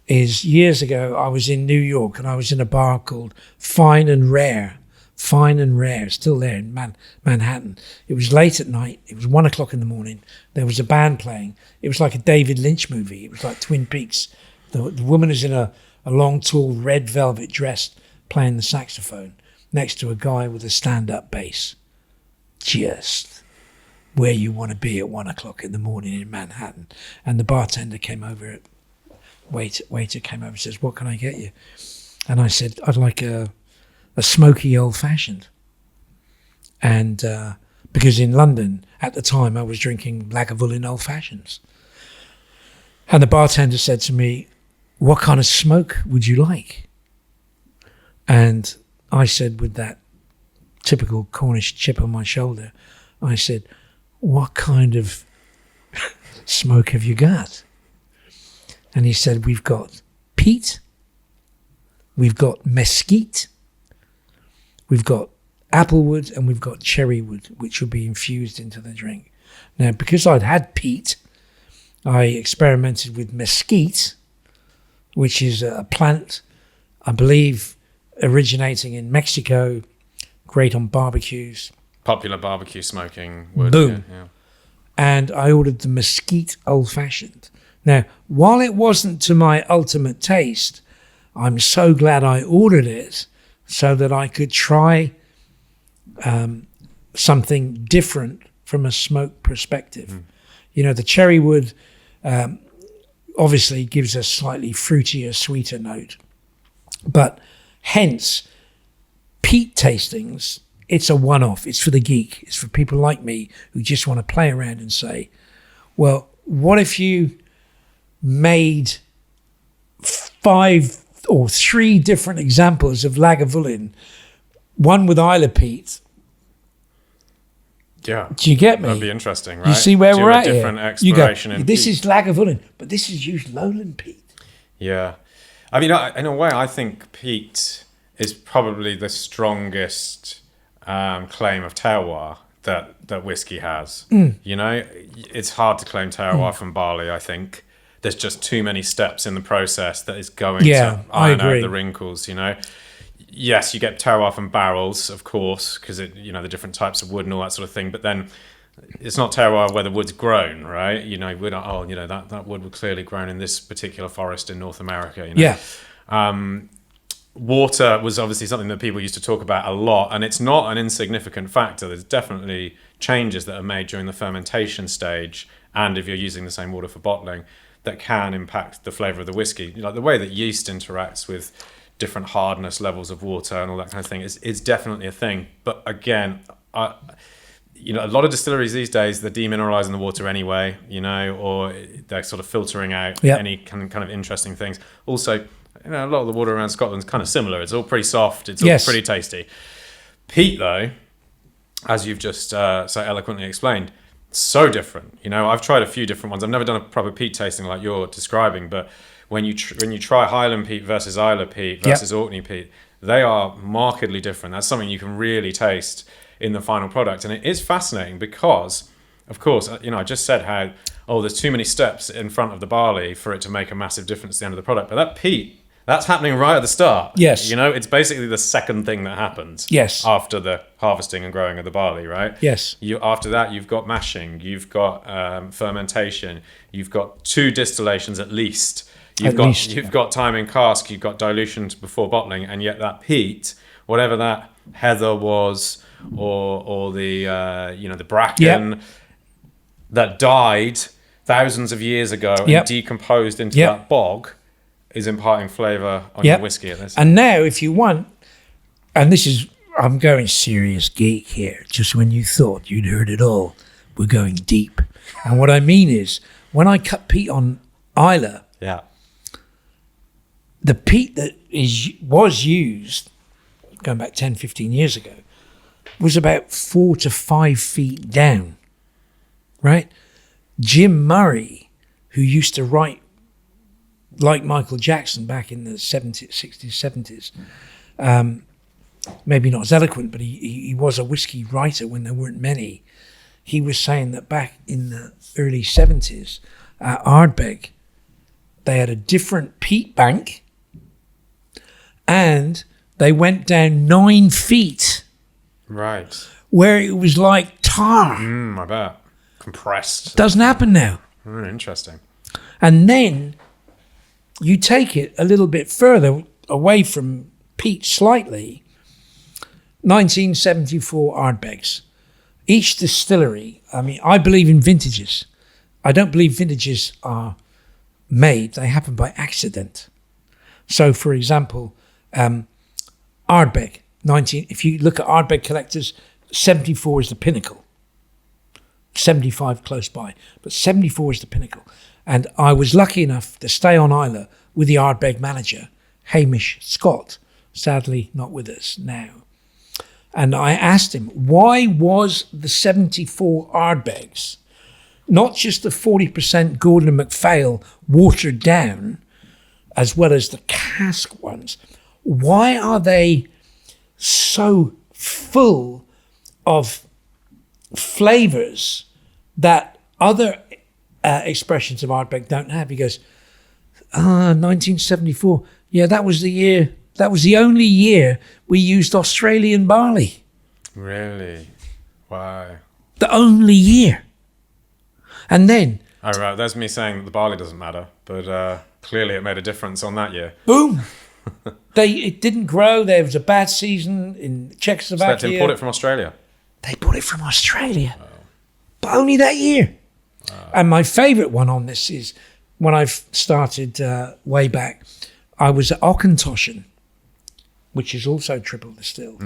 is years ago I was in New York and I was in a bar called Fine and Rare, still there in Manhattan. It was late at night. It was 1 o'clock in the morning. There was a band playing. It was like a David Lynch movie. It was like Twin Peaks. The woman is in a long, tall, red velvet dress playing the saxophone next to a guy with a stand-up bass. Just where you want to be at 1 o'clock in the morning in Manhattan. And the bartender came over, waiter came over and says, what can I get you? And I said, I'd like a smoky old-fashioned. And because in London, at the time, I was drinking Lagavulin old-fashions. And the bartender said to me, what kind of smoke would you like? And I said, with that typical Cornish chip on my shoulder. I said, what kind of smoke have you got? And he said, we've got peat, we've got mesquite, we've got applewood, and we've got cherrywood, which will be infused into the drink. Now, because I'd had peat, I experimented with mesquite, which is a plant, I believe, originating in Mexico, great on barbecues. Popular barbecue smoking wood. Boom. Yeah. And I ordered the mesquite old-fashioned. Now, while it wasn't to my ultimate taste, I'm so glad I ordered it so that I could try something different from a smoke perspective. You know, the cherrywood obviously gives a slightly fruitier, sweeter note. But hence, peat tastings, it's a one-off. It's for the geek. It's for people like me who just want to play around and say, well, what if you made 5 or 3 different examples of Lagavulin, one with Isla peat? Yeah. Do you get me? That'd be interesting, right? You see where we're at different here? exploration in this peat. is Lagavulin, but this is used lowland peat. Yeah. I mean, in a way, I think peat is probably the strongest claim of terroir that whiskey has. You know, it's hard to claim terroir from barley, I think. There's just too many steps in the process that is going to iron out the wrinkles, you know. Yes, you get terroir from barrels, of course, because you know the different types of wood and all that sort of thing. But then it's not terroir where the wood's grown, right? You know, we're not. That wood was clearly grown in this particular forest in North America. You know? Yeah. Water was obviously something that people used to talk about a lot, and it's not an insignificant factor. There's definitely changes that are made during the fermentation stage, and if you're using the same water for bottling, that can impact the flavour of the whiskey. You know, the way that yeast interacts with different hardness levels of water and all that kind of thing is definitely a thing. But again, you know, a lot of distilleries these days, they're demineralizing the water anyway, you know, or they're sort of filtering out any kind of interesting things. Also, you know, a lot of the water around Scotland's kind of similar. It's all pretty soft. It's all pretty tasty. Peat, though, as you've just so eloquently explained, so different. You know, I've tried a few different ones. I've never done a proper peat tasting like you're describing, but when you try Highland peat versus Isla peat versus Orkney peat, they are markedly different. That's something you can really taste in the final product, and it is fascinating because, of course, you know, I just said how there's too many steps in front of the barley for it to make a massive difference at the end of the product. But that peat, that's happening right at the start. Yes. You know, it's basically the second thing that happens. Yes. After the harvesting and growing of the barley, right? Yes. After that, you've got mashing, you've got fermentation, you've got 2 distillations at least. You've got time in cask, you've got dilution before bottling, and yet that peat, whatever that heather was, or the the bracken that died thousands of years ago and decomposed into that bog, is imparting flavour on your whiskey at this. And now, if you want, and this is, I'm going serious geek here. Just when you thought you'd heard it all, we're going deep. And what I mean is, when I cut peat on Isla, the peat that was used, going back 10, 15 years ago, was about 4 to 5 feet down, right? Jim Murray, who used to write like Michael Jackson back in the 70s, 60s, 70s, maybe not as eloquent, but he was a whiskey writer when there weren't many. He was saying that back in the early 70s, at Ardbeg, they had a different peat bank, and they went down 9 feet. Right. Where it was like tar. I bet. Compressed. Doesn't happen now. Interesting. And then you take it a little bit further away from peat slightly. 1974 Ardbegs. Each distillery, I mean, I believe in vintages. I don't believe vintages are made. They happen by accident. So, for example, Ardbeg, if you look at Ardbeg collectors, 74 is the pinnacle. 75 close by, but 74 is the pinnacle. And I was lucky enough to stay on Isla with the Ardbeg manager, Hamish Scott, sadly not with us now. And I asked him, why was the 74 Ardbegs, not just the 40% Gordon and MacPhail watered down, as well as the cask ones, why are they so full of flavours that other expressions of Ardbeg don't have? He goes, 1974. Yeah, that was the year. That was the only year we used Australian barley. Really? Wow. The only year. And then... Oh, right. There's me saying that the barley doesn't matter, but clearly it made a difference on that year. Boom! It didn't grow. There was a bad season in Czechoslovakia. So they import it from Australia? They bought it from Australia. Oh. But only that year. Oh. And my favourite one on this is when I started way back, I was at Auchentoshan, which is also triple distilled.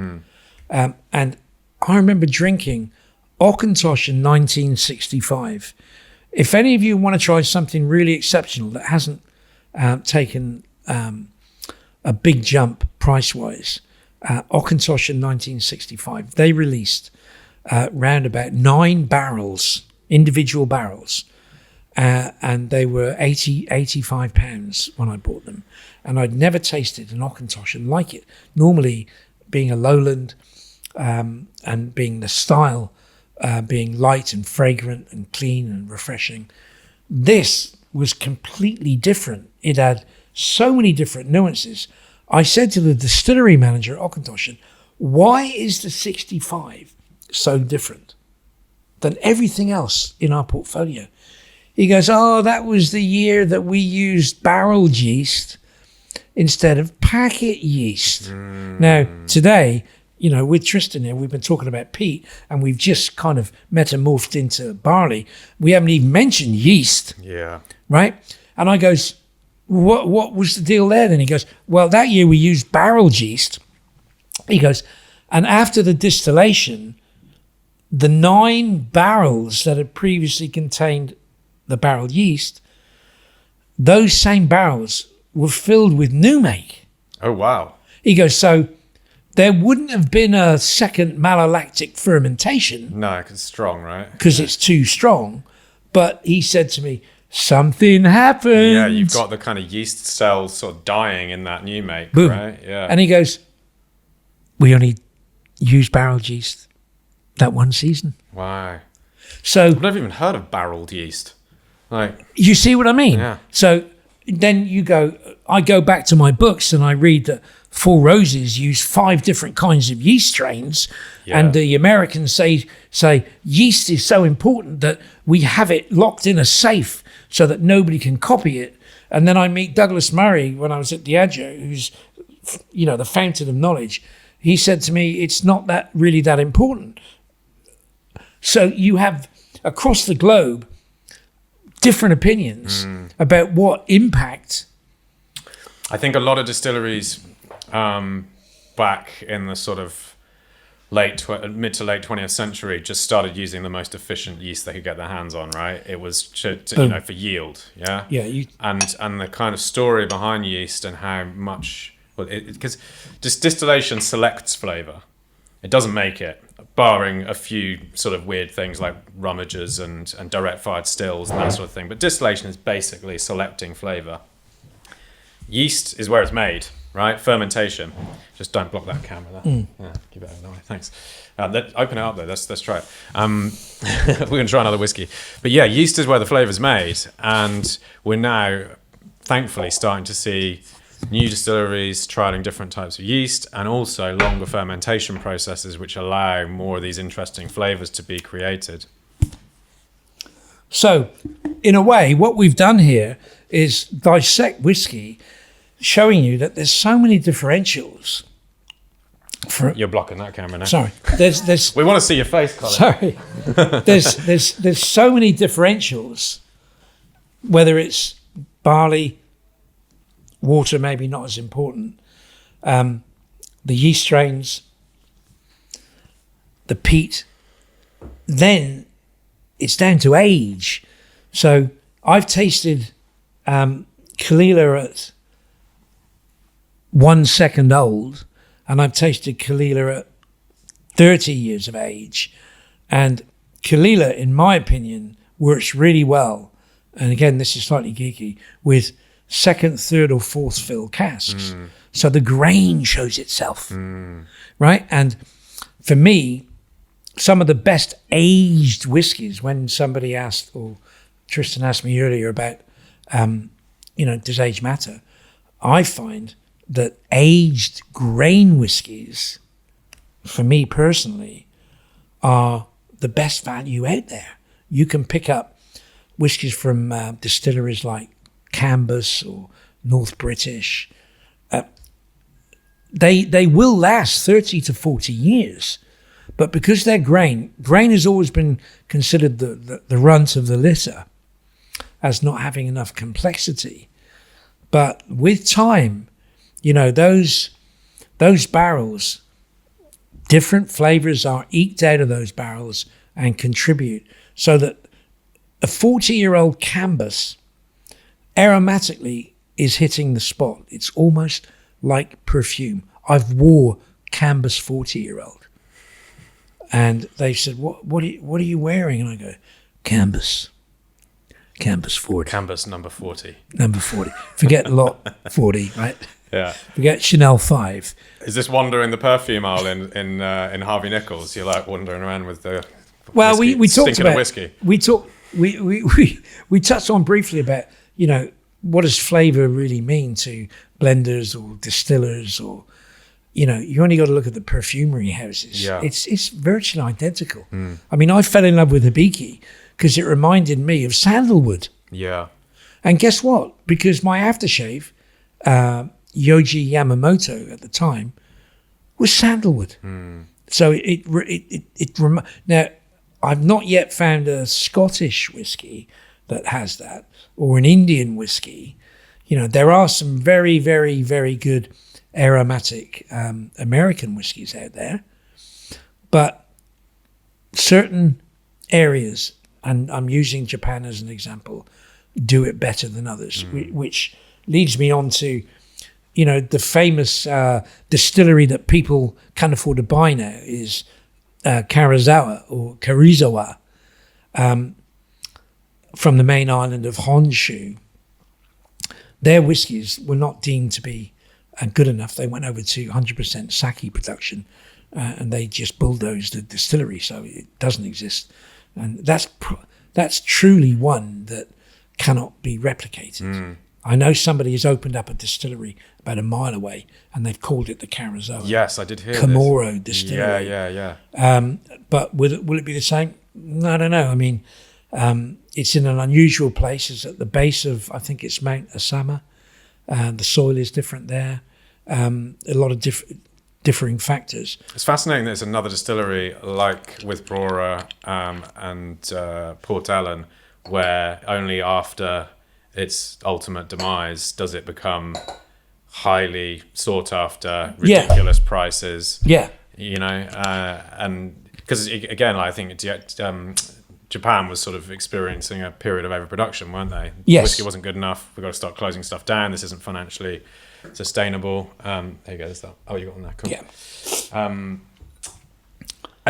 And I remember drinking Auchentoshan 1965. If any of you want to try something really exceptional that hasn't taken a big jump price-wise, Auchentoshan 1965, they released round about 9 barrels, individual barrels, and they were 85 pounds when I bought them. And I'd never tasted an Auchentoshan like it. Normally, being a lowland and being the style, being light and fragrant and clean and refreshing, this was completely different. It had so many different nuances. I said to the distillery manager at Auchentoshan, why is the 65 so different than everything else in our portfolio? He goes, that was the year that we used barreled yeast instead of packet yeast. Now, today, with Tristan here, we've been talking about peat, and we've just kind of metamorphed into barley. We haven't even mentioned yeast. Yeah. Right? And I goes, what was the deal there then? He goes, well, that year we used barreled yeast. He goes, and after the distillation, the 9 barrels that had previously contained the barrel yeast, those same barrels were filled with new make. Oh, wow. He goes, so there wouldn't have been a second malolactic fermentation. No, because it's strong, right? Because it's too strong. But he said to me, something happened. Yeah, you've got the kind of yeast cells sort of dying in that new make, Boom. Right? Yeah. And he goes, we only used barrel yeast that one season. Wow. So I've never even heard of barreled yeast. You see what I mean? Yeah. So then I go back to my books and I read that Four Roses use 5 different kinds of yeast strains. Yeah. And the Americans say yeast is so important that we have it locked in a safe so that nobody can copy it. And then I meet Douglas Murray when I was at Diageo, who's, the fountain of knowledge. He said to me, it's not really that important. So you have, across the globe, different opinions about what impact. I think a lot of distilleries back in the sort of mid to late 20th century just started using the most efficient yeast they could get their hands on, right? It was for yield, yeah? Yeah. And the kind of story behind yeast and how much, because distillation selects flavour. It doesn't make it, barring a few sort of weird things like rummages and direct fired stills and that sort of thing. But distillation is basically selecting flavour. Yeast is where it's made, right? Fermentation. Just don't block that camera there. Yeah, keep it out of the way. Thanks. Open it up though. Let's try it. We're going to try another whiskey. But yeah, yeast is where the flavour's made. And we're now, thankfully, starting to see new distilleries trialing different types of yeast and also longer fermentation processes which allow more of these interesting flavours to be created. So, in a way, what we've done here is dissect whiskey, showing you that there's so many differentials. You're blocking that camera now. Sorry. There's we want to see your face, Colin. Sorry. There's so many differentials, whether it's barley, water maybe not as important, the yeast strains, the peat, then it's down to age. So I've tasted Kalila at 1 second old, and I've tasted Kalila at 30 years of age. And Kalila, in my opinion, works really well. And again, this is slightly geeky, with second, third or fourth fill casks. So the grain shows itself, right? And for me, some of the best aged whiskies, when somebody asked, or Tristan asked me earlier about, does age matter? I find that aged grain whiskies, for me personally, are the best value out there. You can pick up whiskies from distilleries like Cambus or North British. They will last 30 to 40 years, but because they're grain has always been considered the runt of the litter, as not having enough complexity. But with time, those barrels, different flavors are eked out of those barrels and contribute, so that a 40-year-old Cambus aromatically is hitting the spot. It's almost like perfume. I've wore Cambus 40-year-old, and they said, "What are you wearing?" And I go, Cambus 40. Cambus number 40. Number 40. Forget lot 40, right? Yeah. Forget Chanel 5. Is this wandering the perfume aisle in Harvey Nichols? You're like wandering around with the whiskey, we talked about whiskey. We touched on briefly about what does flavour really mean to blenders or distillers, or you only got to look at the perfumery houses. Yeah. It's virtually identical. I mean, I fell in love with Hibiki because it reminded me of sandalwood. Yeah. And guess what? Because my aftershave, Yoji Yamamoto at the time, was sandalwood. So now I've not yet found a Scottish whiskey that has that, or an Indian whiskey. There are some very, very, very good aromatic American whiskies out there, but certain areas, and I'm using Japan as an example, do it better than others, which leads me on to, the famous distillery that people can't afford to buy now is Karizawa, from the main island of Honshu. Their whiskies were not deemed to be good enough. They went over to 100% sake production, and they just bulldozed the distillery, so it doesn't exist. And that's truly one that cannot be replicated. I know somebody has opened up a distillery about a mile away, and they've called it the Karazawa. Yes, I did hear Komoro Distillery. Yeah. But will it be the same? I don't know. I mean, it's in an unusual place. It's at the base of, I think it's Mount Asama. The soil is different there. A lot of differing factors. It's fascinating that it's another distillery like with Brora and Port Ellen, where only after its ultimate demise does it become highly sought after, ridiculous prices. Yeah. And because again, I think Japan was sort of experiencing a period of overproduction, weren't they? Yes. Whiskey wasn't good enough. We've got to start closing stuff down. This isn't financially sustainable. There you go. There's that. Oh, you got one there. Cool. Yeah.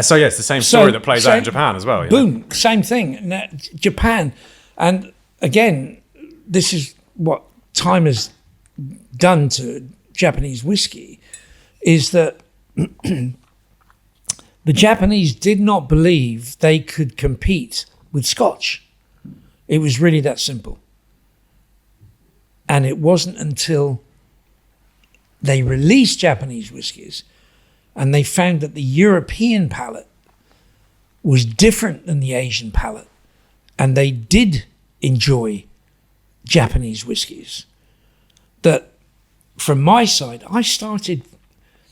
So yeah, it's the same story that plays out in Japan as well. Boom, same thing. Now, Japan, and again, this is what time has done to Japanese whiskey, is that the Japanese did not believe they could compete with Scotch. It was really that simple. And it wasn't until they released Japanese whiskies and they found that the European palate was different than the Asian palate, and they did enjoy Japanese whiskies, that from my side, I started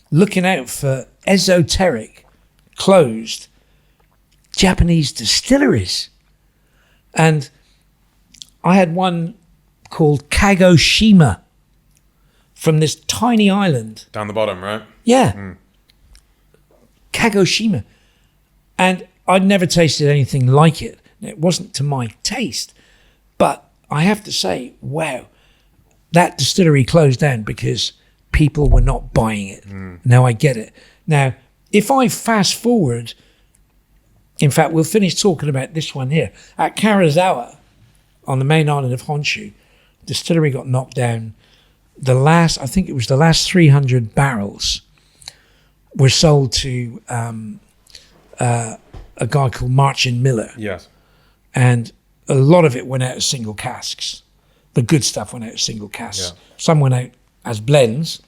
looking out for esoteric, closed Japanese distilleries. And I had one called Kagoshima from this tiny island. Down the bottom, right? Yeah. Kagoshima. And I'd never tasted anything like it. It wasn't to my taste. But I have to say, wow, that distillery closed down because people were not buying it. Now I get it. Now, if I fast forward, in fact, we'll finish talking about this one here. At Karazawa, on the main island of Honshu, distillery got knocked down. I think it was the last 300 barrels were sold to a guy called Marcin Miller. Yes. And a lot of it went out as single casks. The good stuff went out as single casks. Yeah. Some went out as blends.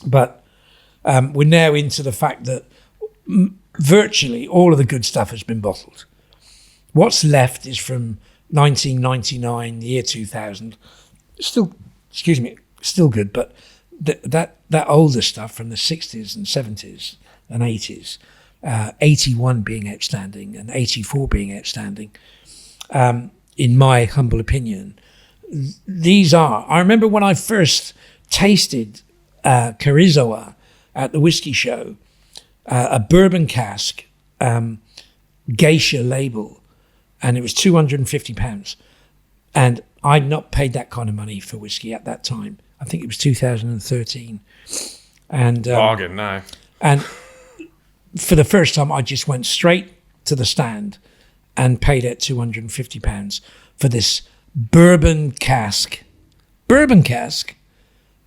But we're now into the fact that virtually all of the good stuff has been bottled. What's left is from 1999, the year 2000. Still good, but that older stuff from the 60s and 70s and 80s, 81 being outstanding and 84 being outstanding, in my humble opinion, I remember when I first tasted Karizawa at the whiskey show, a bourbon cask, geisha label, and it was £250. And I'd not paid that kind of money for whiskey at that time. I think it was 2013. And bargain, no. And for the first time, I just went straight to the stand and paid out £250 for this bourbon cask,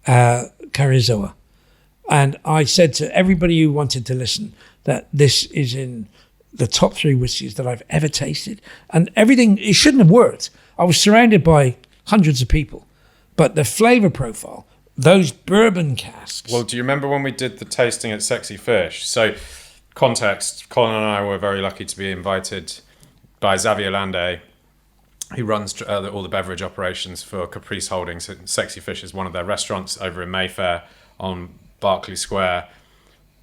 Karizawa. And I said to everybody who wanted to listen that this is in the top 3 whiskies that I've ever tasted. And everything, it shouldn't have worked. I was surrounded by hundreds of people. But the flavour profile, those bourbon casks. Well, do you remember when we did the tasting at Sexy Fish? So, context, Colin and I were very lucky to be invited by Xavier Landé, who runs all the beverage operations for Caprice Holdings. Sexy Fish is one of their restaurants over in Mayfair on Berkeley Square.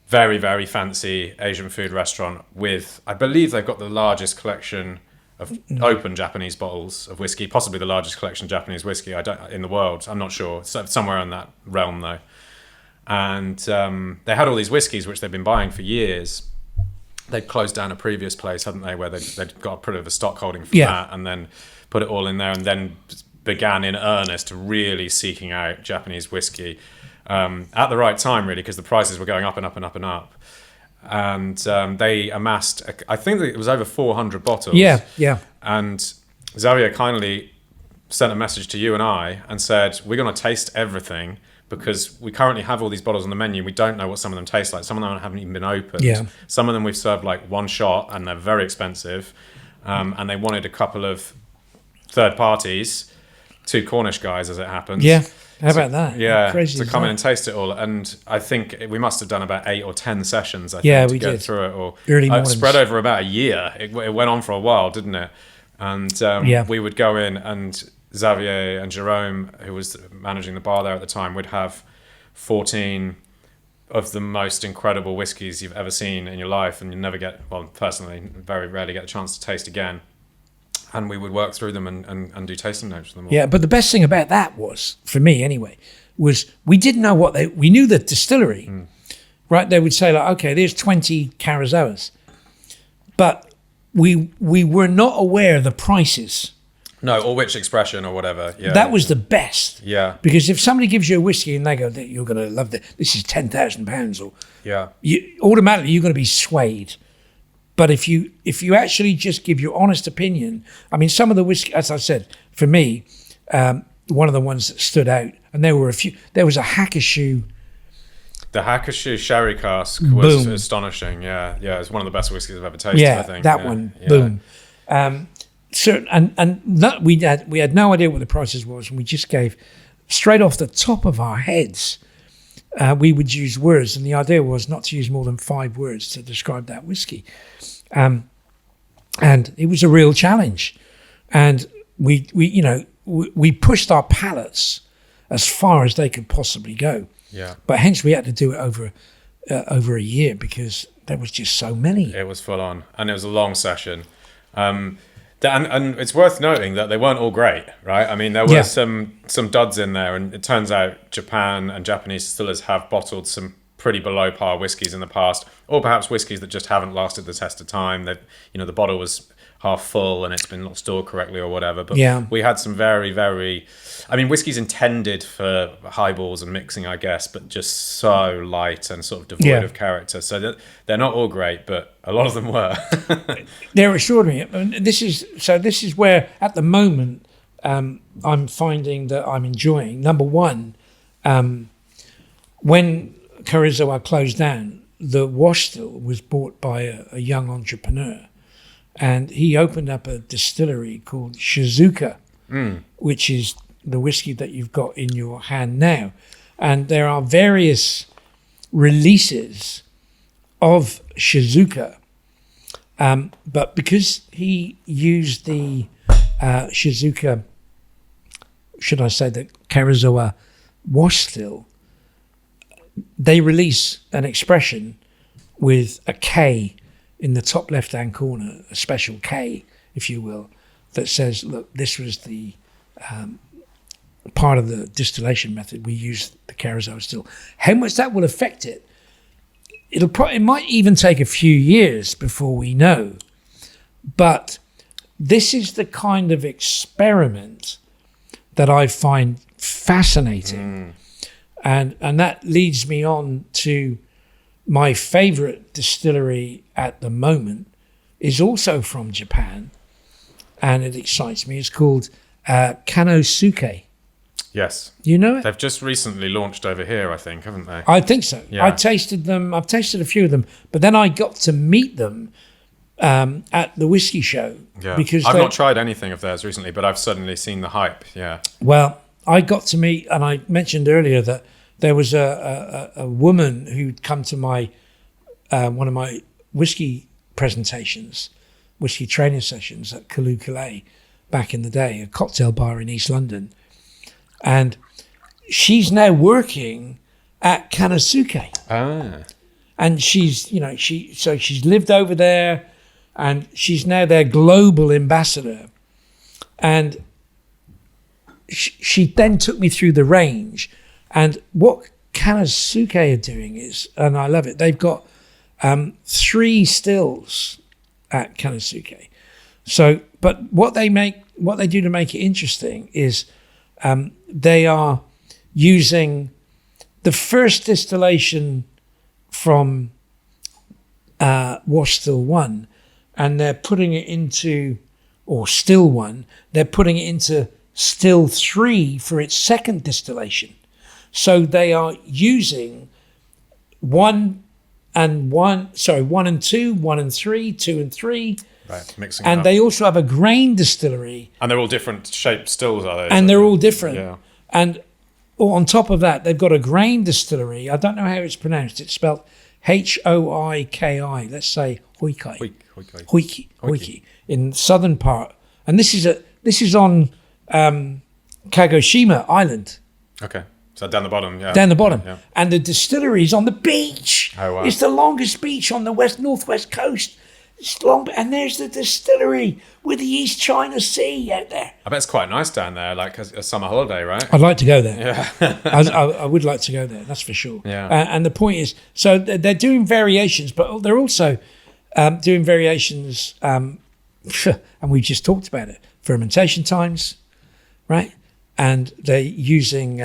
Very, very fancy Asian food restaurant with, I believe they've got the largest collection of open Japanese bottles of whiskey, possibly the largest collection of Japanese whiskey in the world. I'm not sure. Somewhere in that realm, though. And they had all these whiskies, which they've been buying for years. They'd closed down a previous place, hadn't they, where they'd got a bit of a stock holding for that and then put it all in there and then began in earnest really seeking out Japanese whiskey at the right time, really, because the prices were going up and up and up and up. And they amassed, I think it was over 400 bottles. Yeah. And Xavier kindly sent a message to you and I and said, we're going to taste everything because we currently have all these bottles on the menu. We don't know what some of them taste like. Some of them haven't even been opened. Yeah. Some of them we've served like one shot and they're very expensive. And they wanted a couple of third parties, 2 Cornish guys as it happens. Yeah. How about that? Yeah, to come in and taste it all. And I think we must have done about 8 or 10 sessions, to get through it all. Early mornings. Spread over about a year. It went on for a while, didn't it? And we would go in and Xavier and Jerome, who was managing the bar there at the time, would have 14 of the most incredible whiskies you've ever seen in your life, and you never get, well, personally, very rarely get a chance to taste again. And we would work through them and do tasting notes for them all. Yeah, but the best thing about that was, for me anyway, was we didn't know we knew the distillery, right? They would say like, okay, there's 20 Karazawas. But we were not aware of the prices. No, or which expression or whatever. Yeah, that was the best. Yeah. Because if somebody gives you a whiskey and they go, you're going to love this is £10,000, or automatically you're going to be swayed. But if you actually just give your honest opinion, I mean, some of the whiskey, as I said, for me, one of the ones that stood out, and there were a few. There was a Hakushu. The Hakushu sherry cask was astonishing. Yeah, it's one of the best whiskeys I've ever tasted. I think that one, boom. We had no idea what the prices was, and we just gave straight off the top of our heads. We would use words, and the idea was not to use more than 5 words to describe that whiskey. And it was a real challenge. And we pushed our palates as far as they could possibly go. Yeah. But hence we had to do it over a year because there was just so many. It was full on, and it was a long session. And it's worth noting that they weren't all great, right? I mean, there were some duds in there, and it turns out Japan and Japanese distillers have bottled some pretty below par whiskies in the past, or perhaps whiskies that just haven't lasted the test of time. That, you know, the bottle was half full and it's been not stored correctly or whatever. But we had some very, very, I mean, whiskey's intended for highballs and mixing, I guess, but just so light and sort of devoid of character. So they're not all great, but a lot of them were. They're extraordinary. And this is where, at the moment, I'm finding that I'm enjoying. Number one, when Caol closed down, the wash still was bought by a young entrepreneur. And he opened up a distillery called Shazouka, which is the whiskey that you've got in your hand now. And there are various releases of Shazouka. But because he used the Shazouka, should I say the Caol wash still, they release an expression with a K in the top left-hand corner, a special K, if you will, that says, look, this was the part of the distillation method. We use the Caol still. How much that will affect it, it might even take a few years before we know. But this is the kind of experiment that I find fascinating. And that leads me on to my favorite distillery at the moment is also from Japan, and it excites me. It's called Kanosuke. Yes. You know it? They've just recently launched over here, I think, haven't they? I think so. Yeah. I tasted them. I've tasted a few of them, but then I got to meet them at the whiskey show. Yeah. Because I've not tried anything of theirs recently, but I've certainly seen the hype. Yeah. Well, I got to meet, and I mentioned earlier that there was a woman who'd come to my one of my whiskey presentations, whiskey training sessions at Calais back in the day, a cocktail bar in East London. And she's now working at Kanosuke. And she's lived over there, and she's now their global ambassador. And she then took me through the range. And what Kanosuke are doing is, and I love it, they've got 3 stills at Kanosuke. So, but what they do to make it interesting is they are using the first distillation from Wash Still 1, and they're putting it into, or Still 1, they're putting it into Still 3 for its second distillation. So they are using 1 and 2, 1 and 3, 2 and 3. Right, mixing and up. They also have a grain distillery. And they're all different shaped stills, are they? And they're all different. Yeah. And on top of that, they've got a grain distillery. I don't know how it's pronounced. It's spelled Hoiki. Let's say Hoiki in the southern part. And this is on Kagoshima Island. Okay. So down the bottom, yeah. Down the bottom. Yeah. And the distillery is on the beach. Oh, wow. It's the longest beach on the northwest coast. It's long, and there's the distillery with the East China Sea out there. I bet it's quite nice down there, like a summer holiday, right? I'd like to go there. Yeah. I would like to go there, that's for sure. Yeah. And the point is, so they're doing variations, but they're also doing variations, and we just talked about it, fermentation times, right? And they're using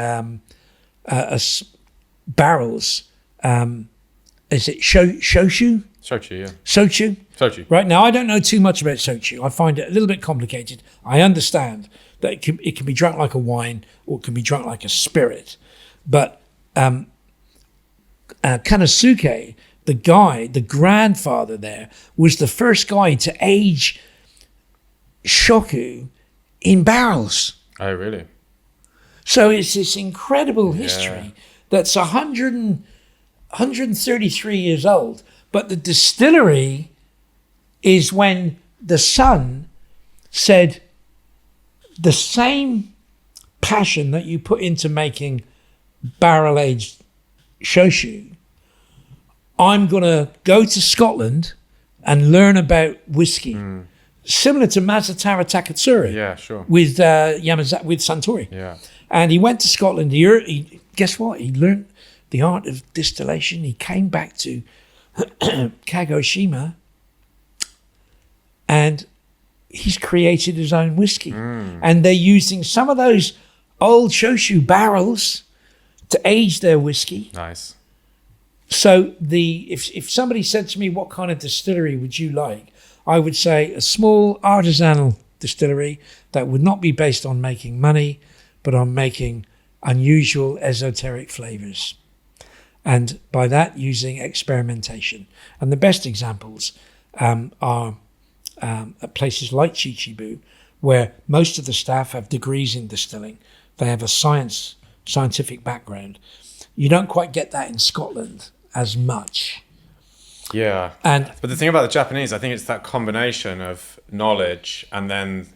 barrels. Is it Shochu? Sochu, yeah. Sochu. Right, now I don't know too much about Sochu. I find it a little bit complicated. I understand that it can be drunk like a wine or it can be drunk like a spirit. But Kanosuke, the grandfather there, was the first guy to age shoku in barrels. Oh, really? So it's this incredible history that's 133 years old. But the distillery is when the son said, the same passion that you put into making barrel-aged shoshu, I'm going to go to Scotland and learn about whiskey. Similar to Mazatara Takatsura. Yeah, sure. With Suntory. Yeah. And he went to Scotland. Guess what? He learned the art of distillation. He came back to Kagoshima and he's created his own whiskey. And they're using some of those old Shoshu barrels to age their whiskey. Nice. So if somebody said to me, what kind of distillery would you like? I would say a small artisanal distillery that would not be based on making money, but on making unusual esoteric flavors. And by that, using experimentation. And the best examples are at places like Chichibu, where most of the staff have degrees in distilling. They have a scientific background. You don't quite get that in Scotland as much. Yeah. But the thing about the Japanese, I think it's that combination of knowledge and then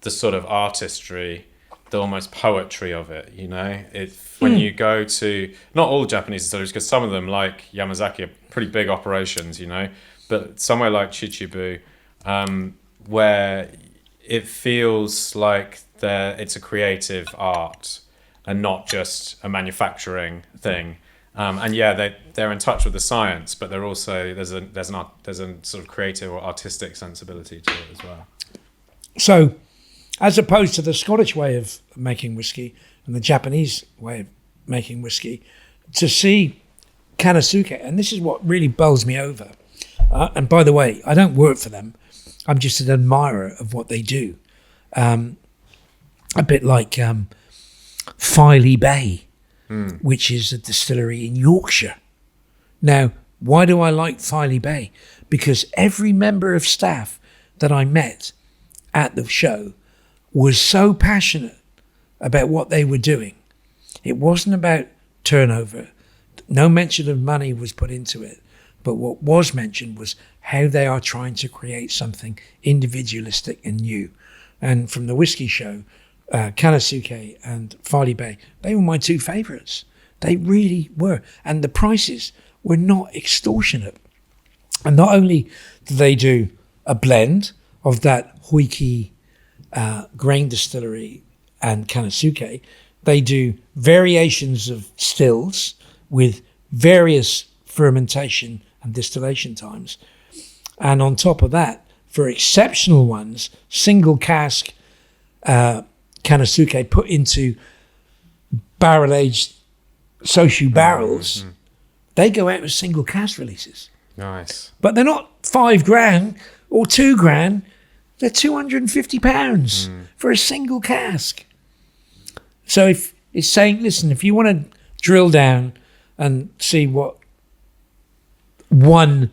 the sort of artistry, the almost poetry of it, you know? When you go to, not all Japanese distilleries, because some of them, like Yamazaki, are pretty big operations, you know? But somewhere like Chichibu, where it feels like it's a creative art and not just a manufacturing thing. And yeah, they're in touch with the science, but they're also there's a sort of creative or artistic sensibility to it as well. So, as opposed to the Scottish way of making whiskey and the Japanese way of making whiskey, to see Kanasuke, and this is what really bowls me over. And by the way, I don't work for them. I'm just an admirer of what they do. A bit like Filey Bay, which is a distillery in Yorkshire. Now, why do I like Filey Bay? Because every member of staff that I met at the show was so passionate about what they were doing. It wasn't about turnover. No mention of money was put into it. But what was mentioned was how they are trying to create something individualistic and new. And from the whiskey show, Kanasuke and Filey Bay, they were my two favourites. They really were. And the prices were not extortionate. And not only do they do a blend of that Hoiki grain distillery and Kanasuke, they do variations of stills with various fermentation and distillation times. And on top of that, for exceptional ones, single cask Kanasuke put into barrel-aged Soshu barrels, they go out with single cask releases. Nice. But they're not $5,000 or $2,000. They're £250 for a single cask. So if it's saying, listen, if you want to drill down and see what one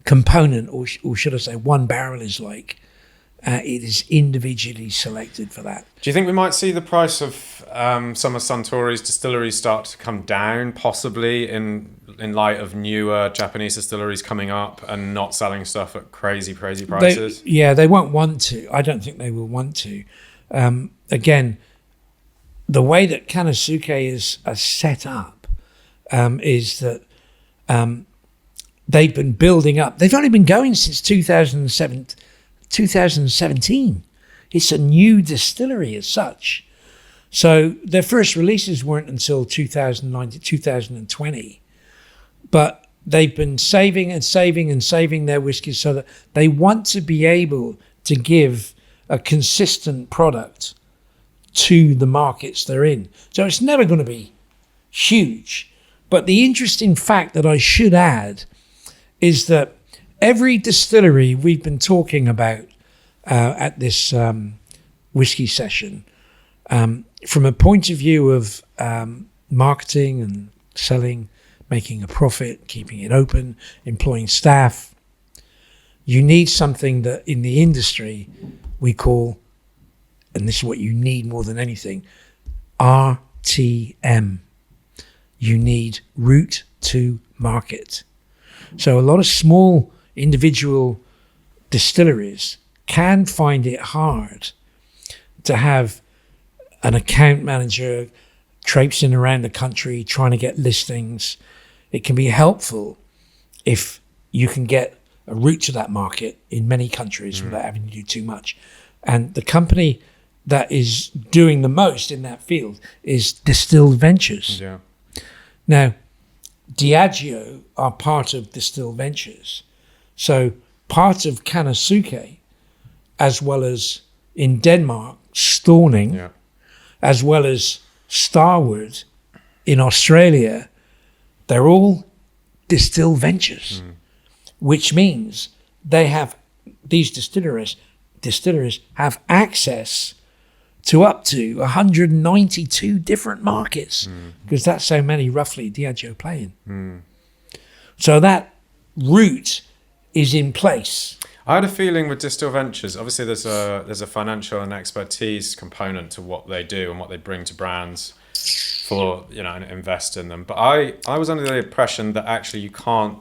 component, or should I say one barrel is like, it is individually selected for that. Do you think we might see the price of some of Suntory's distilleries start to come down, possibly in light of newer Japanese distilleries coming up and not selling stuff at crazy prices? They won't want to. I don't think they will want to. Again, the way that Kanasuke is set up is that they've been building up. They've only been going since 2017. It's a new distillery as such. So their first releases weren't until 2019, 2020. But they've been saving their whiskies so that they want to be able to give a consistent product to the markets they're in. So it's never going to be huge. But the interesting fact that I should add is that every distillery we've been talking about at this whiskey session, from a point of view of marketing and selling, making a profit, keeping it open, employing staff, you need something that in the industry we call, and this is what you need more than anything, RTM. You need route to market. So a lot of small individual distilleries can find it hard to have an account manager traipsing around the country trying to get listings. It can be helpful if you can get a route to that market in many countries without having to do too much. And the company that is doing the most in that field is Distilled Ventures. Yeah. Now, Diageo are part of Distill Ventures. So part of Kanosuke, as well as in Denmark, Storning, as well as Starwood in Australia, they're all Distill Ventures, which means these distilleries have access to up to 192 different markets, because that's how many roughly Diageo play in. So that route is in place. I had a feeling with Distill Ventures, obviously there's a financial and expertise component to what they do and what they bring to brands for, and invest in them. But I was under the impression that actually you can't,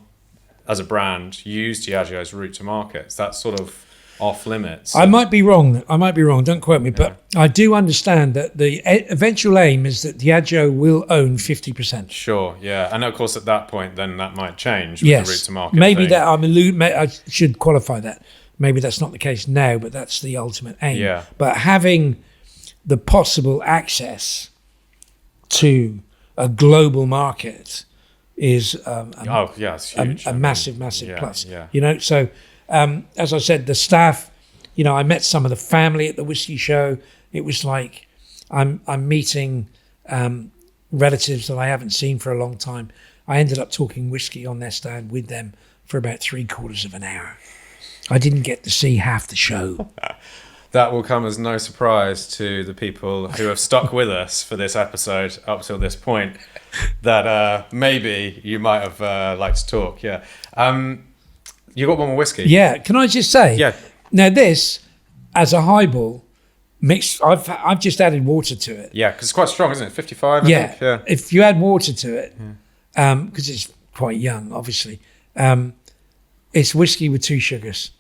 as a brand, use Diageo's route to market. That's sort of off limits. I might be wrong. Don't quote me. But I do understand that the eventual aim is that Diageo will own 50%. Sure, yeah. And of course, at that point, then that might change with the route to market. Maybe thing. I should qualify that. Maybe that's not the case now, but that's the ultimate aim. Yeah. But having the possible access to a global market is it's huge. A massive plus. Yeah. So as I said, the staff, I met some of the family at the whiskey show. It was like I'm meeting relatives that I haven't seen for a long time. I ended up talking whiskey on their stand with them for about 3/4 of an hour. I didn't get to see half the show. That will come as no surprise to the people who have stuck with us for this episode up till this point, that maybe you might have liked to talk. Yeah. You got one more whiskey? Yeah. Can I just say? Yeah. Now this, as a highball mixed, I've just added water to it. Yeah, because it's quite strong, isn't it? 55. I think. Yeah. If you add water to it, because it's quite young, obviously, it's whiskey with 2 sugars.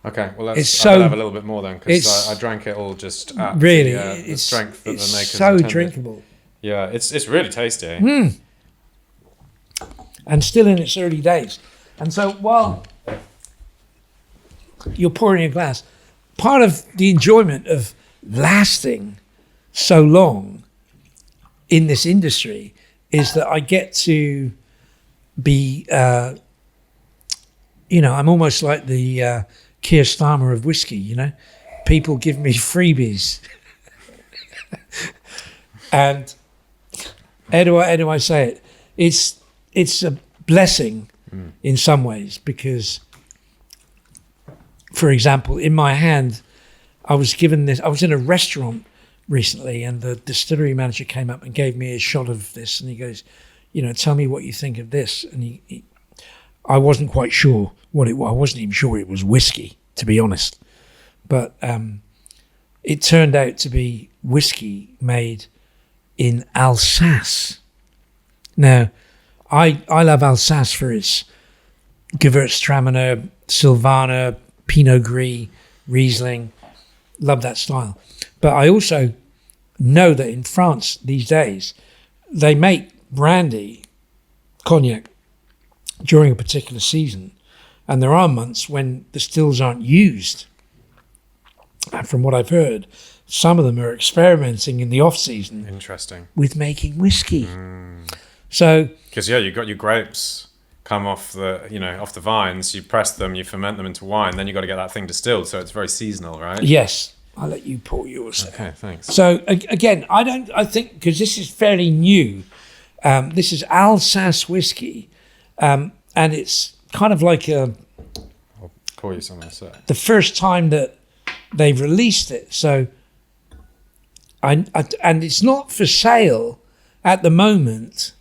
Okay. Well, I'll have a little bit more then, because I drank it all just at the strength that the makers so intended. Drinkable. Yeah, it's really tasty. And still in its early days. And so while you're pouring a glass, part of the enjoyment of lasting so long in this industry is that I get to be, I'm almost like the Keir Starmer of whiskey, People give me freebies. And how do I say it? It's a blessing in some ways, because, for example, in my hand, I was given this. I was in a restaurant recently, and the distillery manager came up and gave me a shot of this, and he goes, tell me what you think of this. And I wasn't quite sure what it was. I wasn't even sure it was whiskey, to be honest. But it turned out to be whiskey made in Alsace. Now, I love Alsace for its Gewürztraminer, Sylvaner, Pinot Gris, Riesling. Love that style. But I also know that in France these days, they make brandy, cognac, during a particular season. And there are months when the stills aren't used. And from what I've heard, some of them are experimenting in the off-season. Interesting. With making whiskey. So, because you got your grapes come off the vines, you press them, you ferment them into wine, then you got to get that thing distilled, so it's very seasonal, right? Yes, I'll let you pour yours. Okay, thanks. So again, I think because this is fairly new, this is Alsace whiskey, and it's kind of like I'll pour you some of this. The first time that they've released it, so and it's not for sale at the moment,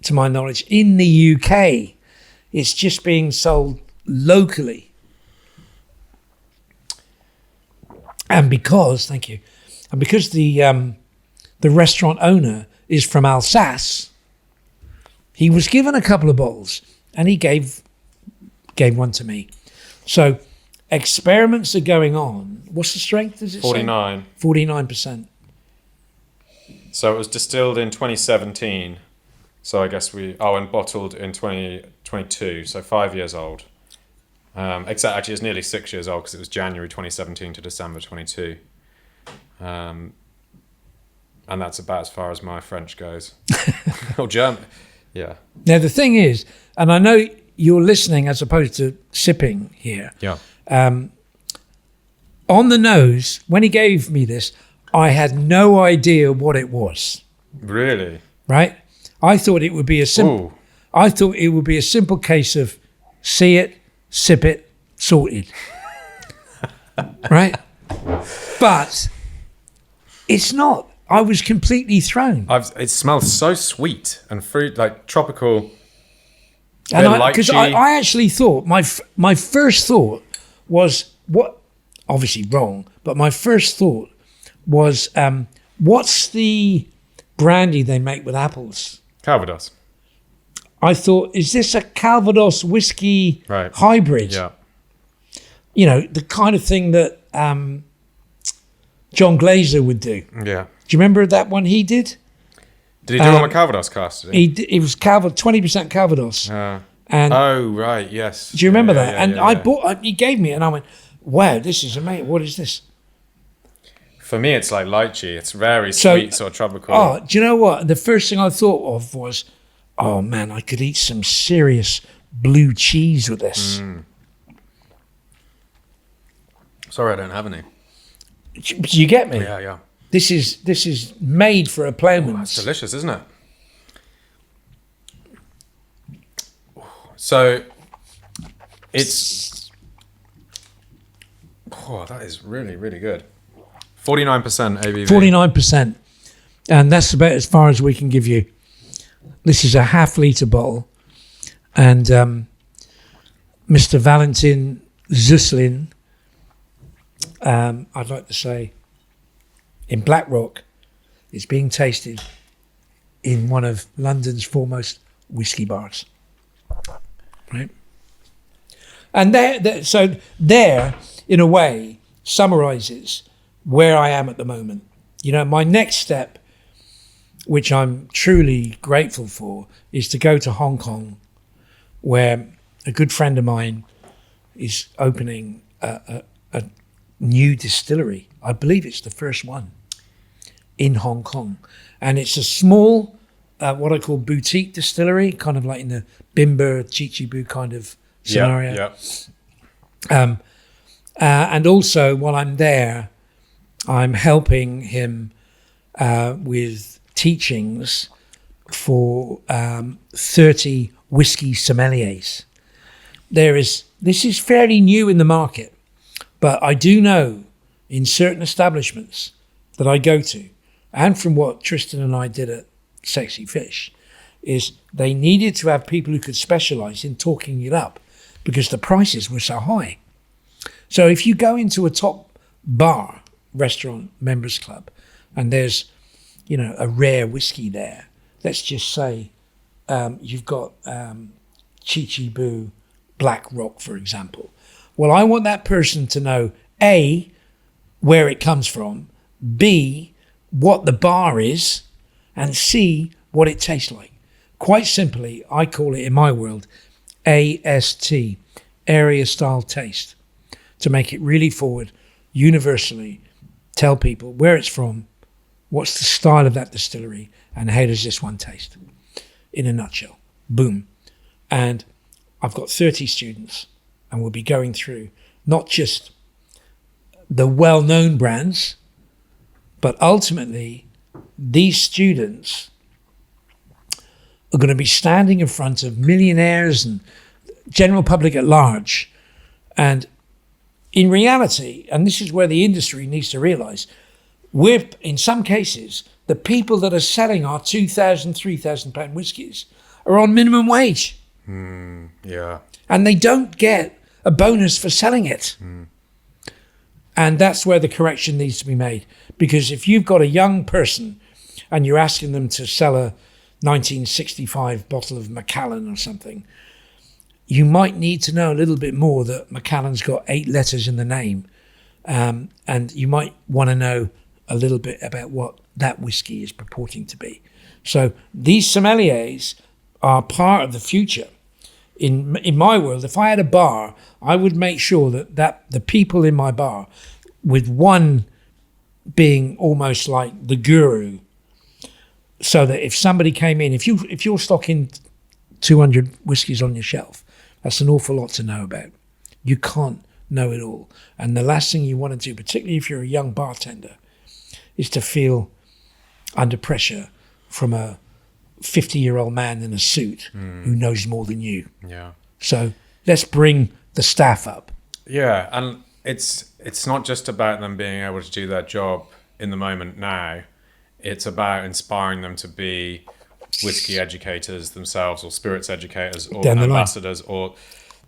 to my knowledge, in the UK. It's just being sold locally. And because the restaurant owner is from Alsace, he was given a couple of bottles, and he gave one to me. So experiments are going on. What's the strength? Is it 49? 49%. So it was distilled in 2017. So I guess and bottled in 2022. So 5 years old. Actually, it's nearly 6 years old, because it was January 2017 to December 22. And that's about as far as my French goes. Or German. Yeah. Now, the thing is, and I know you're listening as opposed to sipping here. Yeah. On the nose, when he gave me this, I had no idea what it was. Really? Right? I thought it would be a simple. I thought it would be a simple case of see it, sip it, sorted. Right? But it's not. I was completely thrown. It smells so sweet and fruit, like tropical. And because I actually thought my first thought was what, obviously wrong, but my first thought was what's the brandy they make with apples? Calvados. I thought, is this a Calvados whiskey hybrid? Yeah. You know, the kind of thing that John Glazer would do. Yeah. Do you remember that one he did? Did he do one with Calvados cask? It was 20% Calvados. And oh, right, yes. Do you remember that? And he gave me it and I went, wow, this is amazing. What is this? For me, it's like lychee. It's very sweet, sort of tropical. Oh, do you know what? The first thing I thought of was, oh man, I could eat some serious blue cheese with this. Sorry, I don't have any. Do you get me? Yeah. This is made for a ploughman's. That's delicious, isn't it? So it's that is really, really good. 49% ABV. 49%. And that's about as far as we can give you. This is a half-litre bottle. And Mr. Valentin Zuslin, I'd like to say, in Blackrock, is being tasted in one of London's foremost whiskey bars. Right? And there, in a way, summarises where I am at the moment. You know, my next step, which I'm truly grateful for, is to go to Hong Kong, where a good friend of mine is opening a new distillery. I believe it's the first one in Hong Kong. And it's a small, what I call boutique distillery, kind of like in the Bimber, Chichibu kind of scenario. Yeah. And also, while I'm there, I'm helping him with teachings for 30 whiskey sommeliers. This is fairly new in the market, but I do know in certain establishments that I go to, and from what Tristan and I did at Sexy Fish, is they needed to have people who could specialise in talking it up because the prices were so high. So if you go into a top bar, restaurant, members club, and there's, you know, a rare whiskey there, let's just say you've got Chichibu Black Rock, for example. Well, I want that person to know, A, where it comes from, B, what the bar is, and C, what it tastes like. Quite simply, I call it in my world AST, area style taste, to make it really forward, universally, tell people where it's from, what's the style of that distillery, and how does this one taste? In a nutshell. Boom. And I've got 30 students, and we'll be going through not just the well-known brands, but ultimately these students are going to be standing in front of millionaires and general public at large. And in reality, and this is where the industry needs to realise, we're, in some cases, the people that are selling our £2,000, £3,000 whiskies are on minimum wage. Yeah. And they don't get a bonus for selling it. And that's where the correction needs to be made. Because if you've got a young person and you're asking them to sell a 1965 bottle of Macallan or something, you might need to know a little bit more that Macallan's got 8 letters in the name. And you might want to know a little bit about what that whiskey is purporting to be. So these sommeliers are part of the future. In my world, if I had a bar, I would make sure that the people in my bar, with one being almost like the guru, so that if somebody came in, if you're stocking 200 whiskies on your shelf. That's an awful lot to know about. You can't know it all. And the last thing you want to do, particularly if you're a young bartender, is to feel under pressure from a 50-year-old man in a suit who knows more than you. Yeah. So let's bring the staff up. Yeah, and it's not just about them being able to do their job in the moment now. It's about inspiring them to be whiskey educators themselves, or spirits educators, or ambassadors, or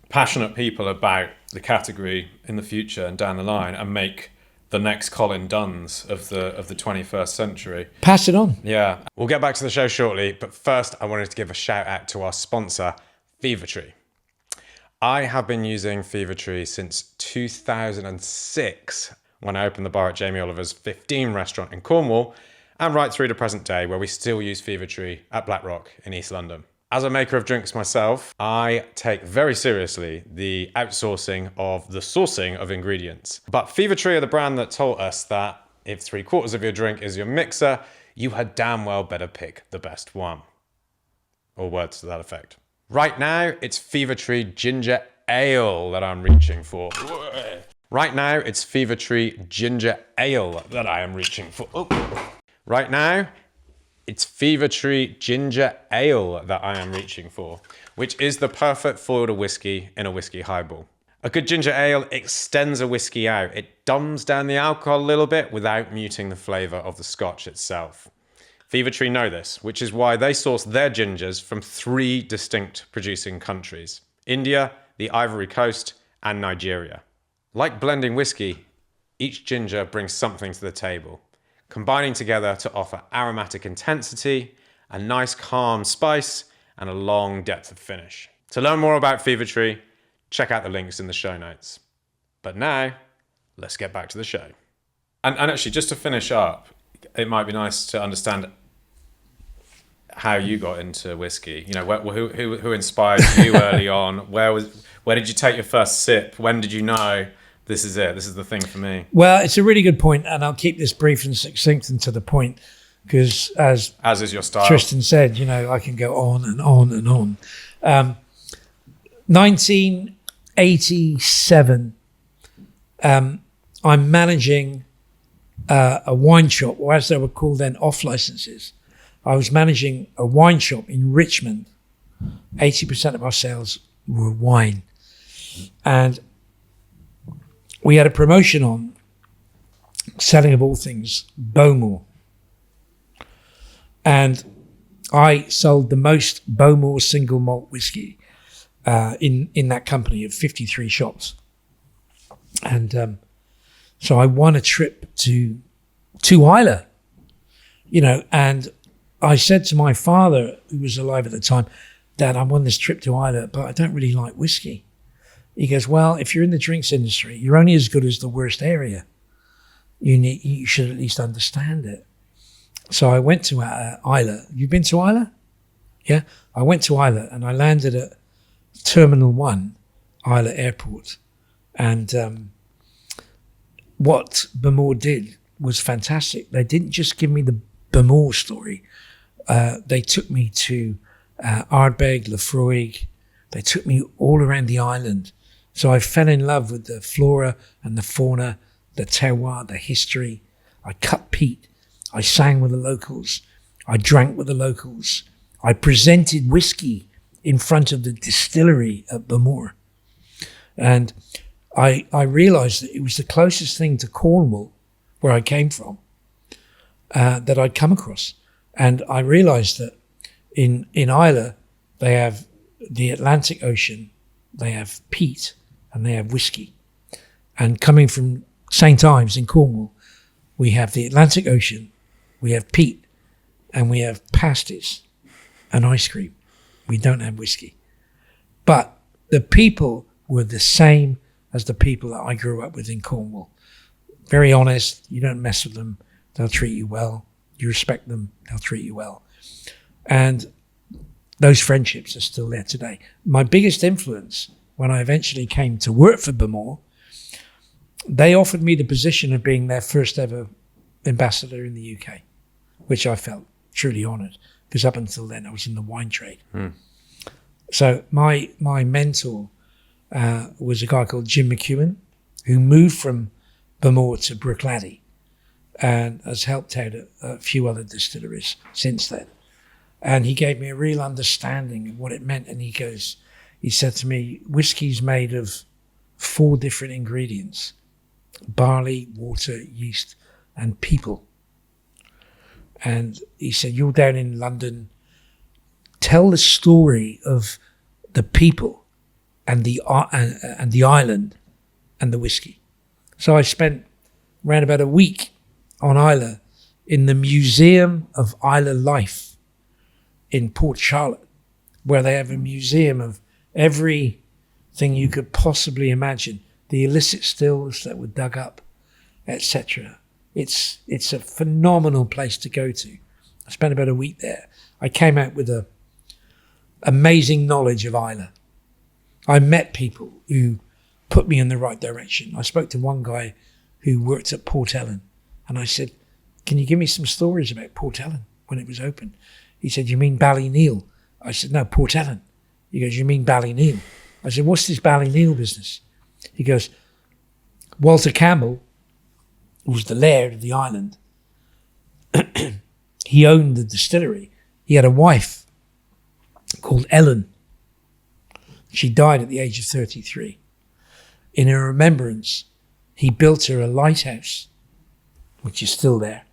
passionate people about the category in the future and down the line, and make the next Colin Dunns of the 21st century. Pass it on. Yeah. We'll get back to the show shortly, but first I wanted to give a shout out to our sponsor, Fever-Tree. I have been using Fever-Tree since 2006, when I opened the bar at Jamie Oliver's 15 restaurant in Cornwall, and right through to present day, where we still use Fever-Tree at Blackrock in East London. As a maker of drinks myself, I take very seriously the outsourcing of the sourcing of ingredients. But Fever-Tree are the brand that told us that if 3/4 of your drink is your mixer, you had damn well better pick the best one. Or words to that effect. Right now, it's Fever-Tree Ginger Ale that I'm reaching for. Right now, it's Fever-Tree Ginger Ale that I am reaching for. Right now, it's Fever-Tree Ginger Ale that I am reaching for, which is the perfect foil to whiskey in a whiskey highball. A good ginger ale extends a whiskey out. It dumbs down the alcohol a little bit without muting the flavour of the scotch itself. Fever-Tree know this, which is why they source their gingers from 3 distinct producing countries: India, the Ivory Coast, and Nigeria. Like blending whiskey, each ginger brings something to the table, combining together to offer aromatic intensity, a nice calm spice, and a long depth of finish. To learn more about Fever-Tree, check out the links in the show notes. But now, let's get back to the show. And actually, just to finish up, it might be nice to understand how you got into whiskey. You know, who inspired you early on? Where did you take your first sip? When did you know this is it? This is the thing for me. Well, it's a really good point, and I'll keep this brief and succinct and to the point, because as is your style, Tristan said, you know, I can go on and on and on. 1987, I'm managing a wine shop, or as they were called then, off licenses. I was managing a wine shop in Richmond. 80% of our sales were wine. And we had a promotion on, selling of all things, Bowmore. And I sold the most Bowmore single malt whiskey in that company of 53 shops. And so I won a trip to Islay, you know, and I said to my father, who was alive at the time, Dad, I won this trip to Islay, but I don't really like whiskey. He goes, well, if you're in the drinks industry, you're only as good as the worst area. You should at least understand it. So I went to Islay. You've been to Islay? Yeah. I went to Islay and I landed at Terminal 1, Islay Airport. And what Bowmore did was fantastic. They didn't just give me the Bowmore story. They took me to Ardbeg, Lefroy. They took me all around the island. So I fell in love with the flora and the fauna, the terroir, the history. I cut peat. I sang with the locals. I drank with the locals. I presented whiskey in front of the distillery at Bowmore. And I realized that it was the closest thing to Cornwall, where I came from, that I'd come across. And I realized that in Islay, they have the Atlantic Ocean, they have peat, and they have whiskey. And coming from St. Ives in Cornwall, we have the Atlantic Ocean, we have peat, and we have pasties and ice cream. We don't have whiskey. But the people were the same as the people that I grew up with in Cornwall. Very honest, you don't mess with them, they'll treat you well. You respect them, they'll treat you well. And those friendships are still there today. My biggest influence, when I eventually came to work for Bowmore, they offered me the position of being their first ever ambassador in the UK, which I felt truly honoured, because up until then I was in the wine trade. So my mentor was a guy called Jim McEwan, who moved from Bowmore to Bruichladdich and has helped out a few other distilleries since then. And he gave me a real understanding of what it meant. And he said to me, whiskey's made of 4 different ingredients: barley, water, yeast, and people. And he said, you're down in London, tell the story of the people and the island and the whiskey. So I spent around about a week on Islay in the Museum of Islay Life in Port Charlotte, where they have a museum of everything you could possibly imagine, the illicit stills that were dug up, etc. It's a phenomenal place to go to. I spent about a week there. I came out with a amazing knowledge of Islay. I met people who put me in the right direction. I spoke to one guy who worked at Port Ellen, and I said, can you give me some stories about Port Ellen when it was open? He said, you mean Ballyneal? I said, no, Port Ellen. He goes, you mean Ballyneal? I said, what's this Ballyneal business? He goes, Walter Campbell, who was the laird of the island, he owned the distillery. He had a wife called Ellen. She died at the age of 33. In her remembrance, he built her a lighthouse, which is still there.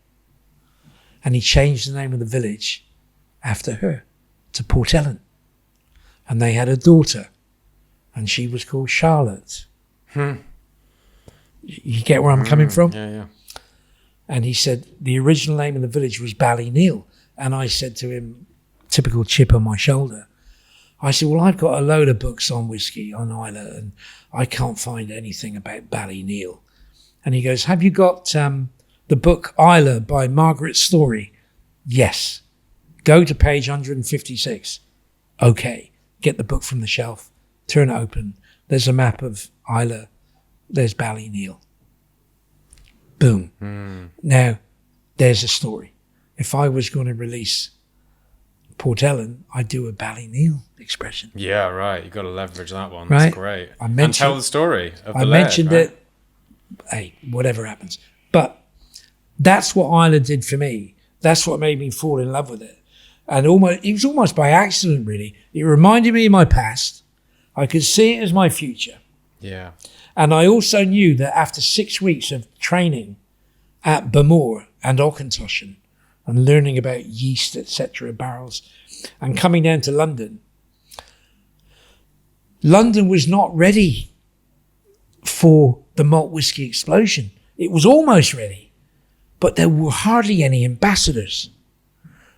And he changed the name of the village after her to Port Ellen. And they had a daughter, and she was called Charlotte. You get where I'm coming from? Yeah. And he said the original name of the village was Ballyneal. And I said to him, typical chip on my shoulder, I said, well, I've got a load of books on whiskey on Islay, and I can't find anything about Ballyneal. And he goes, have you got the book Islay by Margaret Story? Yes. Go to page 156. Okay. Get the book from the shelf, turn it open. There's a map of Islay. There's Ballyneal. Boom. Now, there's a story. If I was going to release Port Ellen, I'd do a Ballyneal expression. Yeah, right. You've got to leverage that one. Right? That's great. And tell the story of the I laird, mentioned right? it. Hey, whatever happens. But that's what Islay did for me. That's what made me fall in love with it. And it was almost by accident, really. It reminded me of my past. I could see it as my future. Yeah. And I also knew that after 6 weeks of training at Bowmore and Auchentoshan and learning about yeast, etc., barrels, and coming down to London, London was not ready for the malt whiskey explosion. It was almost ready, but there were hardly any ambassadors.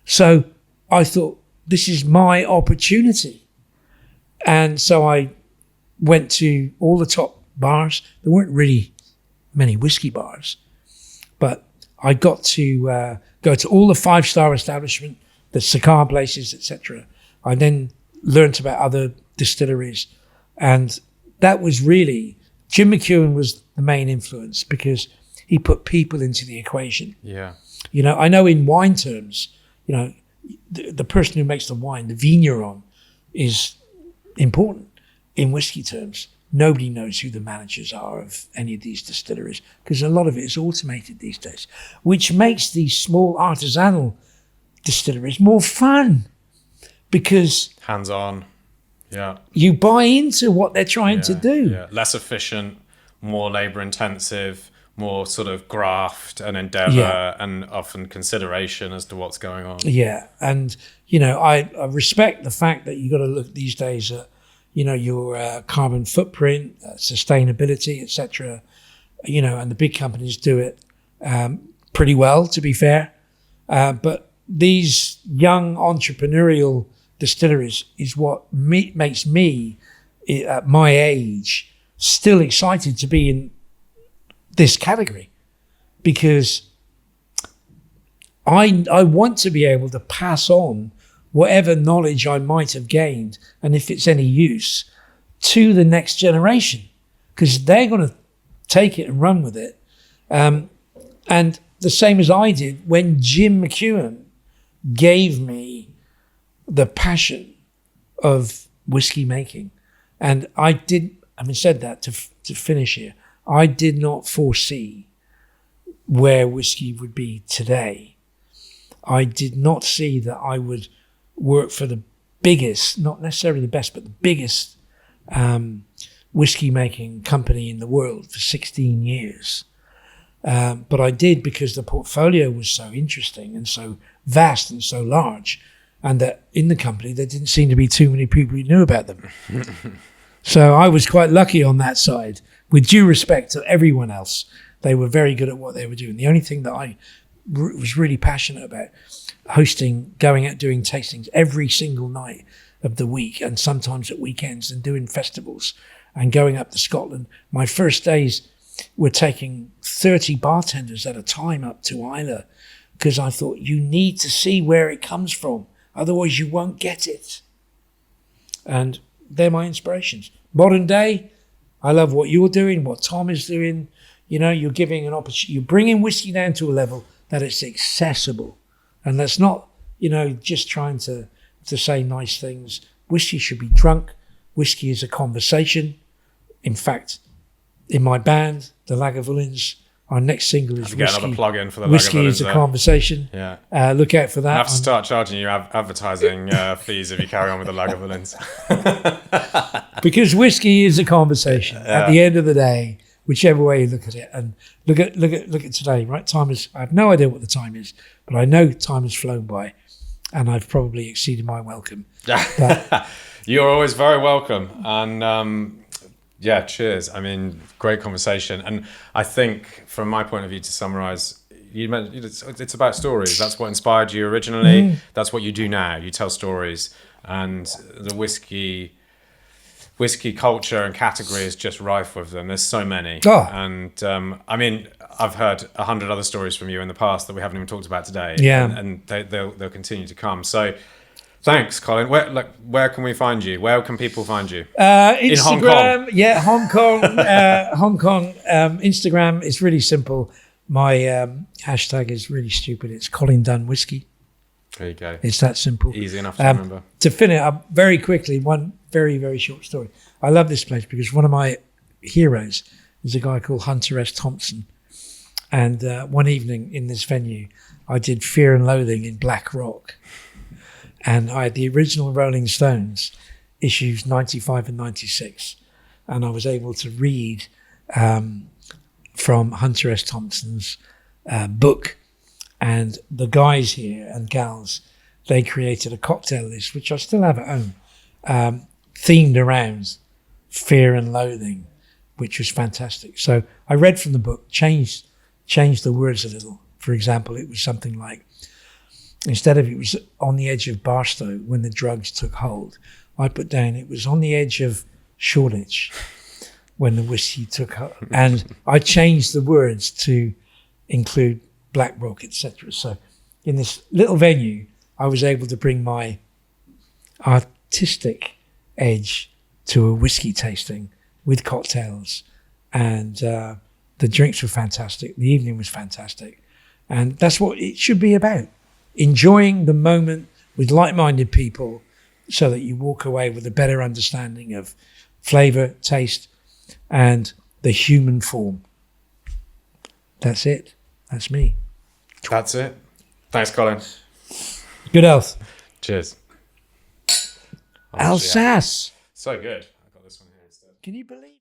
So I thought, this is my opportunity. And so I went to all the top bars. There weren't really many whiskey bars, but I got to go to all the 5-star establishment, the cigar places, etc. I then learnt about other distilleries, and that was really, Jim McEwan was the main influence because he put people into the equation. Yeah. You know, I know in wine terms, you know, the person who makes the wine, the vigneron, is important. In whiskey terms, nobody knows who the managers are of any of these distilleries because a lot of it is automated these days, which makes these small artisanal distilleries more fun because hands-on. Yeah. You buy into what they're trying to do. Yeah. Less efficient, more labor-intensive, more sort of graft and endeavour and often consideration as to what's going on. Yeah, and, you know, I respect the fact that you got to look these days at, you know, your carbon footprint, sustainability, etc. You know, and the big companies do it pretty well, to be fair. But these young entrepreneurial distilleries is what makes me, at my age, still excited to be in this category, because I want to be able to pass on whatever knowledge I might have gained, and if it's any use, to the next generation, because they're going to take it and run with it. And the same as I did when Jim McEwan gave me the passion of whiskey making. And having said that, to finish here, I did not foresee where whiskey would be today. I did not see that I would work for the biggest, not necessarily the best, but the biggest whiskey making company in the world for 16 years. But I did because the portfolio was so interesting and so vast and so large, and that in the company there didn't seem to be too many people who knew about them. So I was quite lucky on that side. With due respect to everyone else, they were very good at what they were doing. The only thing that I was really passionate about, hosting, going out doing tastings every single night of the week and sometimes at weekends, and doing festivals and going up to Scotland. My first days were taking 30 bartenders at a time up to Islay, because I thought, you need to see where it comes from, otherwise you won't get it. And they're my inspirations. Modern day, I love what you're doing, what Tom is doing. You know, you're giving an opportunity, you're bringing whiskey down to a level that it's accessible. And that's not, you know, just trying to say nice things. Whiskey should be drunk. Whiskey is a conversation. In fact, in my band, the Lagavulins, our next single is Get another plug in for the Whiskey Lagavulins is a there. Conversation. Yeah. Look out for that. I have to start charging you advertising fees if you carry on with the Lagavulins. Because whiskey is a conversation. Yeah. At the end of the day, whichever way you look at it, and look at today, right? Time is. I have no idea what the time is, but I know time has flown by, and I've probably exceeded my welcome. But, you're always very welcome, and yeah, cheers. I mean, great conversation, and I think from my point of view, to summarise, you mentioned it's about stories. That's what inspired you originally. That's what you do now. You tell stories, and the whiskey culture and category is just rife with them. There's so many. Oh. And I mean, I've heard 100 other stories from you in the past that we haven't even talked about today. Yeah. And they'll continue to come. So thanks, Colin. Where can we find you? Where can people find you? Instagram, in Hong Kong. Yeah, Hong Kong. Hong Kong. Instagram is really simple. My hashtag is really stupid. It's Colin Dunn Whiskey. There you go. It's that simple. Easy enough to remember. To finish up very quickly, one very, very short story. I love this place because one of my heroes is a guy called Hunter S. Thompson. And one evening in this venue, I did Fear and Loathing in Black Rock. And I had the original Rolling Stones, issues 95 and 96. And I was able to read from Hunter S. Thompson's book. And the guys here and gals, they created a cocktail list, which I still have at home, themed around Fear and Loathing, which was fantastic. So I read from the book, changed the words a little. For example, it was something like, instead of it was on the edge of Barstow when the drugs took hold, I put down it was on the edge of Shoreditch when the whiskey took hold. And I changed the words to include Black Rock, etc. So in this little venue, I was able to bring my artistic edge to a whiskey tasting with cocktails, and the drinks were fantastic. The evening was fantastic, and that's what it should be about: enjoying the moment with like-minded people, so that you walk away with a better understanding of flavour, taste, and the human form. That's it. That's me. That's it. Thanks, Colin. Good health. Cheers. Alsace. So good. I got this one here instead. Can you believe?